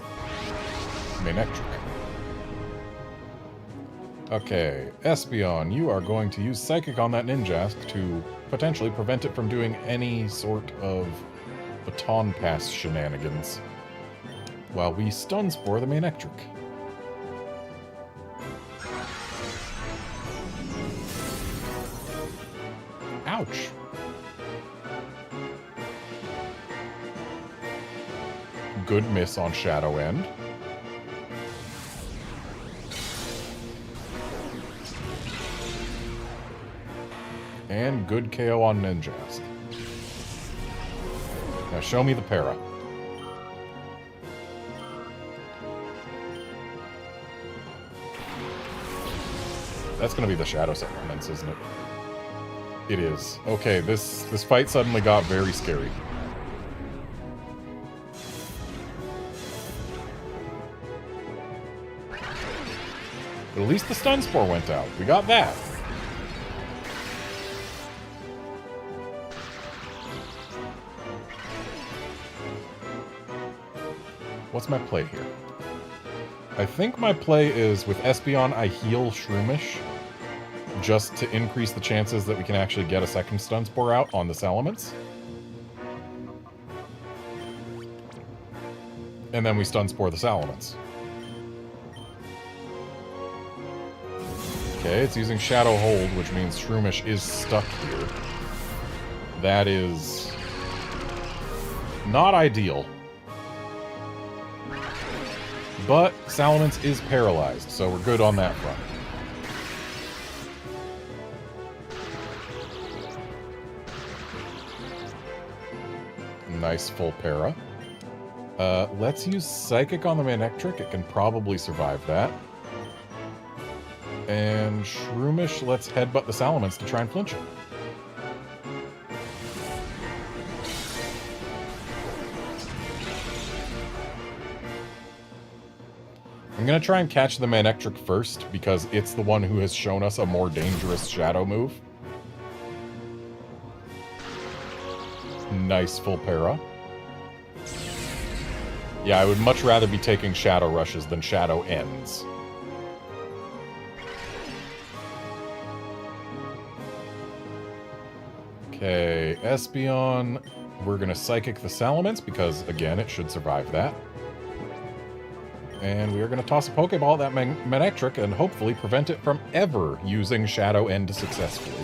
Manectric. Okay, Espeon, you are going to use Psychic on that Ninjask to potentially prevent it from doing any sort of baton pass shenanigans, while we Stun Spore the Manectric. Ouch! Good miss on Shadow End. And good KO on Ninjask. Now show me the para. That's gonna be the Shadow Supplements, isn't it? It is. Okay, this fight suddenly got very scary. But at least the Stun Spore went out. We got that. What's my play here? I think my play is with Espeon, I heal Shroomish just to increase the chances that we can actually get a second Stun Spore out on the Salamence. And then we stun spore the Salamence. Okay, it's using Shadow Hold, which means Shroomish is stuck here. That is not ideal. But Salamence is paralyzed, so we're good on that front. Nice full para. Let's use Psychic on the Manectric. It can probably survive that. And Shroomish, let's headbutt the Salamence to try and flinch it. I'm going to try and catch the Manectric first, because it's the one who has shown us a more dangerous Shadow move. Nice full para. Yeah, I would much rather be taking Shadow Rushes than Shadow Ends. Okay, Espeon. We're going to Psychic the Salamence, because, again, it should survive that. And we are going to toss a Pokeball at that Manectric and hopefully prevent it from ever using Shadow End successfully.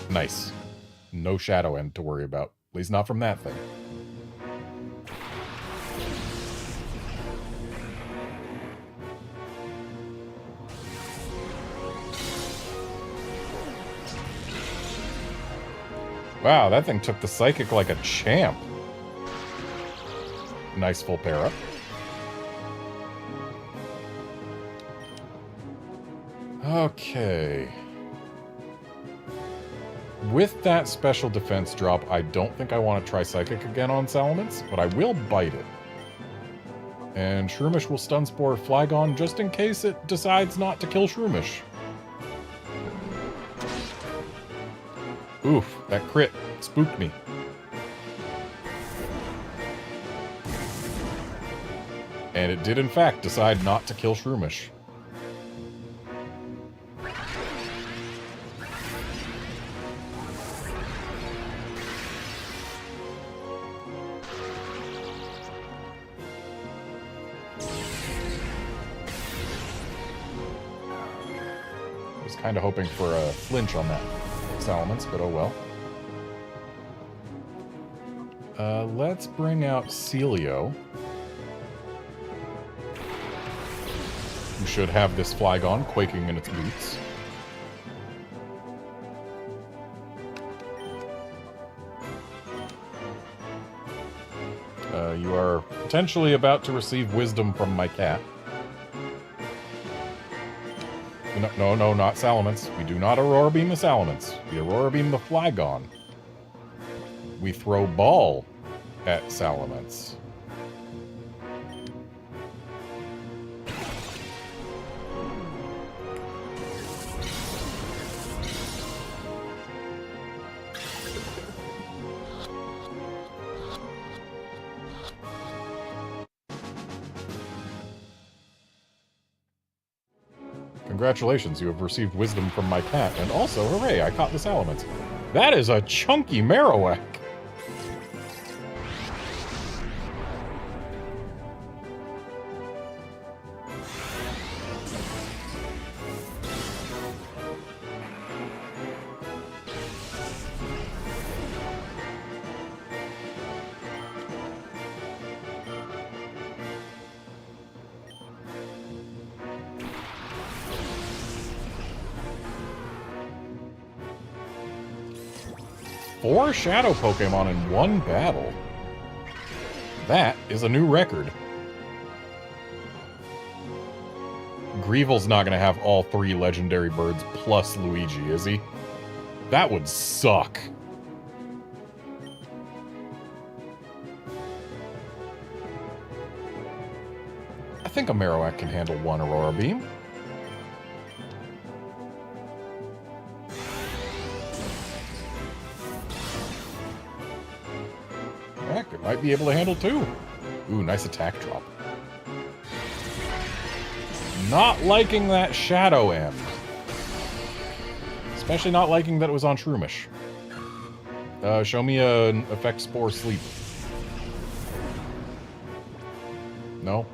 Nice. No Shadow End to worry about. At least not from that thing. Wow, that thing took the Psychic like a champ. Nice full para. Okay. With that special defense drop, I don't think I want to try Psychic again on Salamence, but I will bite it. And Shroomish will Stun Spore Flygon just in case it decides not to kill Shroomish. Oof, that crit spooked me. And it did in fact decide not to kill Shroomish. I was kind of hoping for a flinch on that Salamence, but oh well. Let's bring out Celio, who should have this Flygon quaking in its boots. You are potentially about to receive wisdom from my cat. No, not Salamence. We do not Aurora Beam the Salamence. We Aurora Beam the Flygon. We throw Ball at Salamence. Congratulations, you have received wisdom from my cat, and also, hooray, I caught the Salamence. That is a chunky Marowak! Four Shadow Pokemon in one battle. That is a new record. Greevil's not going to have all three legendary birds plus Luigi, is he? That would suck. I think a Marowak can handle one Aurora Beam. Heck, it might be able to handle two. Ooh, nice attack drop. Not liking that shadow end. Especially not liking that it was on Shroomish. Show me an effect spore sleep. No?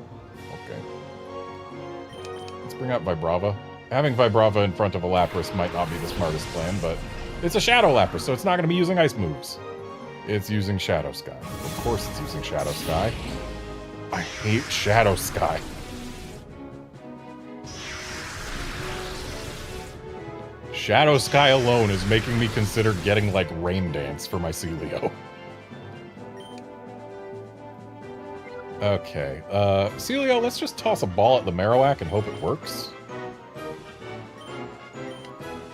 Okay. Let's bring out Vibrava. Having Vibrava in front of a Lapras might not be the smartest plan, but it's a Shadow Lapras, so it's not going to be using ice moves. It's using Shadow Sky. Of course it's using Shadow Sky. I hate Shadow Sky. Shadow Sky alone is making me consider getting, like, Rain Dance for my Celio. Okay, Celio, let's just toss a ball at the Marowak and hope it works.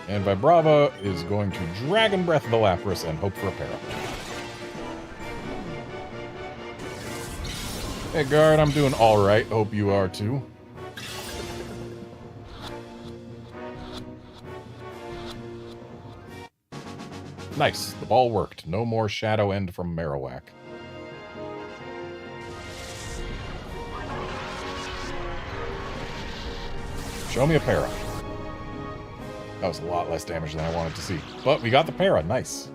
And Vibrava is going to Dragon Breath the Lapras and hope for a para. Hey, guard, I'm doing alright. Hope you are, too. Nice. The ball worked. No more Shadow End from Marowak. Show me a para. That was a lot less damage than I wanted to see. But we got the para. Nice.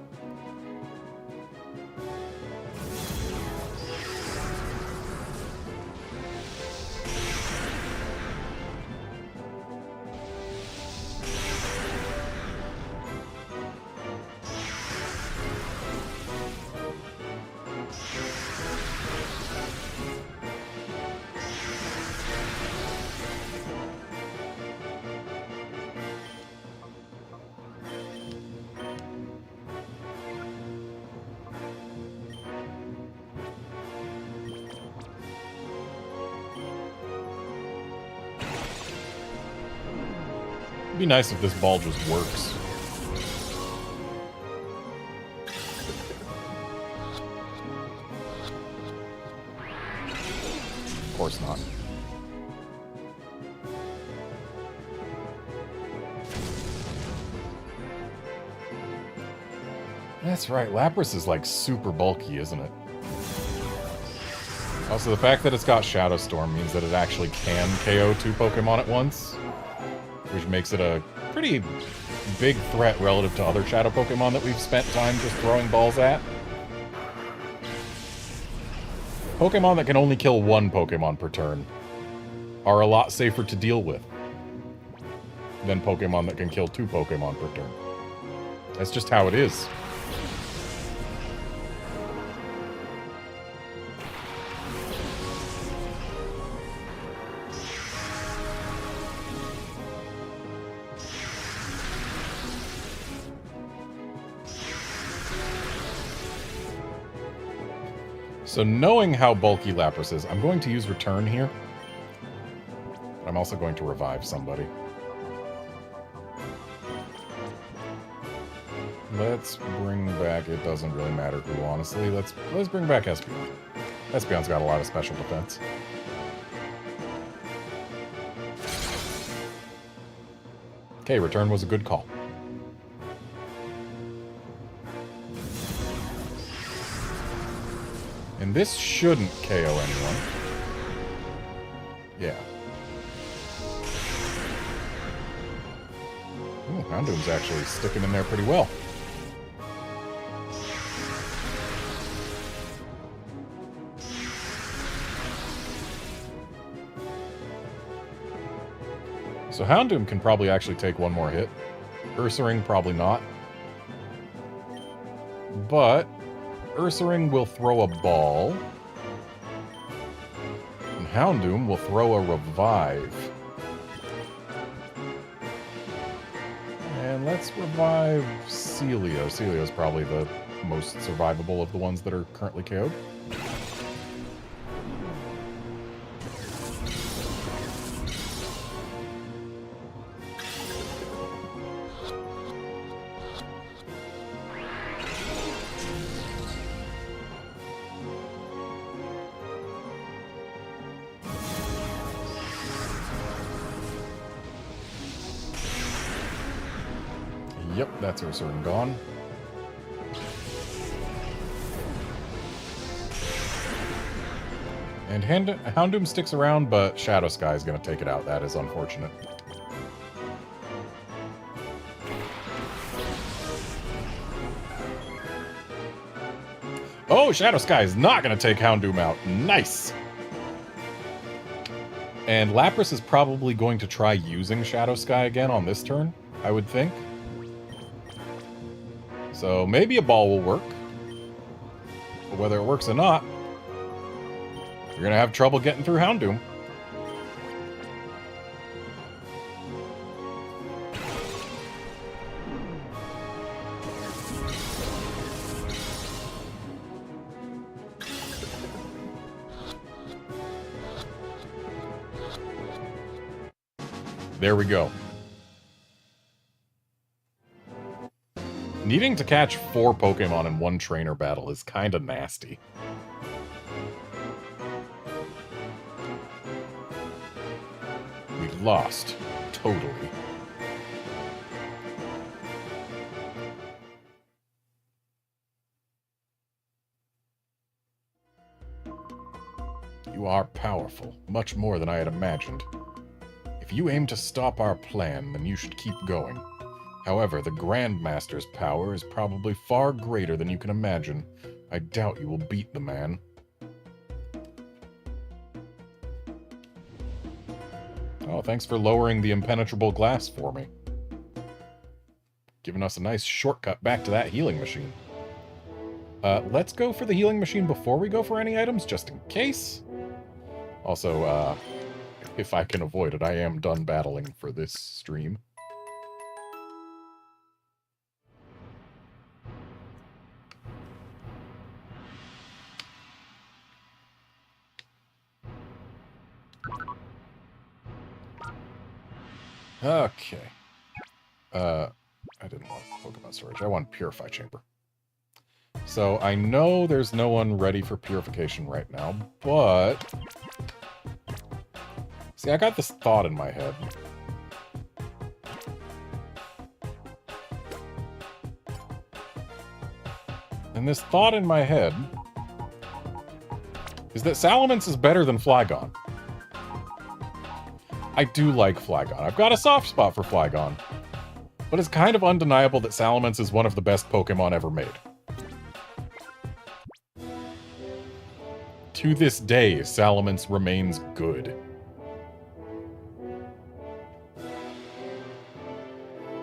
It'd be nice if this ball just works. Of course not. That's right, Lapras is like super bulky, isn't it? Also, the fact that it's got Shadow Storm means that it actually can KO 2 Pokemon at once, which makes it a pretty big threat relative to other Shadow Pokemon that we've spent time just throwing balls at. Pokemon that can only kill 1 Pokemon per turn are a lot safer to deal with than Pokemon that can kill 2 Pokemon per turn. That's just how it is. So knowing how bulky Lapras is, I'm going to use Return here. I'm also going to revive somebody. Let's bring back, it doesn't really matter who, honestly. Let's bring back Espeon. Espeon's got a lot of special defense. Okay, Return was a good call. And this shouldn't KO anyone. Yeah. Ooh, Houndoom's actually sticking in there pretty well. So Houndoom can probably actually take one more hit. Ursaring, probably not. But Ursaring will throw a ball, and Houndoom will throw a revive. And let's revive Celio. Celio's probably the most survivable of the ones that are currently KO'd. Yep, that's Ursaring gone. And Houndoom sticks around, but Shadow Sky is going to take it out. That is unfortunate. Oh, Shadow Sky is not going to take Houndoom out. Nice! And Lapras is probably going to try using Shadow Sky again on this turn, I would think. So maybe a ball will work. But whether it works or not, you're going to have trouble getting through Houndoom. There we go. Needing to catch 4 Pokemon in one trainer battle is kind of nasty. We lost. Totally. You are powerful, much more than I had imagined. If you aim to stop our plan, then you should keep going. However, the Grandmaster's power is probably far greater than you can imagine. I doubt you will beat the man. Oh, thanks for lowering the impenetrable glass for me. Giving us a nice shortcut back to that healing machine. Let's go for the healing machine before we go for any items, just in case. Also, if I can avoid it, I am done battling for this stream. Okay. I didn't want Pokemon storage. I want Purify Chamber. So I know there's no one ready for purification right now, but... See, I got this thought in my head. And this thought in my head is that Salamence is better than Flygon. I do like Flygon. I've got a soft spot for Flygon. But it's kind of undeniable that Salamence is one of the best Pokemon ever made. To this day, Salamence remains good.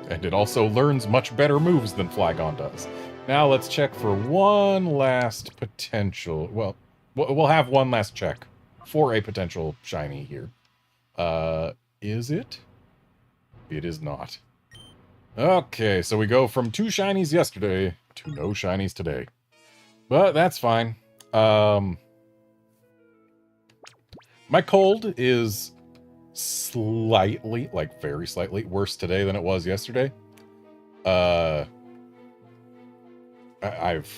And it also learns much better moves than Flygon does. Now let's check for one last potential... Well, we'll have one last check for a potential shiny here. Is it? It is not. Okay, so we go from 2 shinies yesterday to no shinies today. But that's fine. My cold is slightly, like very slightly, worse today than it was yesterday. I've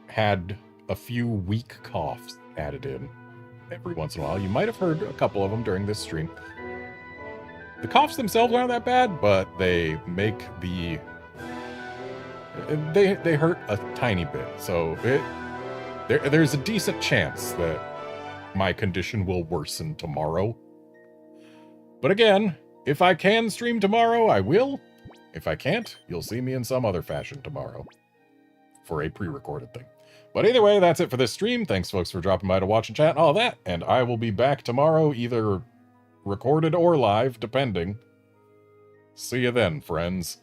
had a few weak coughs added in every once in a while. You might have heard a couple of them during this stream. The coughs themselves aren't that bad, but they make the... They hurt a tiny bit, so there's a decent chance that my condition will worsen tomorrow. But again, if I can stream tomorrow, I will. If I can't, you'll see me in some other fashion tomorrow. For a pre-recorded thing. But either way, that's it for this stream. Thanks, folks, for dropping by to watch and chat and all that. And I will be back tomorrow, either recorded or live, depending. See you then, friends.